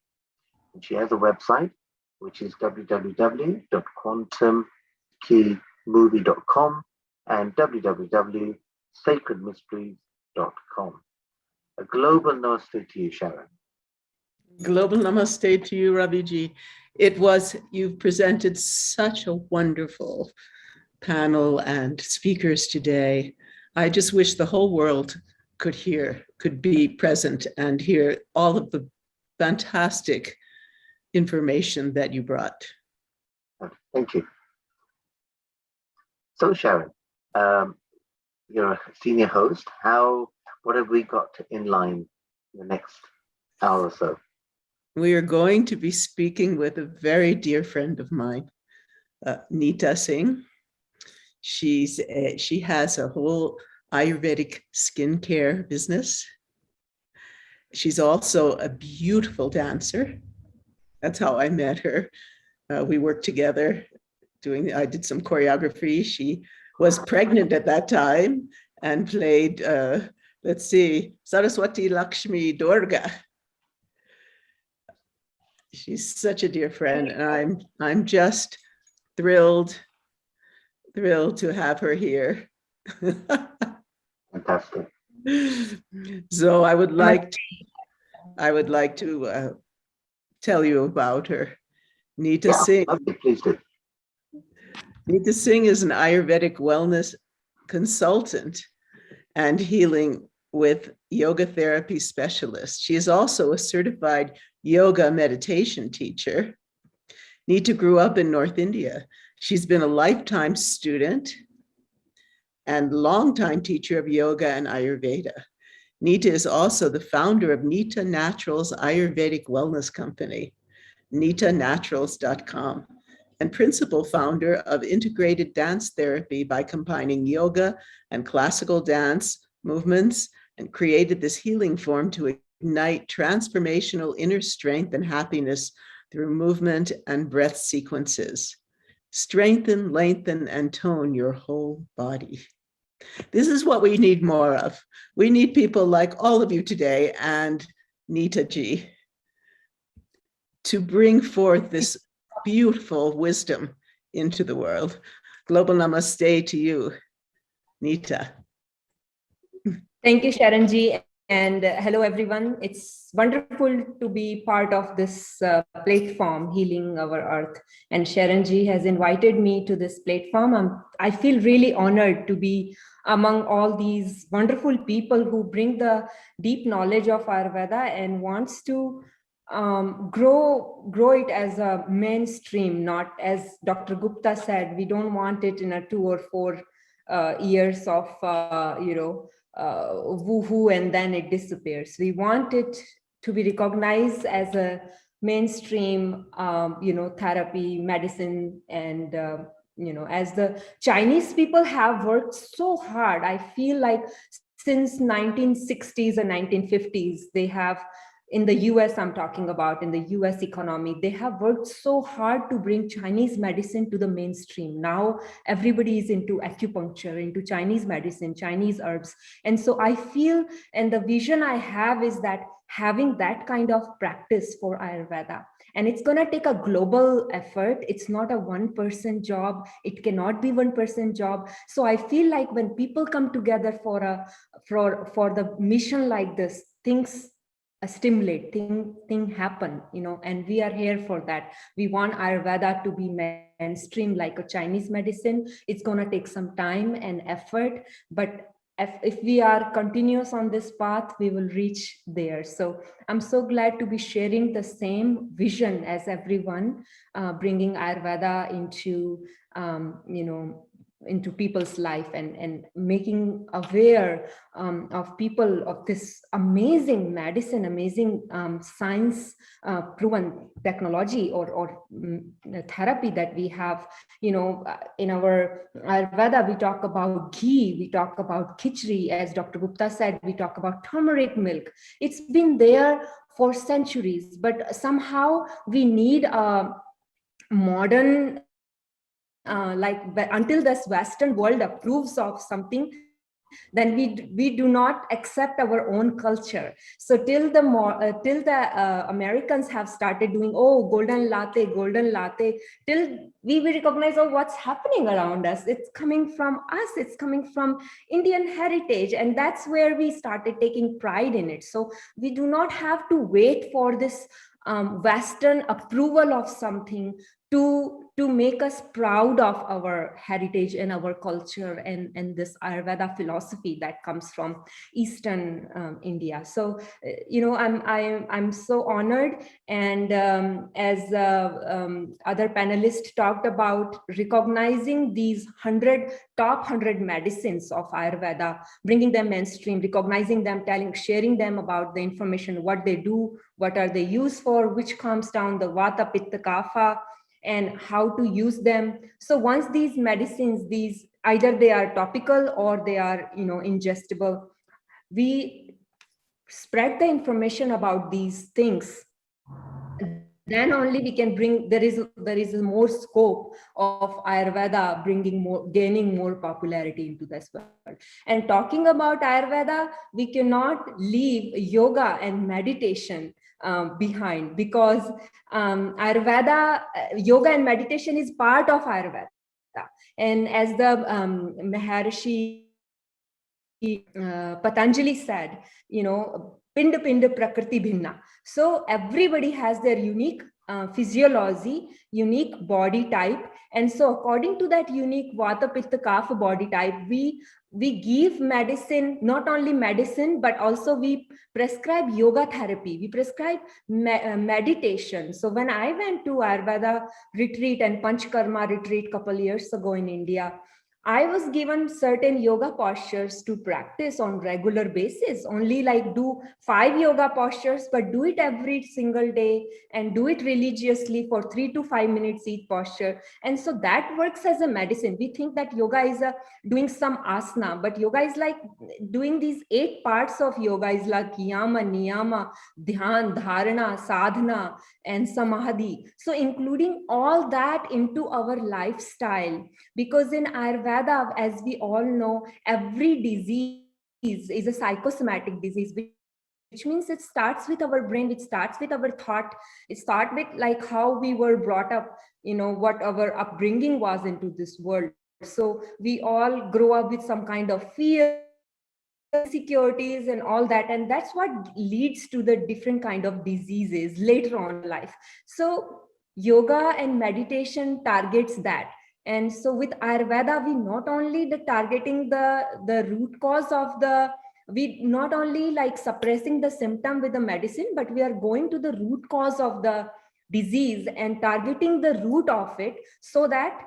And she has a website, which is www.quantumqimovie.com and www.sacredmysteries.com. A global namaste to you, Sharon. Global namaste to you, Raviji. You've presented such a wonderful panel and speakers today. I just wish the whole world could be present and hear all of the fantastic information that you brought. Thank you. So Sharon, you're a senior host. What have we got in line in the next hour or so? We are going to be speaking with a very dear friend of mine, Neeta Singh. She has a whole Ayurvedic skincare business. She's also a beautiful dancer. That's how I met her. We worked together I did some choreography. She was pregnant at that time and played, Saraswati Lakshmi Durga. She's such a dear friend, and I'm just thrilled to have her here. Fantastic. So I would like to tell you about her. Neeta Singh. Please do. Neeta Singh is an Ayurvedic wellness consultant and healing with yoga therapy specialist. She is also a certified yoga meditation teacher. Neeta grew up in North India. She's been a lifetime student and longtime teacher of yoga and Ayurveda. Neeta is also the founder of Neeta Naturals Ayurvedic Wellness Company, neetanaturals.com, and principal founder of integrated dance therapy by combining yoga and classical dance movements, and created this healing form to ignite transformational inner strength and happiness through movement and breath sequences. Strengthen, lengthen, and tone your whole body. This is what we need more of. We need people like all of you today and Nita Ji to bring forth this beautiful wisdom into the world. Global namaste to you, Nita. Thank you, Sharon Ji, and hello, everyone. It's wonderful to be part of this platform, Healing Our Earth. And Sharon Ji has invited me to this platform. I feel really honored to be among all these wonderful people who bring the deep knowledge of Ayurveda and wants to grow it as a mainstream, not as Dr. Gupta said, we don't want it in a 2 or 4 years of, woo-hoo and then it disappears. We want it to be recognized as a mainstream, therapy, medicine, and, as the Chinese people have worked so hard, I feel like since 1960s and 1950s, they have, in the US, I'm talking about, in the US economy, they have worked so hard to bring Chinese medicine to the mainstream. Now, everybody is into acupuncture, into Chinese medicine, Chinese herbs. And so I feel, and the vision I have is that having that kind of practice for Ayurveda, and it's going to take a global effort. It's not a one-person job. It cannot be one-person job. So I feel like when people come together for the mission like this, things stimulate, thing happen, and we are here for that. We want Ayurveda to be mainstream like a Chinese medicine. It's going to take some time and effort, but if we are continuous on this path, we will reach there. So I'm so glad to be sharing the same vision as everyone, bringing Ayurveda into people's life and making aware of people of this amazing medicine, amazing science proven technology or therapy that we have. In our Ayurveda, we talk about ghee, we talk about khichdi, as Dr. Gupta said, we talk about turmeric milk. It's been there for centuries, but somehow we need a modern until this Western world approves of something, then we do not accept our own culture. So till the Americans have started doing, golden latte, till we recognize, what's happening around us. It's coming from us. It's coming from Indian heritage, and that's where we started taking pride in it. So we do not have to wait for this Western approval of something to make us proud of our heritage and our culture and this Ayurveda philosophy that comes from Eastern India. So, I'm so honored. And as other panelists talked about, recognizing these top 100 medicines of Ayurveda, bringing them mainstream, recognizing them, sharing them about the information, what they do, what are they used for, which comes down the Vata, Pitta, Kapha, and how to use them. So once these medicines, either they are topical or they are ingestible, we spread the information about these things, then only we can bring, there is more scope of Ayurveda gaining more popularity into this world. And talking about Ayurveda, we cannot leave yoga and meditation behind, because Ayurveda, yoga and meditation is part of Ayurveda. And as the Maharishi Patanjali said, Pinda Pinda Prakriti Bhinna. So everybody has their unique physiology, unique body type. And so according to that unique Vata, Pitta, Kapha body type, we give medicine, not only medicine, but also we prescribe yoga therapy, we prescribe meditation. So when I went to Ayurveda retreat and Panchkarma retreat a couple years ago in India, I was given certain yoga postures to practice on regular basis, only like do 5 yoga postures, but do it every single day and do it religiously for 3 to 5 minutes each posture. And so that works as a medicine. We think that yoga is doing some asana, but yoga is like doing these 8 parts of yoga is like yama, niyama, dhyan, dharana, sadhana, and samadhi. So including all that into our lifestyle, because in Ayurveda, as we all know, every disease is a psychosomatic disease, which means it starts with our brain, which starts with our thought. It starts with like how we were brought up, what our upbringing was into this world. So we all grow up with some kind of fear, insecurities and all that, and that's what leads to the different kind of diseases later on in life. So yoga and meditation targets that. And so with Ayurveda, we not only targeting the root cause of we not only like suppressing the symptom with the medicine, but we are going to the root cause of the disease and targeting the root of it, so that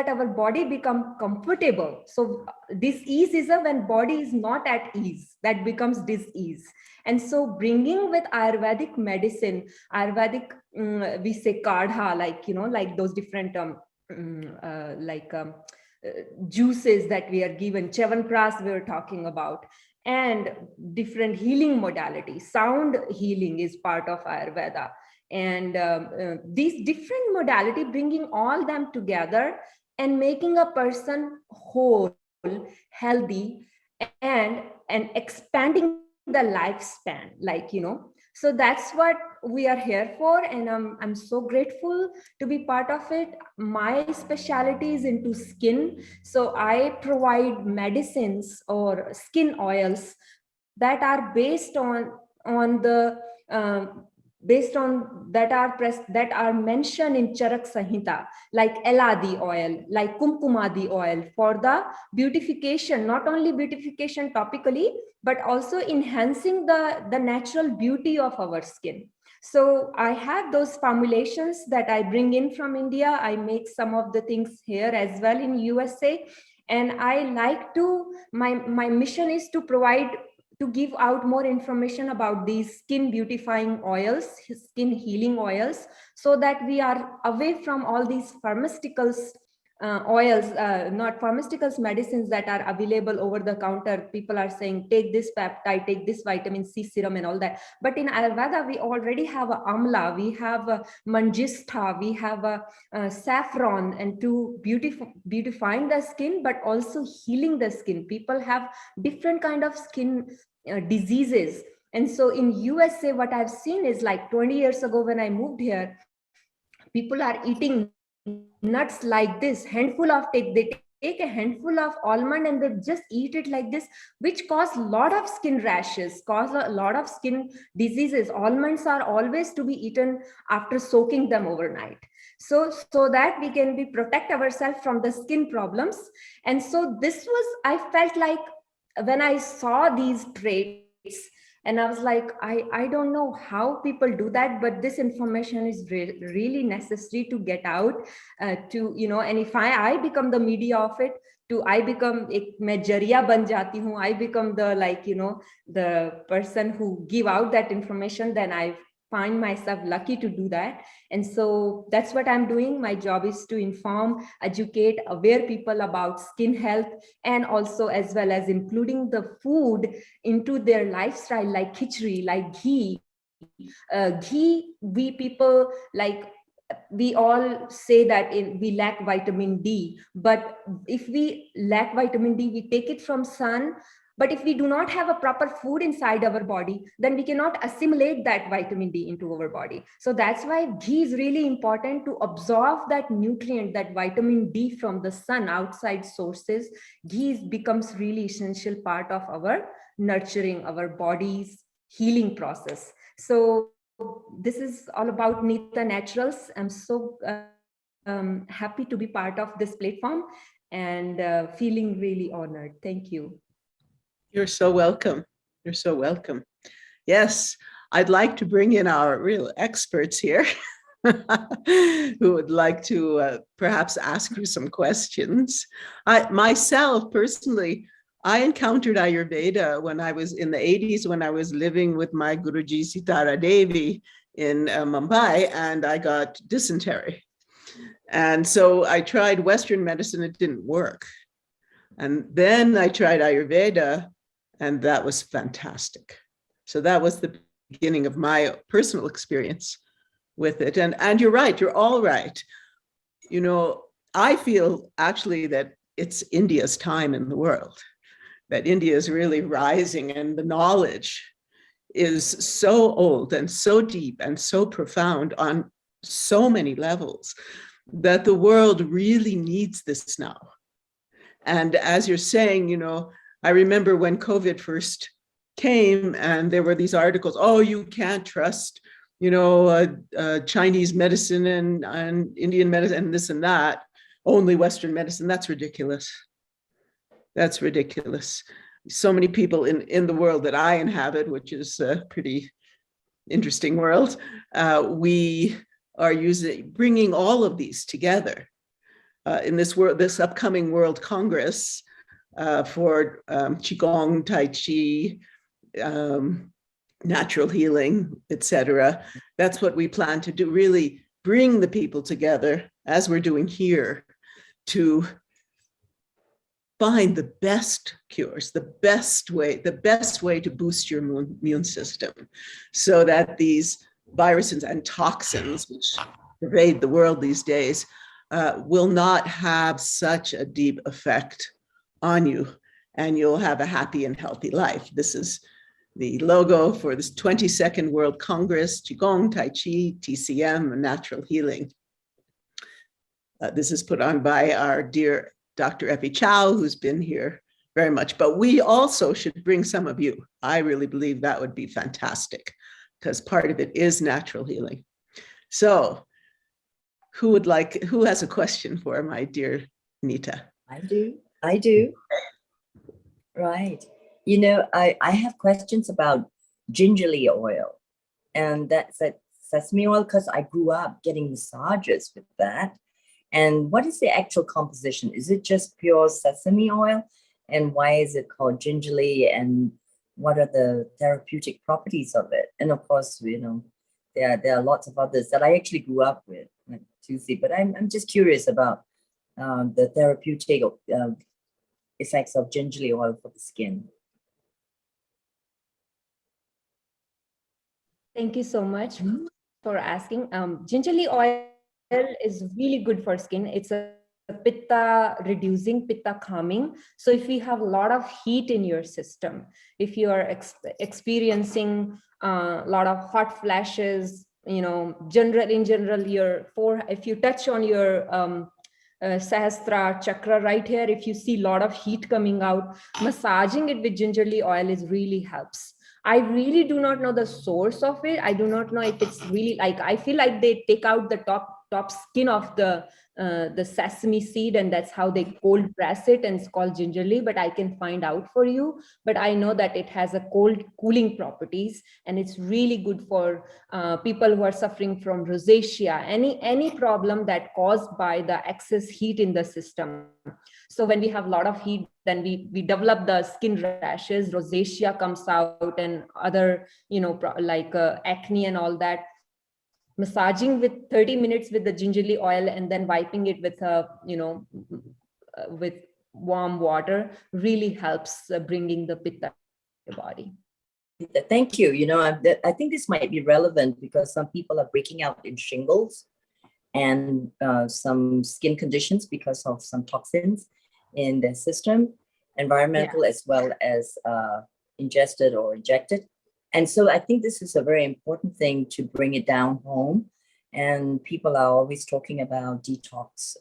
our body become comfortable. So disease is when body is not at ease, that becomes disease. And so bringing with Ayurvedic medicine, Ayurvedic, we say kadha, like those different juices that we are given, Chyavanprash we were talking about, and different healing modalities. Sound healing is part of Ayurveda. And these different modality, bringing all them together and making a person whole, healthy, and expanding the lifespan, so that's what we are here for. And I'm so grateful to be part of it. My specialty is into skin, so I provide medicines or skin oils that are based on the that are mentioned in Charak Samhita, like Eladi oil, like Kumkumadi oil, for the beautification, not only beautification topically, but also enhancing the natural beauty of our skin. So I have those formulations that I bring in from India. I make some of the things here as well in USA. And I like to, my mission is to give out more information about these skin beautifying oils, skin healing oils, so that we are away from all these pharmaceuticals oils, not pharmaceuticals, medicines that are available over the counter. People are saying, take this peptide, take this vitamin C serum and all that. But in Ayurveda, we already have a amla, we have a manjistha, we have a saffron, and to beautifying the skin, but also healing the skin. People have different kind of skin diseases. And so in USA, what I've seen is like 20 years ago when I moved here, people are eating nuts like this, they take a handful of almond and they just eat it like this, which cause a lot of skin rashes, cause a lot of skin diseases. Almonds are always to be eaten after soaking them overnight, so that we can protect ourselves from the skin problems. And so this was, I felt like when I saw these traits, and I was like, I don't know how people do that, but this information is really necessary to get out, and if I become the media of it, I become मैं जरिया बन जाती हूँ, I become the person who give out that information, then I find myself lucky to do that. And so that's what I'm doing. My job is to inform, educate, aware people about skin health, and also as well as including the food into their lifestyle, like khichdi, like ghee. We all say that we lack vitamin D, but if we lack vitamin D, we take it from sun. But if we do not have a proper food inside our body, then we cannot assimilate that vitamin D into our body. So that's why ghee is really important to absorb that nutrient, that vitamin D from the sun, outside sources. Ghee becomes really essential part of our nurturing our body's healing process. So this is all about Nita Naturals. I'm so happy to be part of this platform and feeling really honored. Thank you. You're so welcome. You're so welcome. Yes, I'd like to bring in our real experts here. who would like to perhaps ask you some questions. Myself, personally, I encountered Ayurveda when I was in the 80s, when I was living with my Guruji Sitara Devi in Mumbai, and I got dysentery. And so I tried Western medicine, it didn't work. And then I tried Ayurveda, and that was fantastic. So that was the beginning of my personal experience with it. And you're right, you're all right. You know, I feel actually that it's India's time in the world, that India is really rising, and the knowledge is so old and so deep and so profound on so many levels that the world really needs this now. And as you're saying, you know, I remember when COVID first came and there were these articles, oh, you can't trust, you know, Chinese medicine and Indian medicine and this and that, only Western medicine. That's ridiculous. That's ridiculous. So many people in the world that I inhabit, which is a pretty interesting world, we are bringing all of these together in this upcoming World Congress for Qi Gong, Tai Chi, natural healing, etc. That's what we plan to do, really bring the people together, as we're doing here, to find the best cures, the best way to boost your immune system, so that these viruses and toxins, which pervade the world these days, will not have such a deep effect on you, and you'll have a happy and healthy life. This is the logo for this 22nd World Congress, Qi Gong, Tai Chi, TCM, and Natural Healing. This is put on by our dear Dr. Effie Chow, who's been here very much, but we also should bring some of you. I really believe that would be fantastic, because part of it is natural healing. So who has a question for my dear Nita? I do. Right. You know, I have questions about gingerly oil, and that's that sesame oil, because I grew up getting massages with that. And what is the actual composition? Is it just pure sesame oil? And why is it called gingerly? And what are the therapeutic properties of it? And of course, you know, there are lots of others that I actually grew up with, like Tuesday. But I'm just curious about the therapeutic effects of gingerly oil for the skin. Thank you so much for asking. Gingerly oil is really good for skin. It's a pitta reducing, pitta calming. So if you have a lot of heat in your system, if you are experiencing a lot of hot flashes, you know, in general, if you touch on your Sahasrara chakra right here, if you see a lot of heat coming out, massaging it with gingerly oil really helps. I really do not know the source of it. I do not know if it's really like, I feel like they take out the top skin of the sesame seed, and that's how they cold press it, and it's called gingerly, but I can find out for you. But I know that it has a cold cooling properties, and it's really good for people who are suffering from rosacea, any problem that caused by the excess heat in the system. So when we have a lot of heat, then we develop the skin rashes, rosacea comes out, and other, you know, like acne and all that. Massaging with 30 minutes with the gingerly oil and then wiping it with with warm water really helps bringing the pitta to the body. Thank you. You know, I think this might be relevant because some people are breaking out in shingles and some skin conditions because of some toxins in their system, environmental as well as ingested or injected. And so I think this is a very important thing to bring it down home. And people are always talking about detox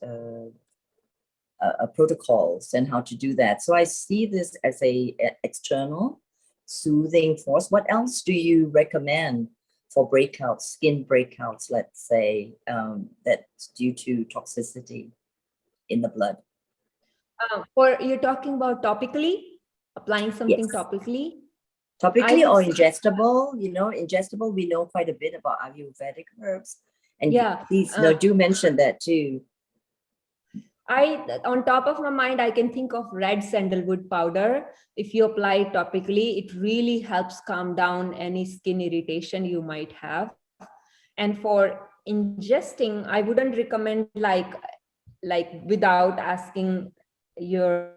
protocols and how to do that. So I see this as a external soothing force. What else do you recommend for breakouts, skin breakouts, let's say, that's due to toxicity in the blood? You're talking about topically, applying something topically? Topically or ingestible, you know, ingestible, we know quite a bit about Ayurvedic herbs. And Yeah, please, no, do mention that too. On top of my mind, I can think of red sandalwood powder. If you apply it topically, it really helps calm down any skin irritation you might have. And for ingesting, I wouldn't recommend like without asking your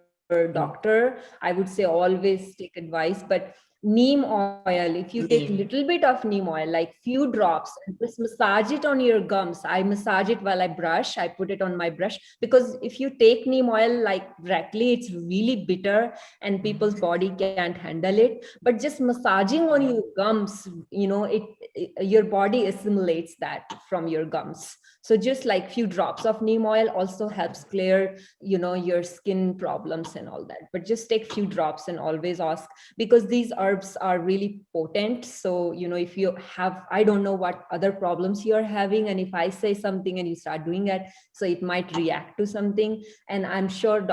doctor. I would say always take advice, but neem oil, if you take a little bit of neem oil, like few drops, and just massage it on your gums. I massage it while I brush. I put it on my brush, because if you take neem oil like directly, it's really bitter and people's body can't handle it. But just massaging on your gums, your body assimilates that from your gums. So just like few drops of neem oil also helps clear, your skin problems and all that. But just take few drops and always ask, because these herbs are really potent. So, if you have, I don't know what other problems you're having, and if I say something and you start doing it, so it might react to something. And I'm sure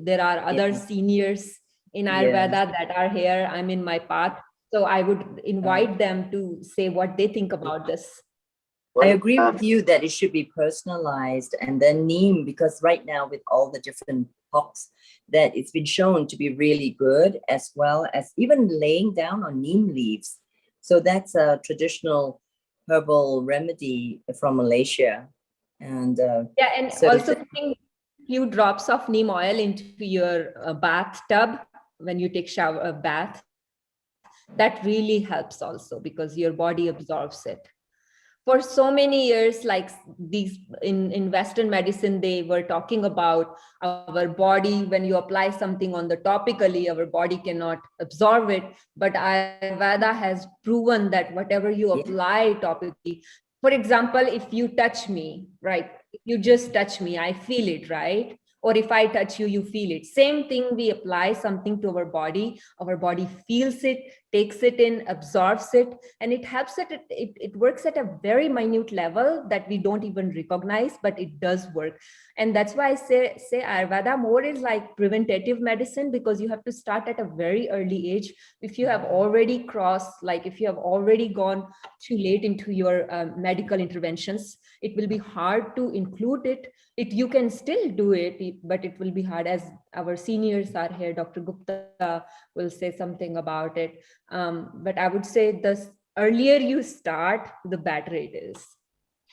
there are other seniors in Ayurveda that are here. I'm in my path. So I would invite them to say what they think about this. I agree with you that it should be personalized, and then neem, because right now with all the different pox, that it's been shown to be really good, as well as even laying down on neem leaves. So that's a traditional herbal remedy from Malaysia. And and so also putting few drops of neem oil into your bathtub when you take bath, that really helps also, because your body absorbs it. For so many years, like these in Western medicine, they were talking about our body, when you apply something on the topically, our body cannot absorb it. But Ayurveda has proven that whatever you apply topically, for example, if you touch me, right? If you just touch me, I feel it, right? Or if I touch you, you feel it. Same thing, we apply something to our body feels it, takes it in, absorbs it, and it helps it works at a very minute level that we don't even recognize, but it does work. And that's why I say Ayurveda more is like preventative medicine, because you have to start at a very early age. If you have already crossed, like if you have already gone too late into your medical interventions, it will be hard to include it. You can still do it, but it will be hard, as our seniors are here. Dr. Gupta will say something about it. But I would say the earlier you start, the better it is.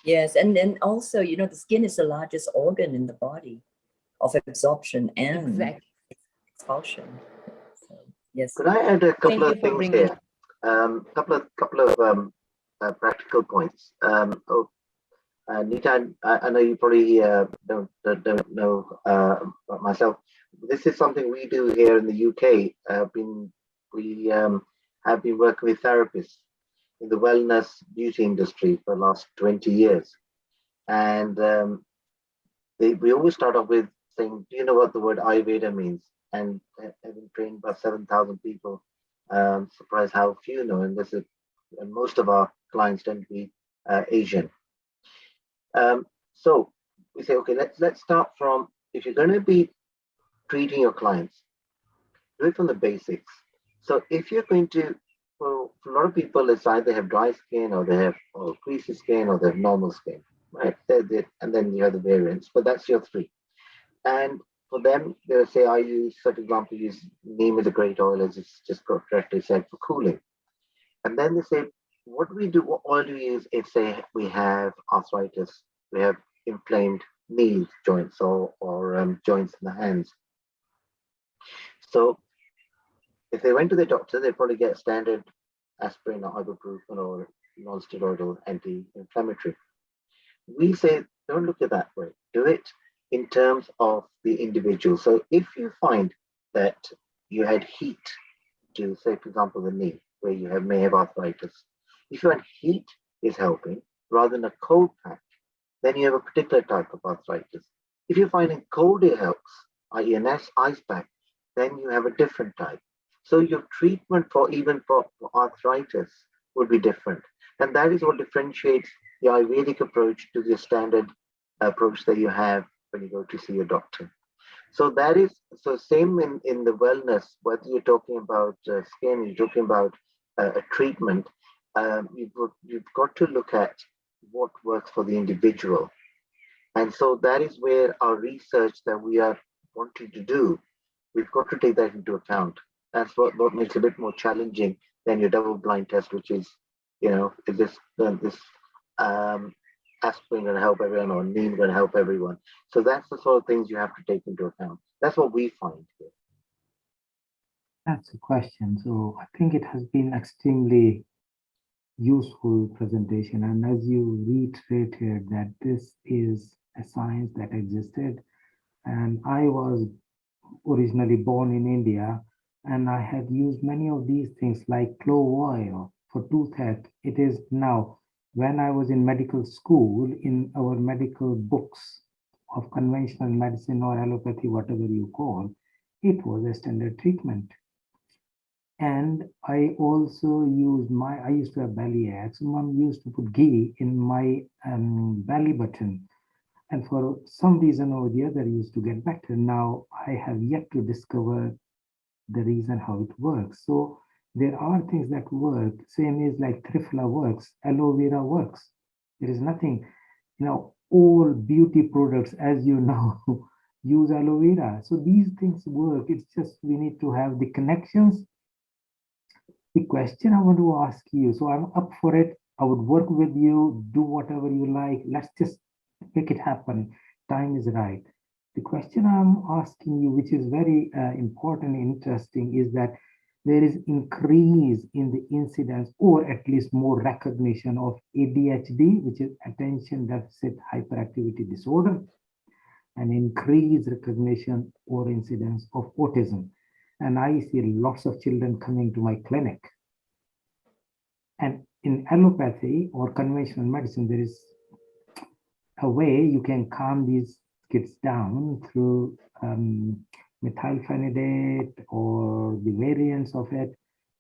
Yes, and then also, the skin is the largest organ in the body of absorption and expulsion. So, yes. Could I add a couple of things here? Couple of practical points. Nita, I know you probably don't know myself. This is something we do here in the UK. We have been working with therapists in the wellness beauty industry for the last 20 years. And we always start off with saying, do you know what the word Ayurveda means? And having trained about 7,000 people, surprised how few know. And most of our clients tend to be Asian. So we say, okay, let's start from, if you're going to be treating your clients, do it from the basics. So if you're going to, for a lot of people, it's either have dry skin, or they have greasy skin, or they have normal skin, right? And then you have the variants, but that's your three. And for them, they'll say, I use, for example, neem is a great oil, as it's just correctly said, for cooling. And then they say, what do we do? What oil do we use if, say, we have arthritis, we have inflamed knee joints or joints in the hands? So if they went to the doctor, they'd probably get standard aspirin or ibuprofen or non-steroidal anti-inflammatory. We say, don't look at that way. Do it in terms of the individual. So if you find that you had heat to, say, for example, the knee, where you may have arthritis, if you find heat is helping rather than a cold pack, then you have a particular type of arthritis. If you're finding cold helps, i.e. an ice pack, then you have a different type. So your treatment for arthritis would be different. And that is what differentiates the Ayurvedic approach to the standard approach that you have when you go to see a doctor. So that is, so same in the wellness, whether you're talking about skin, you're talking about a treatment, you've got to look at what works for the individual. And so that is where our research that we are wanting to do, we've got to take that into account. That's what makes it a bit more challenging than your double-blind test, which is, is this aspirin going to help everyone or neem going to help everyone? So that's the sort of things you have to take into account. That's what we find here. That's a question. So I think it has been extremely useful presentation. And as you reiterated that this is a science that existed, and I was originally born in India, and I had used many of these things like clove oil for toothache. It is now, when I was in medical school, in our medical books of conventional medicine or allopathy, whatever you call, it was a standard treatment. And I also used I used to have belly aches. Mom used to put ghee in my belly button. And for some reason or the other, it used to get better. Now I have yet to discover the reason how it works. So there are things that work. Same is like Triphala works, aloe vera works. There is nothing, all beauty products, as you know, use aloe vera. So these things work. It's just we need to have the connections. The question I want to ask you, so I'm up for it. I would work with you, do whatever you like. Let's just make it happen. Time is right. The question I'm asking you, which is very important and interesting, is that there is increase in the incidence, or at least more recognition of ADHD, which is attention deficit hyperactivity disorder, and increased recognition or incidence of autism. And I see lots of children coming to my clinic. And in allopathy or conventional medicine, there is a way you can calm these kids down through methylphenidate or the variants of it.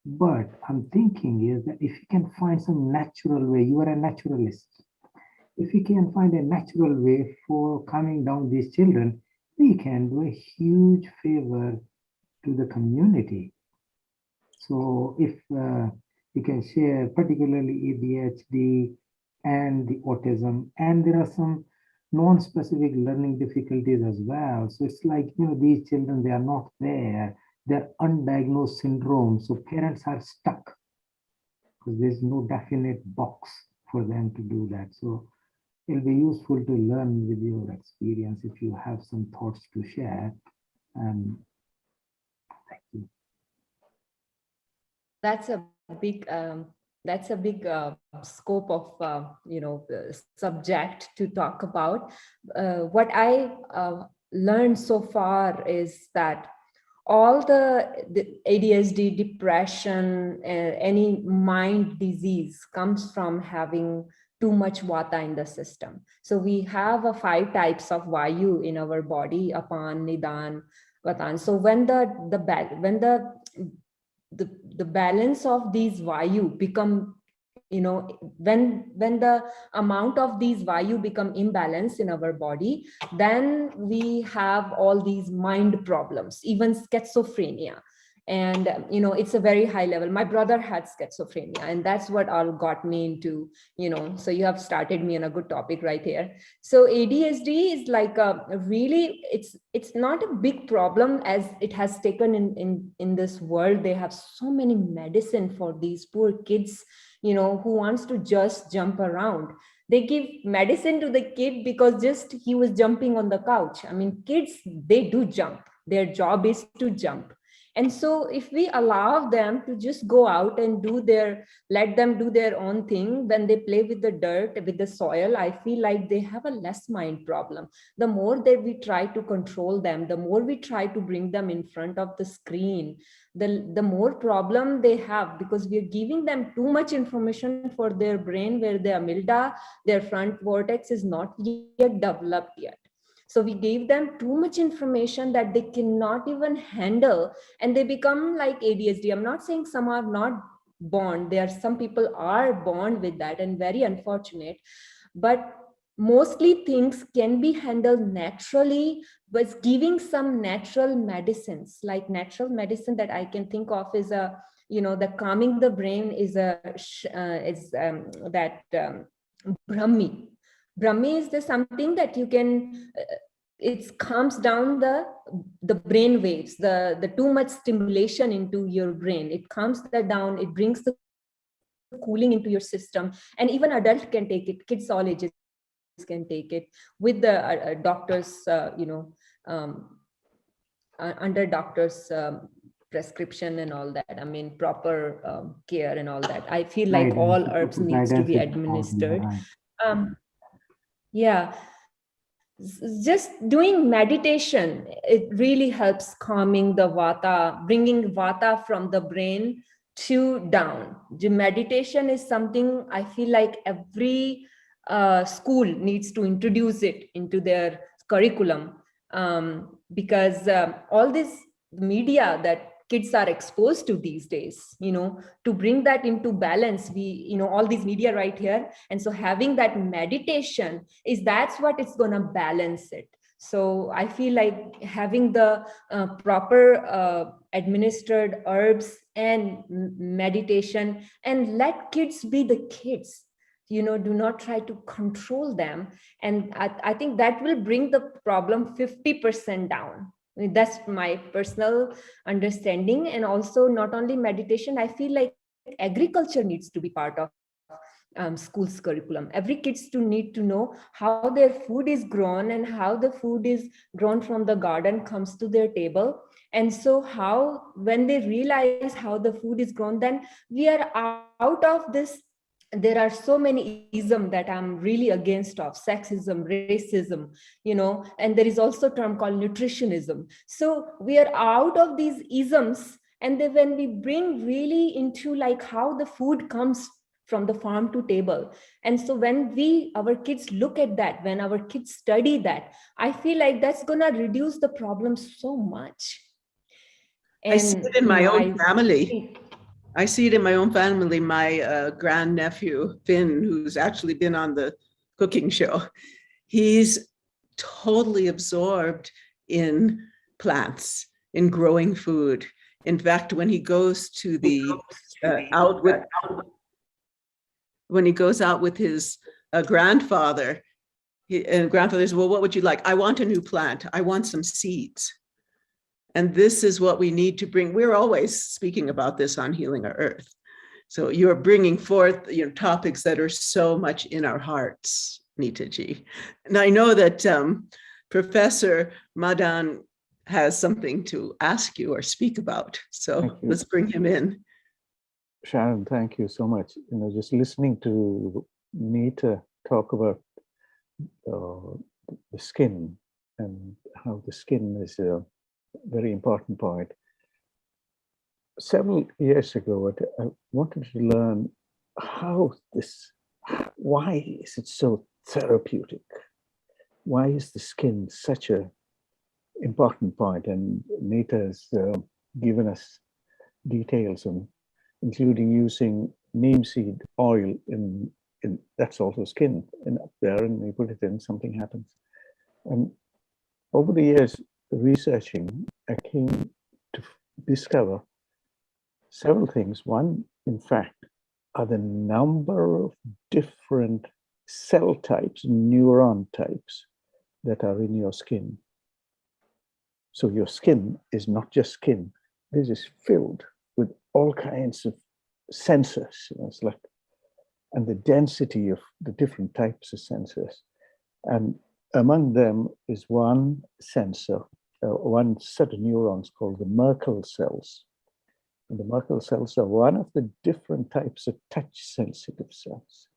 But I'm thinking is that if you can find some natural way, you are a naturalist. If you can find a natural way for calming down these children, we can do a huge favor to the community. So if you can share particularly ADHD and the autism, and there are some non-specific learning difficulties as well. So it's like, these children, they are not there. They're undiagnosed syndromes. So parents are stuck because there's no definite box for them to do that. So it'll be useful to learn with your experience if you have some thoughts to share. Thank you. That's a big scope of subject to talk about. What I learned so far is that all the ADHD, depression, any mind disease comes from having too much vata in the system. So we have 5 types of vayu in our body: apan, nidan, vatan. So when the balance of these vayu become, when the amount of these vayu become imbalanced in our body, then we have all these mind problems, even schizophrenia. And it's a very high level. My brother had schizophrenia, and that's what all got me into, so you have started me on a good topic right here. So ADHD is like really, it's not a big problem as it has taken in this world. They have so many medicine for these poor kids, who wants to just jump around. They give medicine to the kid because just he was jumping on the couch. I mean, kids, they do jump. Their job is to jump. And so if we allow them to just go out and let them do their own thing, then they play with the dirt, with the soil, I feel like they have a less mind problem. The more that we try to control them, the more we try to bring them in front of the screen, the more problem they have, because we are giving them too much information for their brain, where the amygdala, their front vortex, is not yet developed yet. So we gave them too much information that they cannot even handle, and they become like ADHD. I'm not saying some are not born. Some people are born with that, and very unfortunate. But mostly things can be handled naturally, but giving some natural medicines, like natural medicine that I can think of is the calming the brain is Brahmi. Brahmi is the something that you can, it calms down the brain waves, the too much stimulation into your brain. It calms that down, it brings the cooling into your system, and even adult can take it, kids all ages can take it with the doctors, under doctors prescription and all that. I mean, proper care and all that. I feel like all herbs needs to be administered. Yeah, just doing meditation, it really helps calming the vata, bringing vata from the brain to down. The meditation is something I feel like every school needs to introduce it into their curriculum, because all this media that kids are exposed to these days, to bring that into balance, all these media right here, and so having that meditation that's what it's going to balance it. So I feel like having the proper administered herbs and meditation, and let kids be the kids, do not try to control them, and I think that will bring the problem 50% down. I mean, that's my personal understanding. And also, not only meditation, I feel like agriculture needs to be part of school's curriculum. Every kids need to know how their food is grown, and how the food is grown from the garden comes to their table. And so when they realize how the food is grown, then we are out of this. There are so many isms that I'm really against of: sexism, racism, and there is also a term called nutritionism. So we are out of these isms. And then when we bring really into like how the food comes from the farm to table, and so when our kids look at that, when our kids study that, I feel like that's gonna reduce the problem so much. And I see it in my own family. I see it in my own family. My grandnephew, Finn, who's actually been on the cooking show, he's totally absorbed in plants, in growing food. In fact, when he goes to when he goes out with his grandfather, and grandfather says, well, what would you like? I want a new plant. I want some seeds. And this is what we need to bring. We're always speaking about this on Healing Our Earth. So you're bringing forth topics that are so much in our hearts, Neetaji. And I know that Professor Madan has something to ask you or speak about. So let's bring him in. Sharon, thank you so much. Just listening to Neeta talk about the skin, and how the skin is a very important point. Several years ago, I wanted to learn why is it so therapeutic? Why is the skin such an important point? And Neeta has given us details on, including using neem seed oil in that's also skin, and up there, and you put it in, something happens. And over the years researching, I came to discover several things. One, in fact, are the number of different cell types, neuron types that are in your skin. So your skin is not just skin. This is filled with all kinds of sensors. It's like, and the density of the different types of sensors. And among them is one sensor, one set of neurons called the Merkel cells. And the Merkel cells are one of the different types of touch-sensitive cells.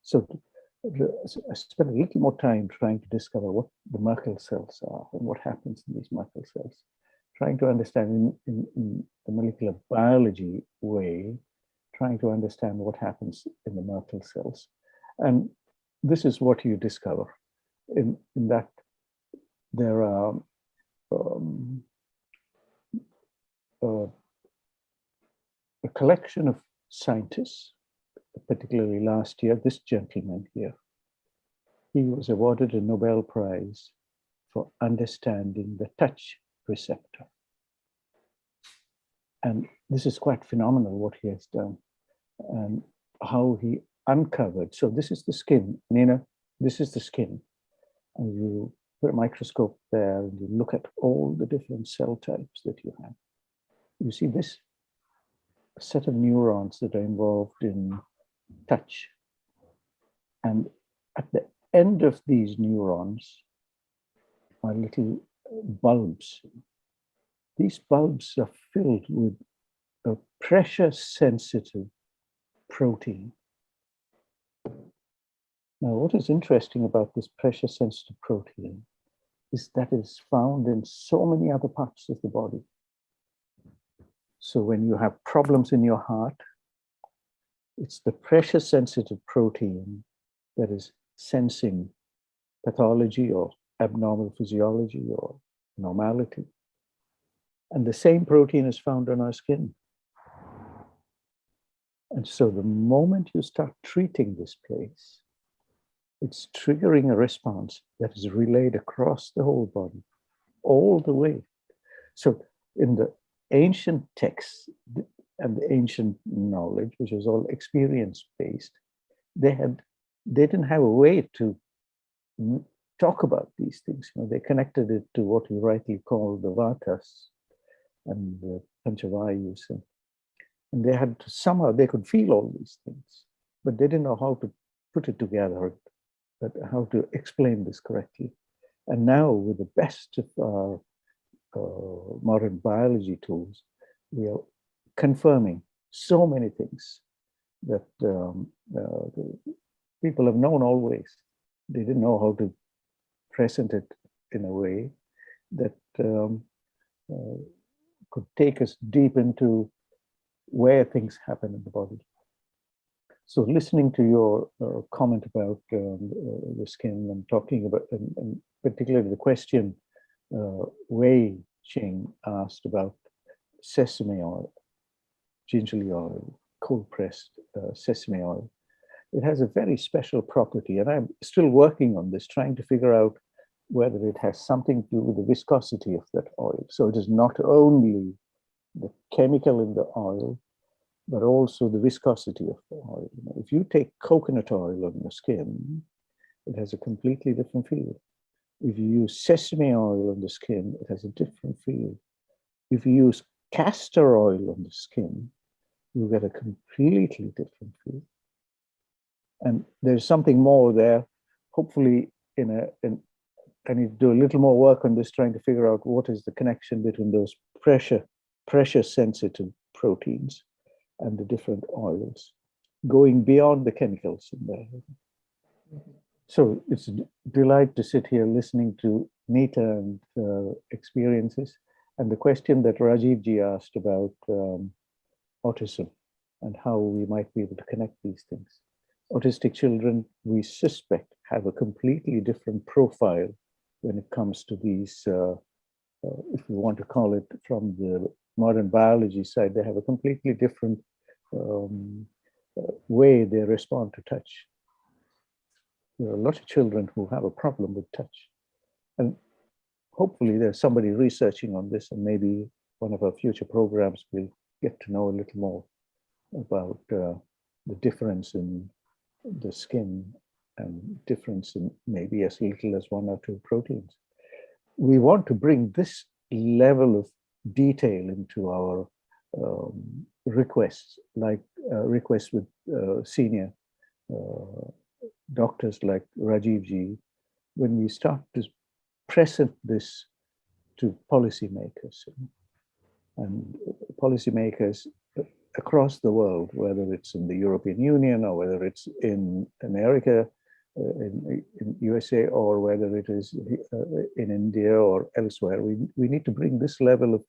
So I spent a little more time trying to discover what the Merkel cells are and what happens in these Merkel cells, trying to understand in the molecular biology way, trying to understand what happens in the Merkel cells. And this is what you discover, in that there are a collection of scientists, particularly last year, this gentleman here, he was awarded a Nobel Prize for understanding the touch receptor. And this is quite phenomenal what he has done, and how he uncovered. So this is the skin, Nina, this is the skin. And you put a microscope there and you look at all the different cell types that you have. You see this set of neurons that are involved in touch. And at the end of these neurons are little bulbs. These bulbs are filled with a pressure-sensitive protein. Now, what is interesting about this pressure-sensitive protein is that it's found in so many other parts of the body. So when you have problems in your heart, it's the pressure-sensitive protein that is sensing pathology or abnormal physiology or normality. And the same protein is found on our skin. And so the moment you start treating this place, it's triggering a response that is relayed across the whole body, all the way. So in the ancient texts and the ancient knowledge, which was all experience-based, they didn't have a way to talk about these things. You know, they connected it to what we rightly call the vatas and the panchavayus, and they had to somehow, they could feel all these things, but they didn't know how to put it together, but how to explain this correctly. And now, with the best of our modern biology tools, we are confirming so many things that people have known always. They didn't know how to present it in a way that could take us deep into where things happen in the body. So listening to your comment about the skin and talking about, and particularly the question Wai-Ching asked about sesame oil, gingerly oil, cold pressed sesame oil. It has a very special property, and I'm still working on this, trying to figure out whether it has something to do with the viscosity of that oil. So it is not only the chemical in the oil, but also the viscosity of the oil. You know, if you take coconut oil on your skin, it has a completely different feel. If you use sesame oil on the skin, it has a different feel. If you use castor oil on the skin, you get a completely different feel. And there's something more there. Hopefully, I need to do a little more work on this, trying to figure out what is the connection between those pressure-sensitive proteins and the different oils, going beyond the chemicals in there. So it's a delight to sit here listening to Nita and experiences. And the question that Rajiv ji asked about autism and how we might be able to connect these things. Autistic children, we suspect, have a completely different profile when it comes to these, if we want to call it from the modern biology side, they have a completely different way they respond to touch. There are a lot of children who have a problem with touch. And hopefully there's somebody researching on this, and maybe one of our future programs will get to know a little more about the difference in the skin and difference in maybe as little as 1 or 2 proteins. We want to bring this level of detail into our requests, like requests with senior doctors like Rajiv ji, when we start to present this to policymakers, and policymakers across the world, whether it's in the European Union or whether it's in America, in USA, or whether it is in India or elsewhere. We need to bring this level of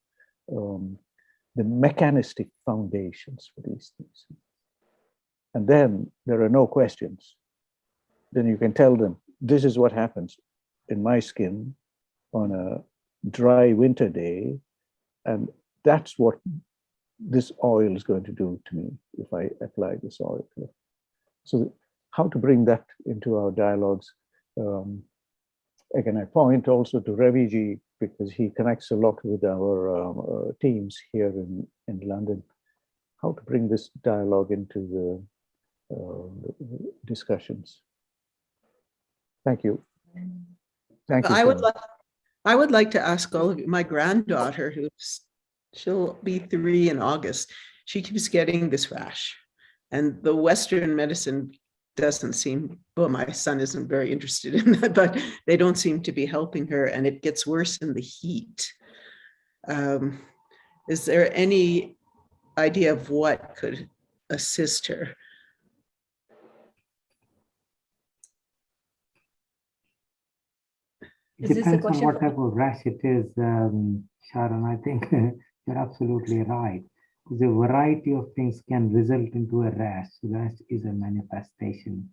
the mechanistic foundations for these things. And then there are no questions. Then you can tell them, this is what happens in my skin on a dry winter day, and that's what this oil is going to do to me if I apply this oil. So how to bring that into our dialogues? Again, I point also to Ravi ji, because he connects a lot with our teams here in London. How to bring this dialogue into discussions. Thank you. Thank you. I so would much. like I would like to ask all of you, my granddaughter, she'll be 3 in August, she keeps getting this rash. And the Western medicine doesn't seem, well, my son isn't very interested in that, but they don't seem to be helping her, and it gets worse in the heat. Is there any idea of what could assist her? It Is this a depends on question what for type of rash it is, Sharon. I think you're absolutely right. The variety of things can result into a rash. Rash is a manifestation.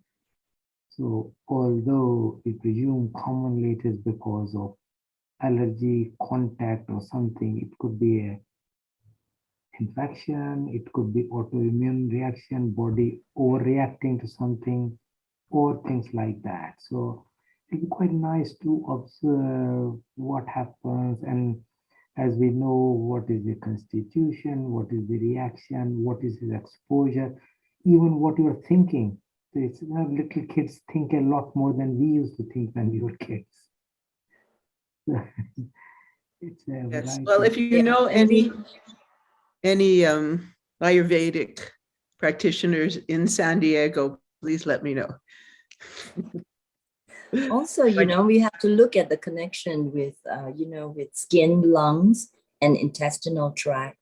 So although we presume commonly it is because of allergy, contact or something, it could be a infection, it could be autoimmune reaction, body overreacting to something, or things like that. So it'd be quite nice to observe what happens, and as we know, what is the constitution, what is the reaction, what is the exposure, even what you're thinking. So it's, little kids think a lot more than we used to think when we were kids. It's a Yes. variety. Well, if you know any Ayurvedic practitioners in San Diego, please let me know. Also, we have to look at the connection with, with skin, lungs, and intestinal tract,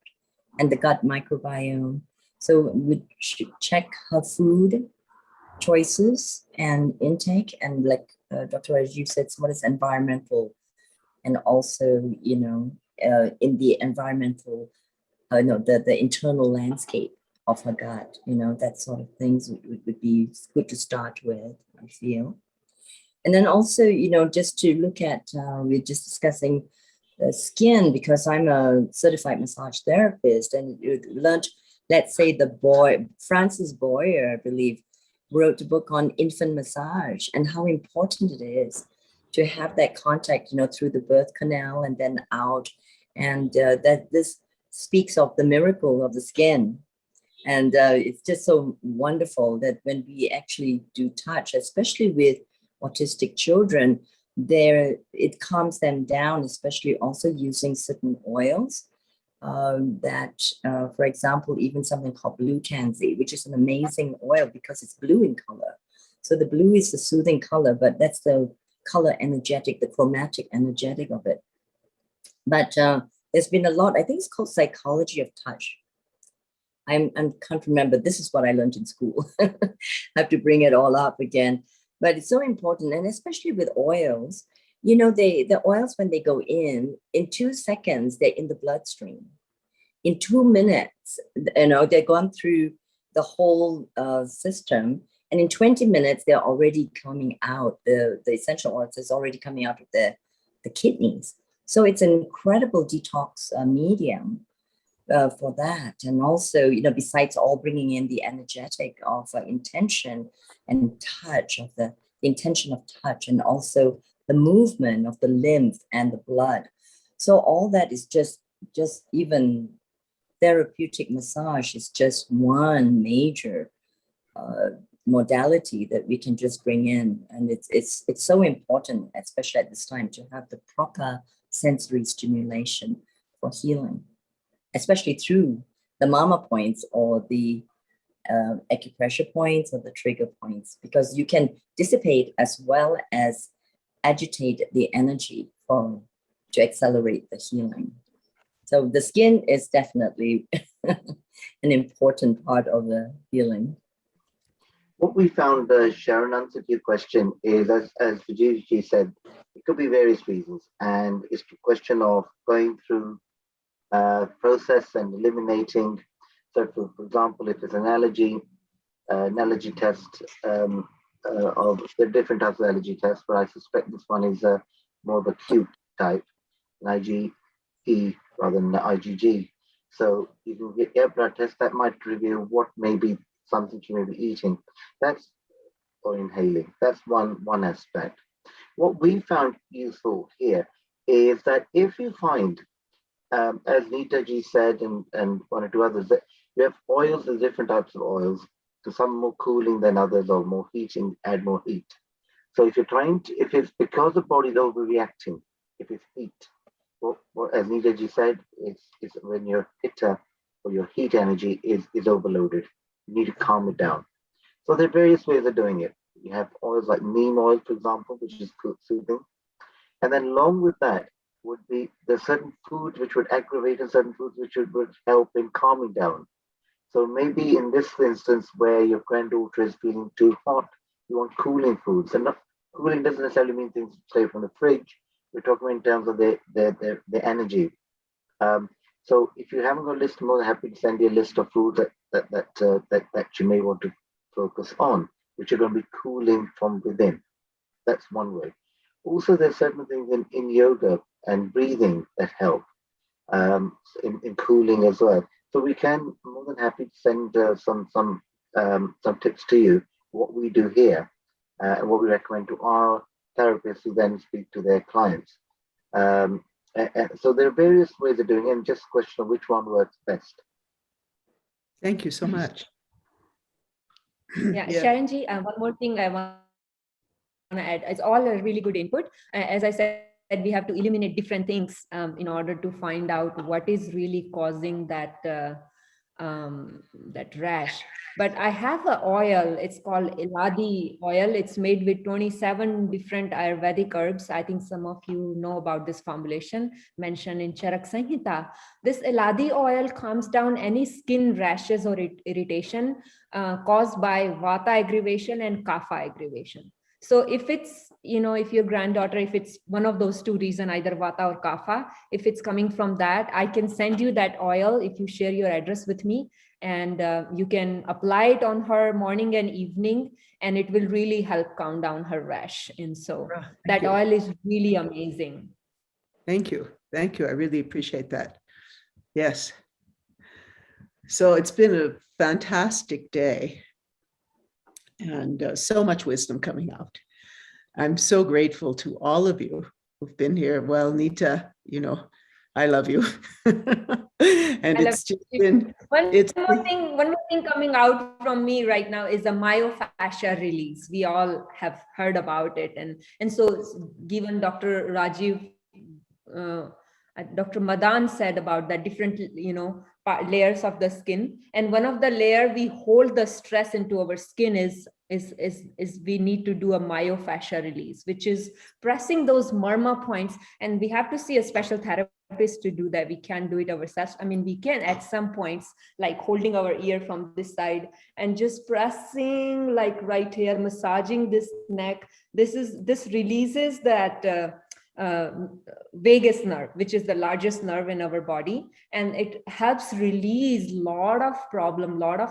and the gut microbiome. So we should check her food choices and intake, and like Dr. Rajiv said, what is environmental, and also, in the environmental, the internal landscape of her gut, that sort of things would be good to start with, I feel. And then also, just to look at, we're just discussing the skin, because I'm a certified massage therapist, and you learned, let's say Francis Boyer, I believe, wrote a book on infant massage and how important it is to have that contact, through the birth canal and then out. And that this speaks of the miracle of the skin. And it's just so wonderful that when we actually do touch, especially with autistic children, it calms them down, especially also using certain oils that, for example, even something called blue tansy, which is an amazing oil because it's blue in color. So the blue is the soothing color, but that's the color energetic, the chromatic energetic of it. But there's been a lot, I think it's called psychology of touch. I can't remember. This is what I learned in school. I have to bring it all up again. But it's so important, and especially with oils, the oils, when they go in 2 seconds, they're in the bloodstream. In 2 minutes, they're gone through the whole system, and in 20 minutes, they're already coming out. The essential oils is already coming out of the kidneys. So it's an incredible detox medium for that. And also, besides all bringing in the energetic of intention and touch, of the intention of touch, and also the movement of the lymph and the blood. So all that is just even therapeutic massage is just one major modality that we can just bring in. And it's so important, especially at this time, to have the proper sensory stimulation for healing, especially through the mama points or the acupressure points or the trigger points, because you can dissipate as well as agitate the energy to accelerate the healing. So the skin is definitely an important part of the healing. What we found, Sharon, answer to your question is, as Vijayji said, it could be various reasons, and it's a question of going through process and eliminating. So, for example, if it's an allergy test, of the different types of allergy tests, but I suspect this one is more of acute type, an IgE rather than the IgG. So you can get a blood test that might reveal what may be something you may be eating. Or inhaling. That's one aspect. What we found useful here is that if you find, as Neeta ji said, and one or two others, that you have oils, there's different types of oils, So some more cooling than others, or more heating, add more heat. So if you're trying to, if it's because the body's overreacting, if it's heat, what as Neetaji said, is when your pitta or your heat energy is overloaded. You need to calm it down. So there are various ways of doing it. You have oils like neem oil, for example, which is soothing. And then along with that would be there's certain foods which would aggravate and certain foods which would help in calming down. So maybe in this instance where your granddaughter is feeling too hot, you want cooling foods. And not, cooling doesn't necessarily mean things straight from the fridge. We're talking in terms of the energy. So if you haven't got a list, I'm more than happy to send you a list of foods that you may want to focus on, which are going to be cooling from within. That's one way. Also, there's certain things in yoga and breathing that help in cooling as well. So we can, I'm more than happy to send some tips to you, what we do here, and what we recommend to our therapists who then speak to their clients. So there are various ways of doing it, and just a question of which one works best. Thank you so much. Yeah, Sharonji, one more thing I want to add. It's all a really good input. As I said, we have to eliminate different things in order to find out what is really causing that that rash. But I have an oil, it's called Eladi oil. It's made with 27 different Ayurvedic herbs. I think some of you know about this formulation mentioned in Charak Samhita. This Eladi oil calms down any skin rashes or irritation caused by Vata aggravation and Kapha aggravation. So if it's, if your granddaughter, if it's one of those two reasons, either Vata or Kapha, if it's coming from that, I can send you that oil if you share your address with me, and you can apply it on her morning and evening, and it will really help calm down her rash. And so that oil is really amazing. Thank you. Thank you. I really appreciate that. Yes. So it's been a fantastic day, and so much wisdom coming out. I'm so grateful to all of you who've been here. Well, Neeta, I love you. And it's just been one more thing coming out from me right now is a myofascia release. We all have heard about it, and so given Dr. Rajiv, Dr. Madan said about the different layers of the skin, and one of the layer we hold the stress into our skin is we need to do a myofascia release, which is pressing those murmur points, and we have to see a special therapist to do that. We can't do it ourselves. I mean, we can at some points, like holding our ear from this side and just pressing like right here, massaging this neck. This releases that vagus nerve, which is the largest nerve in our body, and it helps release lot of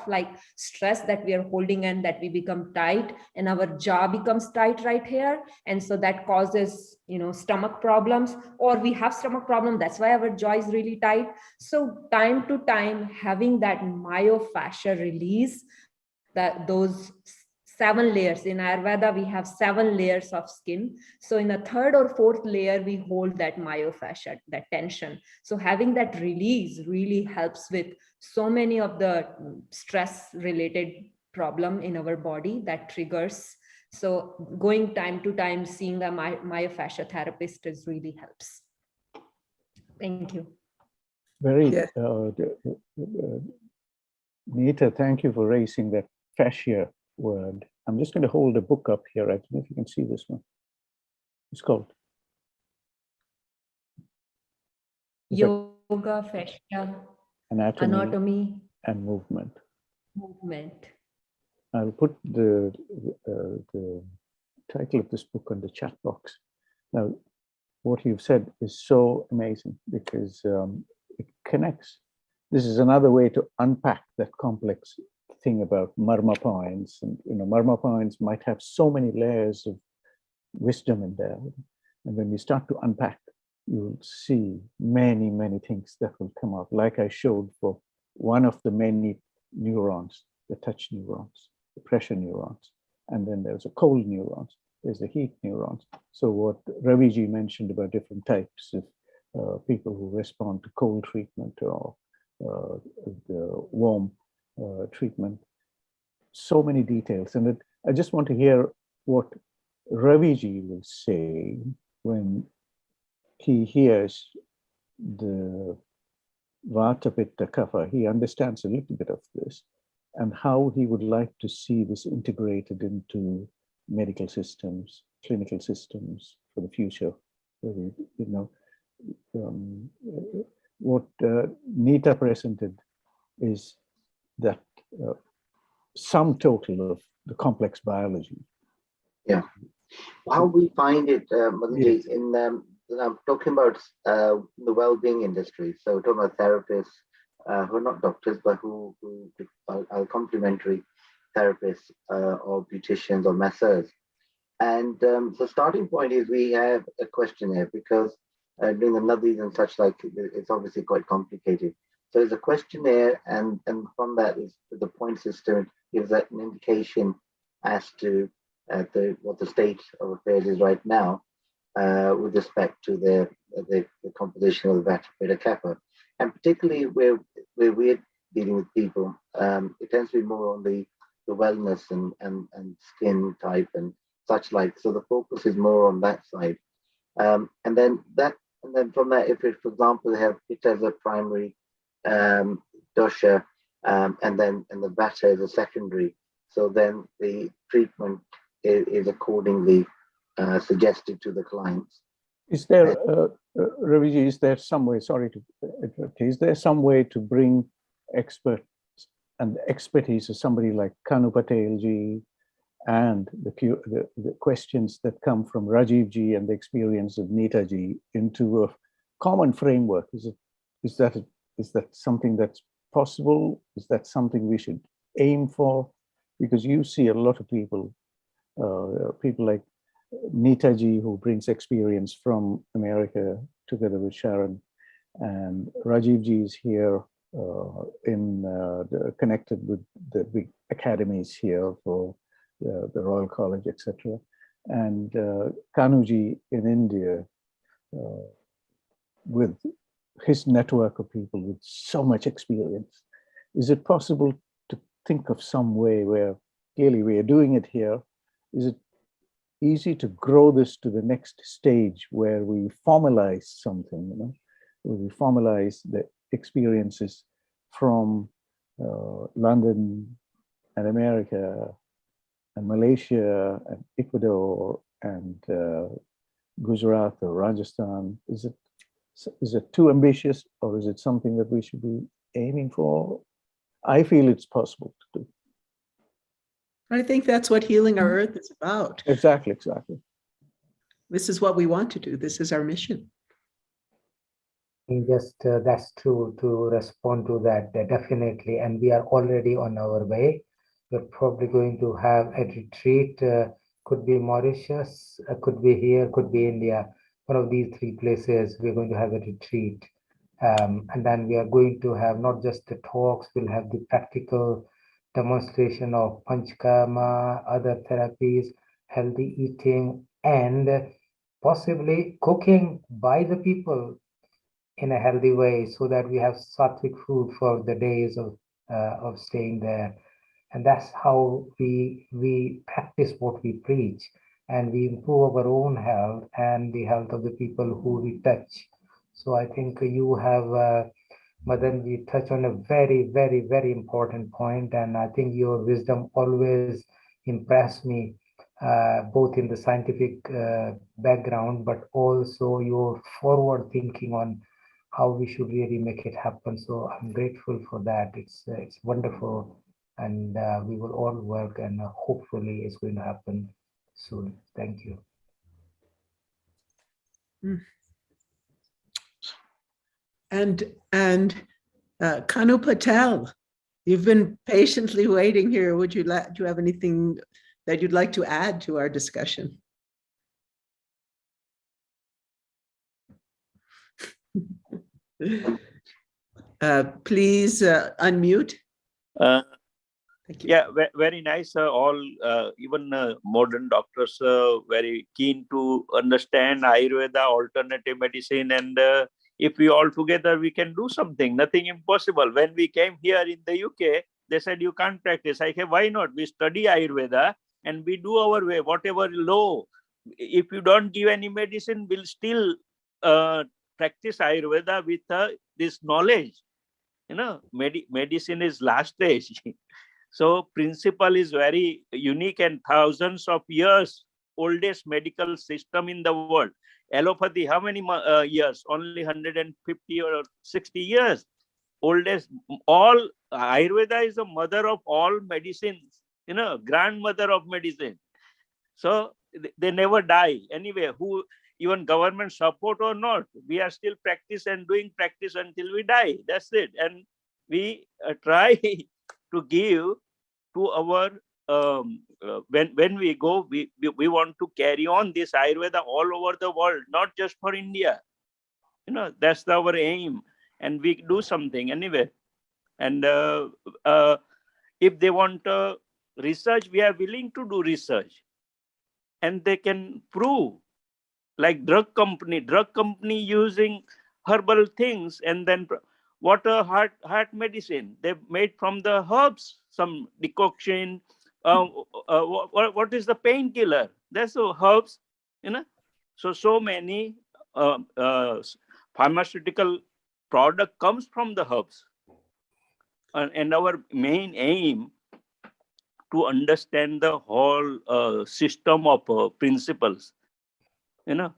like stress that we are holding, and that we become tight, and our jaw becomes tight right here, and so that causes stomach problems, or we have stomach problem, that's why our jaw is really tight. So time to time having that myofascia release, that those 7 layers. In Ayurveda, we have 7 layers of skin. So in the 3rd or 4th layer, we hold that myofascia, that tension. So having that release really helps with so many of the stress related problem in our body that triggers. So going time to time, seeing a myofascia therapist is really helps. Thank you. Neeta, thank you for raising that fascia word. I'm just going to hold a book up here. I don't know if you can see this one. It's called Yoga, Fascia, Anatomy and Movement. Movement. I'll put the title of this book on the chat box. Now, what you've said is so amazing because it connects. This is another way to unpack that complex thing about marma points, and marma points might have so many layers of wisdom in there, and when we start to unpack, you'll see many things that will come out, like I showed for one of the many neurons, the touch neurons, the pressure neurons, and then there's a cold neurons, there's the heat neurons. So what Raviji mentioned about different types of people who respond to cold treatment or the warm treatment. so many details. And I just want to hear what Raviji will say when he hears the Vata Pitta Kapha. He understands a little bit of this and how he would like to see this integrated into medical systems, clinical systems for the future. What Nita presented is that sum total of the complex biology. Yeah. How we find it, Madanji, in I'm talking about the well-being industry. So we're talking about therapists who are not doctors, but who are complementary therapists or beauticians or masseurs. And the starting point is we have a questionnaire because doing the nadis and such like, it's obviously quite complicated. So there's a questionnaire, and from that is the point system. It gives that an indication as to what the state of affairs is right now with respect to the composition of the Vata Pitta Kapha. And particularly where we're dealing with people, it tends to be more on the wellness and skin type and such like. So the focus is more on that side. And then from that, if it, for example, they have it as a primary dosha, and the Vata is a secondary. So then the treatment is accordingly suggested to the clients. Is there, Raviji, is there some way, sorry to interrupt, is there some way to bring experts and expertise of somebody like Kanu Patel ji and the questions that come from Rajiv ji and the experience of Nita ji into a common framework? Is that something that's possible? Is that something we should aim for? Because you see a lot of people like Nita ji, who brings experience from America together with Sharon, and Rajiv ji is here connected with the big academies here for the Royal College, etc. And Kanuji in India with his network of people with so much experience. Is it possible to think of some way where clearly we are doing it here? Is it easy to grow this to the next stage where we formalize something, where we formalize the experiences from London and America and Malaysia and Ecuador and Gujarat or Rajasthan? Is it too ambitious, or is it something that we should be aiming for? I feel it's possible to do. I think that's what Healing Our Earth is about. Exactly. This is what we want to do. This is our mission. Just that's true, to respond to that, definitely. And we are already on our way. We're probably going to have a retreat, could be Mauritius, could be here, could be India. One of these three places, we're going to have a retreat. And then we are going to have not just the talks, we'll have the practical demonstration of Panchkarma, other therapies, healthy eating, and possibly cooking by the people in a healthy way, so that we have sattvic food for the days of staying there. And that's how we practice what we preach, and we improve our own health and the health of the people who we touch. So I think you have, Madan, we touch on a very, very, very important point, and I think your wisdom always impressed me, both in the scientific background, but also your forward thinking on how we should really make it happen. So I'm grateful for that. It's wonderful, and we will all work, and hopefully it's going to happen soon. Thank you. And Kanu Patel, you've been patiently waiting here. Do you have anything that you'd like to add to our discussion? Please unmute. Thank you. Yeah, very nice. All even modern doctors very keen to understand Ayurveda, alternative medicine, and if we all together we can do something. Nothing impossible. When we came here in the UK, They said, you can't practice. I said, why not? We study Ayurveda and we do our way, whatever law. If you don't give any medicine, we'll still practice Ayurveda with this knowledge. Medicine is last stage. So principle is very unique and thousands of years oldest medical system in the world. Allopathy, how many years? Only 150 or 60 years. Oldest. All Ayurveda is the mother of all medicines, grandmother of medicine. So they never die. Anyway, even government support or not, we are still practice and doing practice until we die. That's it. And we try to give to our when we go, we want to carry on this Ayurveda all over the world, not just for India. That's our aim, and we do something anyway. And if they want research, we are willing to do research, and they can prove, like drug company using herbal things, and then what a heart medicine they've made from the herbs, some decoction. What is the painkiller? That's the herbs, So many pharmaceutical product comes from the herbs, and our main aim to understand the whole system of principles, and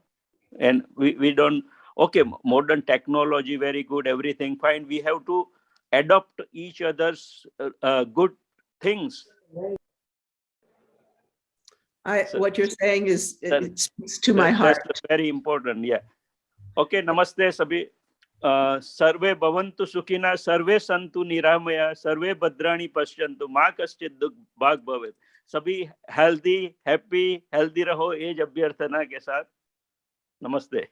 we don't. Okay, modern technology, very good, everything fine. We have to adopt each other's good things. What you're saying is, it speaks to my heart. That's very important. Yeah. Okay. Namaste, Sabhi. Sarve bhavantu sukhina, sarve santu niramaya, sarve bhadrani pashyantu, ma kaschid dukh bhag bhavet. Sabhi healthy, happy, healthy raho, age abhyarthana ke saath. Namaste.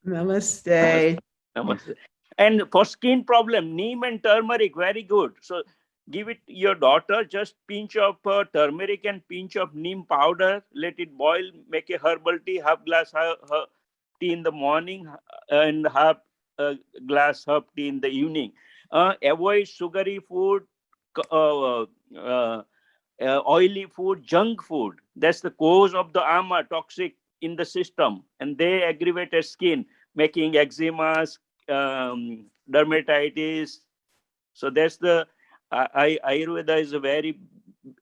Namaste. Namaste. And for skin problem, neem and turmeric, very good. So give it your daughter, just pinch of turmeric and pinch of neem powder, let it boil, make a herbal tea, half glass tea in the morning and half glass herb tea in the evening. Avoid sugary food, oily food, junk food. That's the cause of the ama, toxic in the system, and they aggravate skin, making eczema, dermatitis. So that's the Ayurveda is a very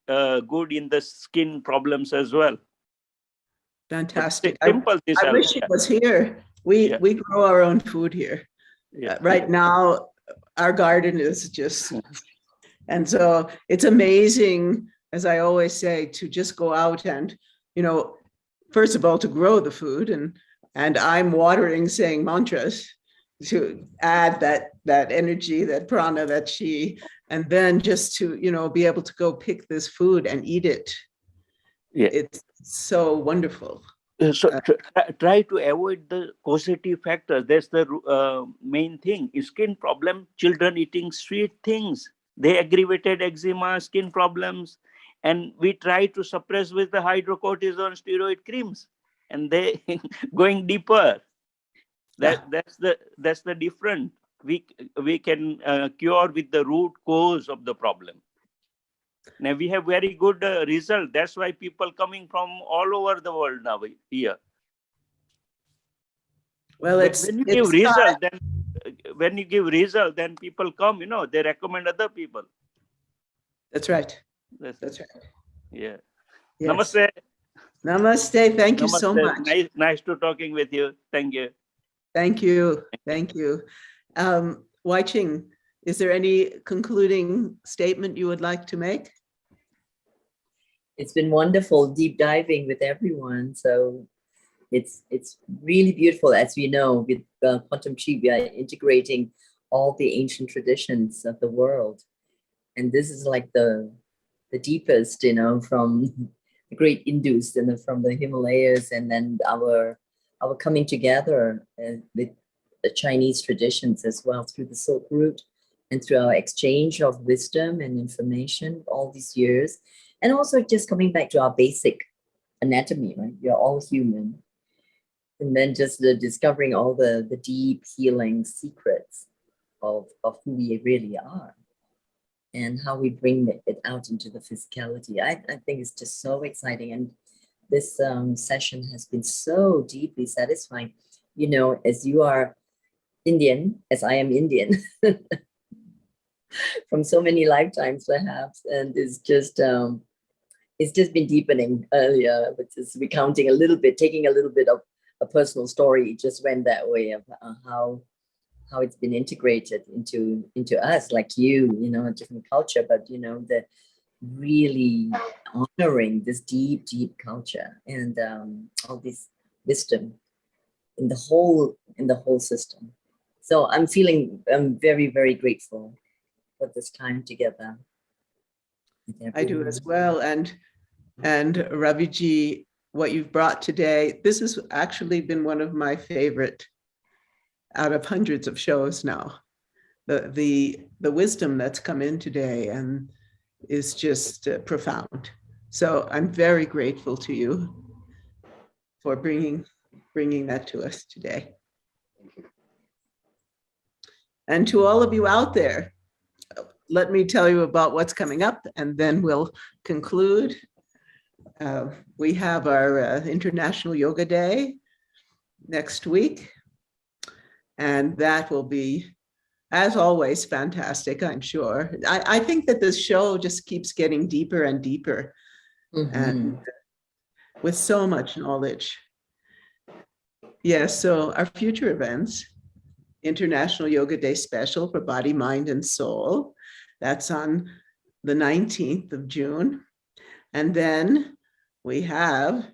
good in the skin problems as well. Fantastic. Simple. I wish it was here. We grow our own food here. Right now, our garden is just, and so it's amazing, as I always say, to just go out and, first of all, to grow the food, and I'm watering, saying mantras to add that energy, that prana, that chi, and then just to, be able to go pick this food and eat it. It's so wonderful. So try to avoid the causative factors. That's the main thing. Skin problem, children eating sweet things, they aggravated eczema, skin problems, and we try to suppress with the hydrocortisone steroid creams, and they going deeper. That's the difference. We can cure with the root cause of the problem. Now we have very good result. That's why people coming from all over the world now here. Well, when you give result, then people come. They recommend other people. That's right. That's right. Yeah. Yes. Namaste. Namaste. Thank you so much. Nice to talking with you. Thank you. Thank you. Thank you. Wai-Ching, is there any concluding statement you would like to make? It's been wonderful deep diving with everyone. So it's really beautiful. As we know, with Quantum Qi, we are integrating all the ancient traditions of the world. And this is like the deepest, from the great Indus and from the Himalayas, and then our coming together with the Chinese traditions as well through the Silk Route and through our exchange of wisdom and information all these years. And also just coming back to our basic anatomy, right? We are all human. And then just discovering all the deep healing secrets of who we really are. and how we bring it out into the physicality. I think it's just so exciting. And this session has been so deeply satisfying. You know, as you are Indian, as I am Indian, from so many lifetimes perhaps, and it's just been deepening earlier, but just recounting a little bit, taking a little bit of a personal story. It just went that way of how it's been integrated into us, like you know, a different culture, but you know, the really honoring this deep culture and all this wisdom in the whole system. So I'm very, very grateful for this time together. I do as well. And Raviji, what you've brought today, this has actually been one of my favorite out of hundreds of shows now. The wisdom that's come in today and is just profound. So I'm very grateful to you for bringing that to us today. And to all of you out there, let me tell you about what's coming up, and then we'll conclude. We have our International Yoga Day next week, and that will be, as always, fantastic, I'm sure. I think that this show just keeps getting deeper and deeper, and with so much knowledge. Yes, so our future events, International Yoga Day special for body, mind, and soul. That's on the 19th of June. And then we have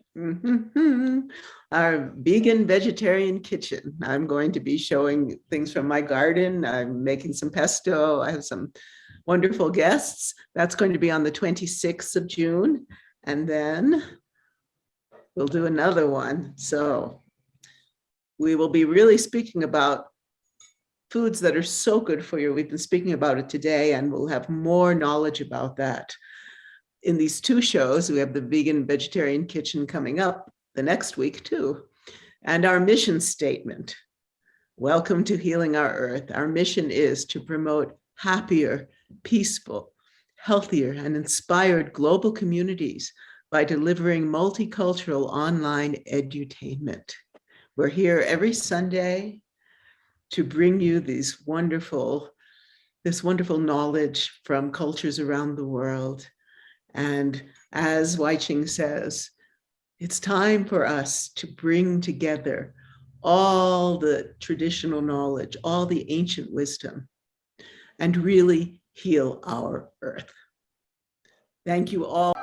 our vegan vegetarian kitchen. I'm going to be showing things from my garden. I'm making some pesto. I have some wonderful guests. That's going to be on the 26th of June. And then we'll do another one. So we will be really speaking about foods that are so good for you. We've been speaking about it today, and we'll have more knowledge about that. In these two shows, we have the vegan vegetarian kitchen coming up the next week too. And our mission statement, welcome to Healing Our Earth. Our mission is to promote happier, peaceful, healthier, and inspired global communities by delivering multicultural online edutainment. We're here every Sunday to bring you this wonderful knowledge from cultures around the world. And as Wai-Ching says, it's time for us to bring together all the traditional knowledge, all the ancient wisdom, and really heal our earth. Thank you all.